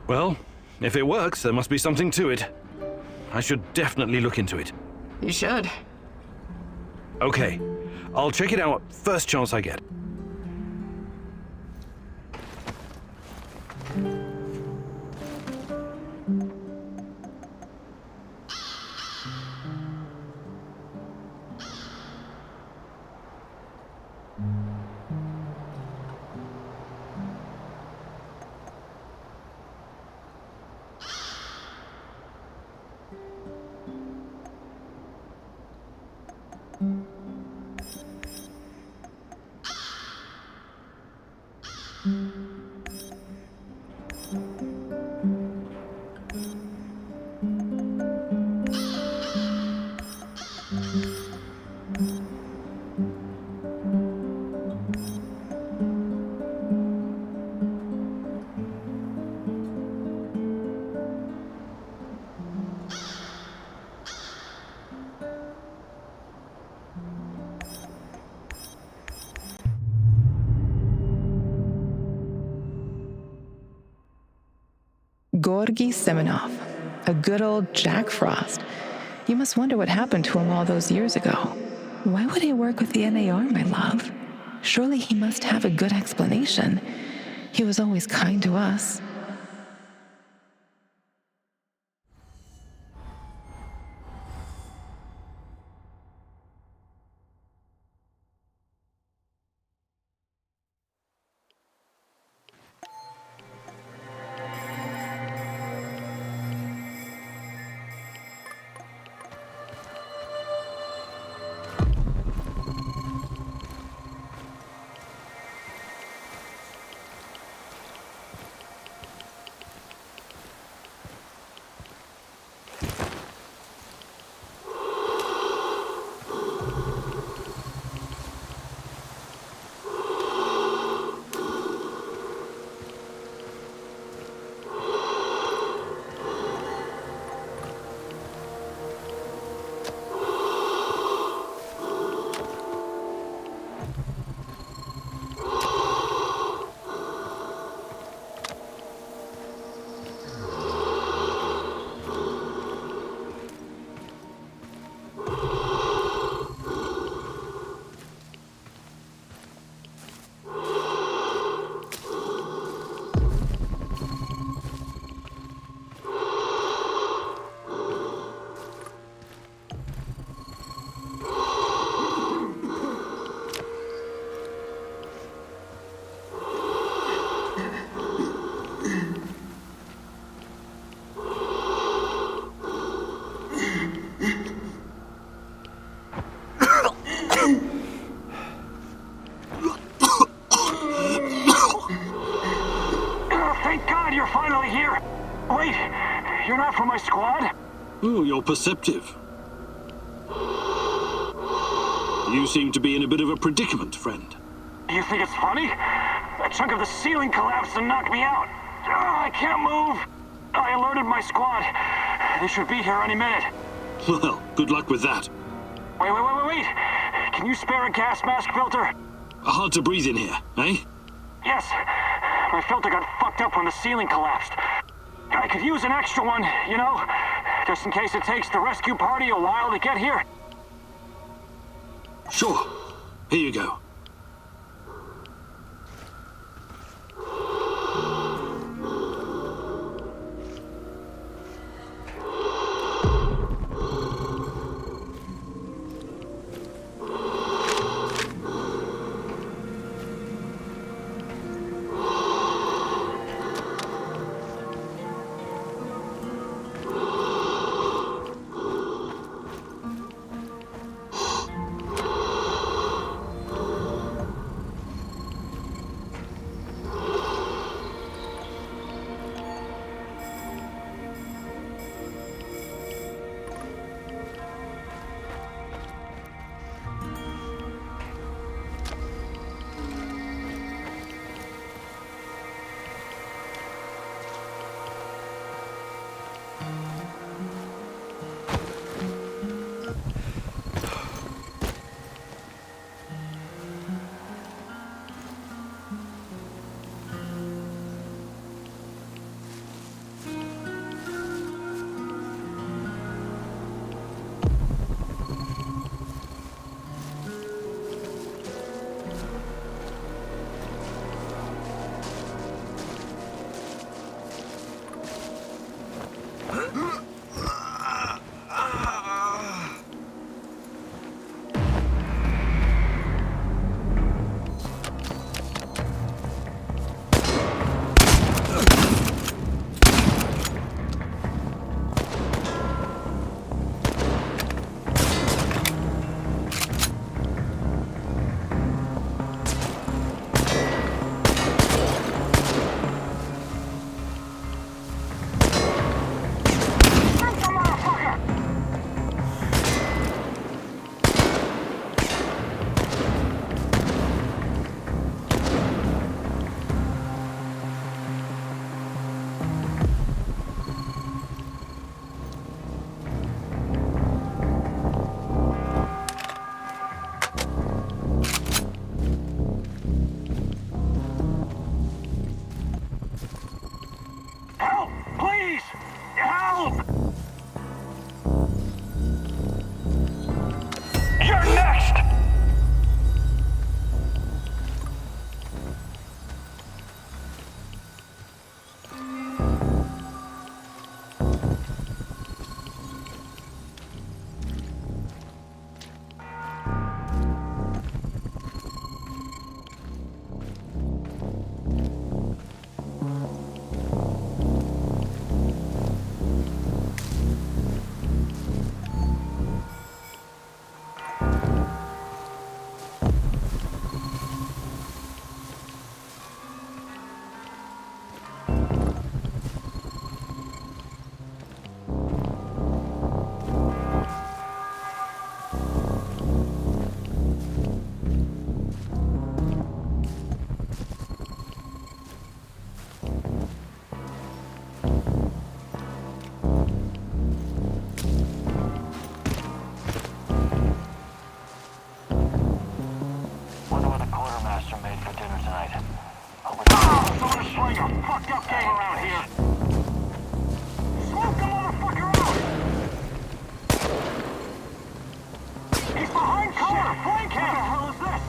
Well, if it works, there must be something to it. I should definitely look into it. You should. Okay, I'll check it out first chance I get. Georgy Semonov, a good old Jack Frost. You must wonder what happened to him all those years ago. Why would he work with the NAR, my love? Surely he must have a good explanation. He was always kind to us. Oh, you're perceptive. You seem to be in a bit of a predicament, friend. You think it's funny? A chunk of the ceiling collapsed and knocked me out. I can't move. I alerted my squad. They should be here any minute. Well, good luck with that. Wait. Can you spare a gas mask filter? Hard to breathe in here, eh? Yes. My filter got fucked up when the ceiling collapsed. I could use an extra one, you know? Just in case it takes the rescue party a while to get here. Sure. Here you go. playing a fucked up game around here. Smoke the motherfucker out! He's behind cover! Flank him! What the hell is this?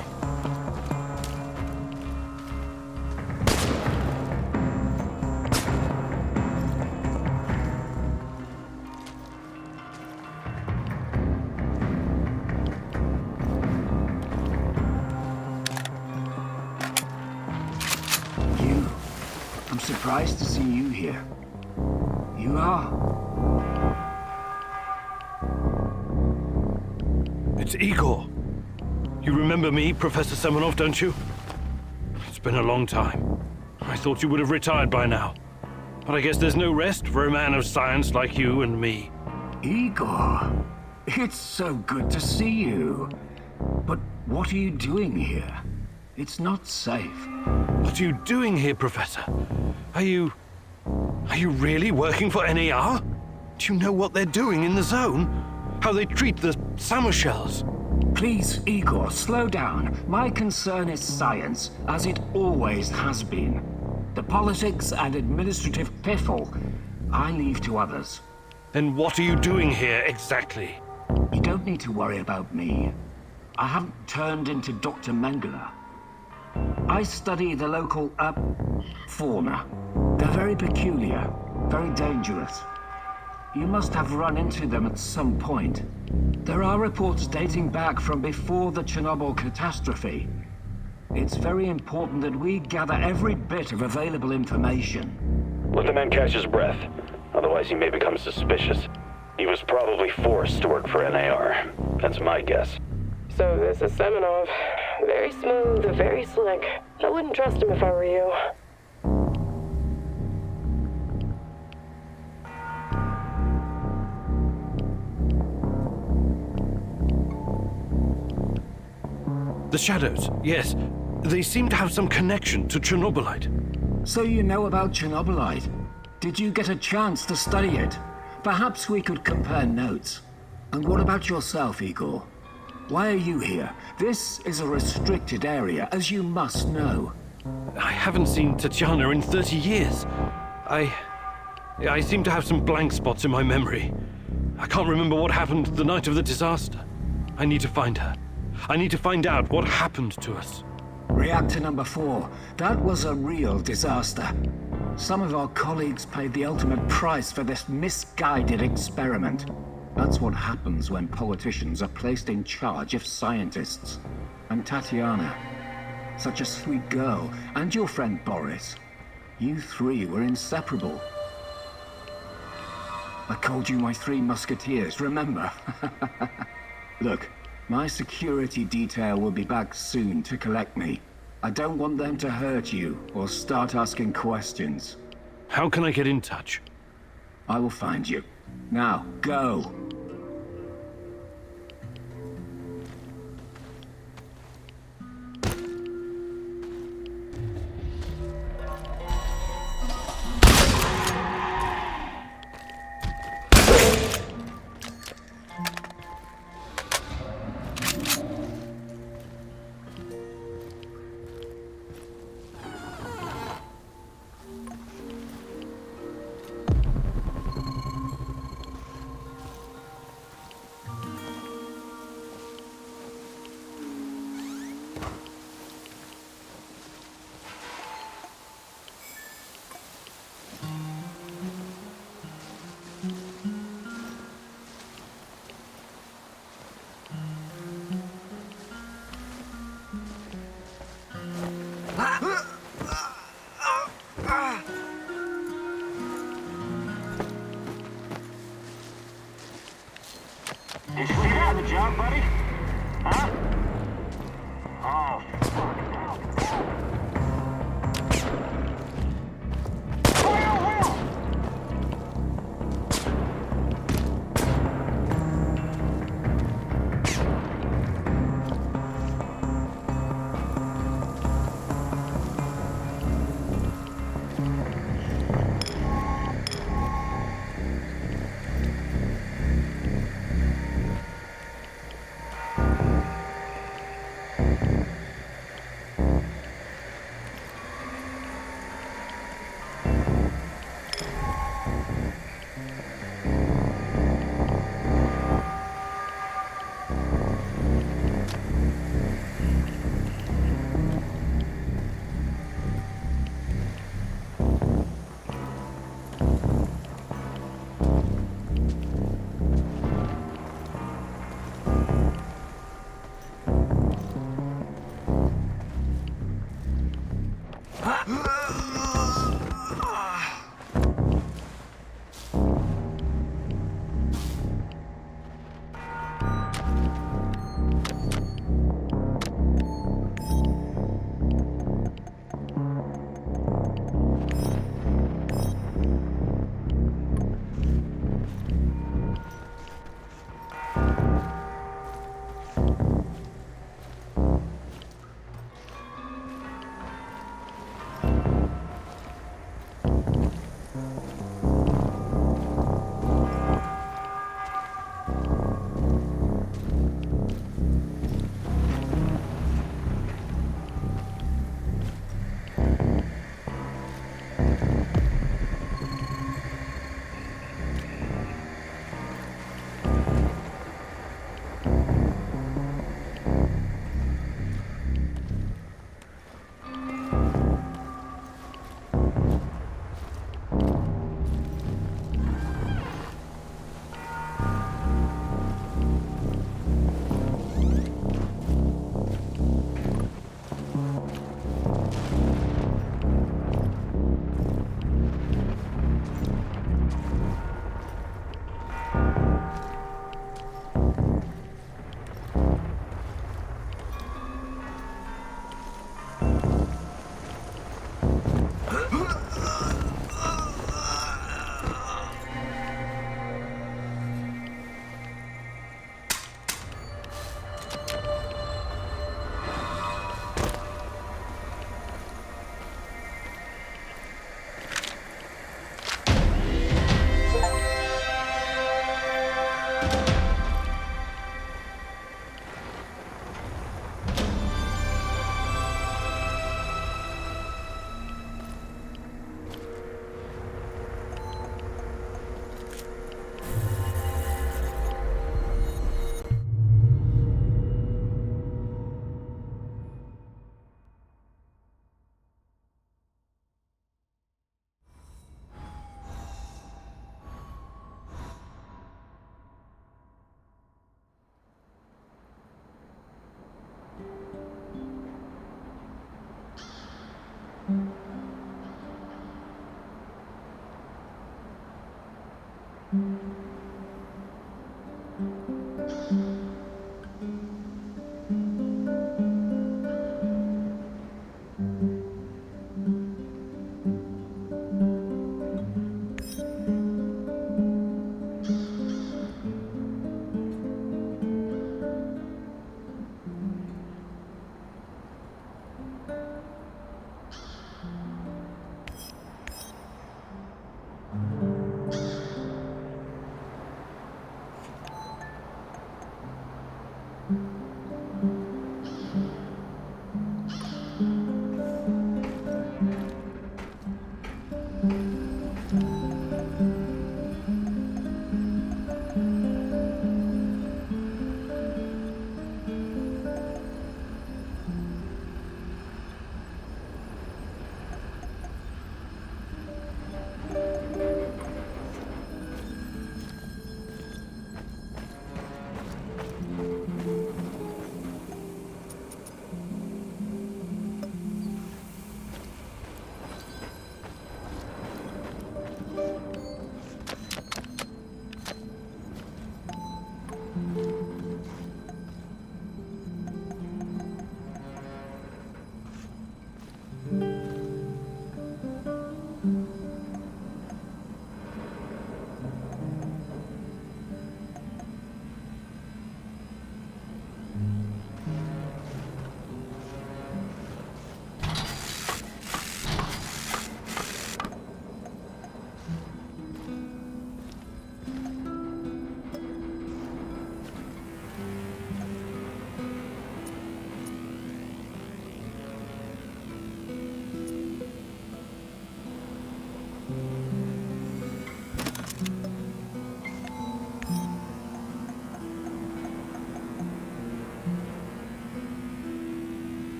I'm surprised to see you here. You are. It's Igor. You remember me, Professor Semonov, don't you? It's been a long time. I thought you would have retired by now. But I guess there's no rest for a man of science like you and me. Igor, it's so good to see you. But what are you doing here? It's not safe. What are you doing here, Professor? Are you really working for NAR? Do you know what they're doing in the zone? How they treat the summer shells? Please, Igor, slow down. My concern is science, as it always has been. The politics and administrative piffle, I leave to others. Then what are you doing here, exactly? You don't need to worry about me. I haven't turned into Dr. Mengele. I study the local, fauna. They're very peculiar, very dangerous. You must have run into them at some point. There are reports dating back from before the Chernobyl catastrophe. It's very important that we gather every bit of available information. Let the man catch his breath. Otherwise he may become suspicious. He was probably forced to work for NAR. That's my guess. So this is Semonov. Very smooth, very slick. I wouldn't trust him if I were you. The shadows, yes. They seem to have some connection to Chernobylite. So you know about Chernobylite? Did you get a chance to study it? Perhaps we could compare notes. And what about yourself, Igor? Why are you here? This is a restricted area, as you must know. I haven't seen Tatiana in 30 years. I seem to have some blank spots in my memory. I can't remember what happened the night of the disaster. I need to find her. I need to find out what happened to us. Reactor number 4. That was a real disaster. Some of our colleagues paid the ultimate price for this misguided experiment. That's what happens when politicians are placed in charge of scientists. And Tatiana, such a sweet girl, and your friend Boris. You three were inseparable. I called you my 3 musketeers, remember? Look, my security detail will be back soon to collect me. I don't want them to hurt you or start asking questions. How can I get in touch? I will find you. Now, go. Did you see that in the job, buddy? Huh? Oh, fuck.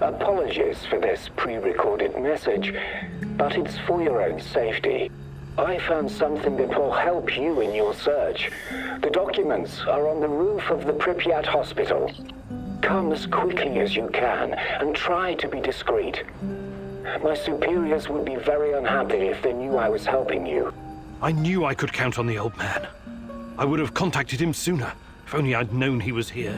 Apologies for this pre-recorded message, but it's for your own safety. I found something that will help you in your search. The documents are on the roof of the Pripyat hospital. Come as quickly as you can and try to be discreet. My superiors would be very unhappy if they knew I was helping you. I knew I could count on the old man. I would have contacted him sooner, if only I'd known he was here.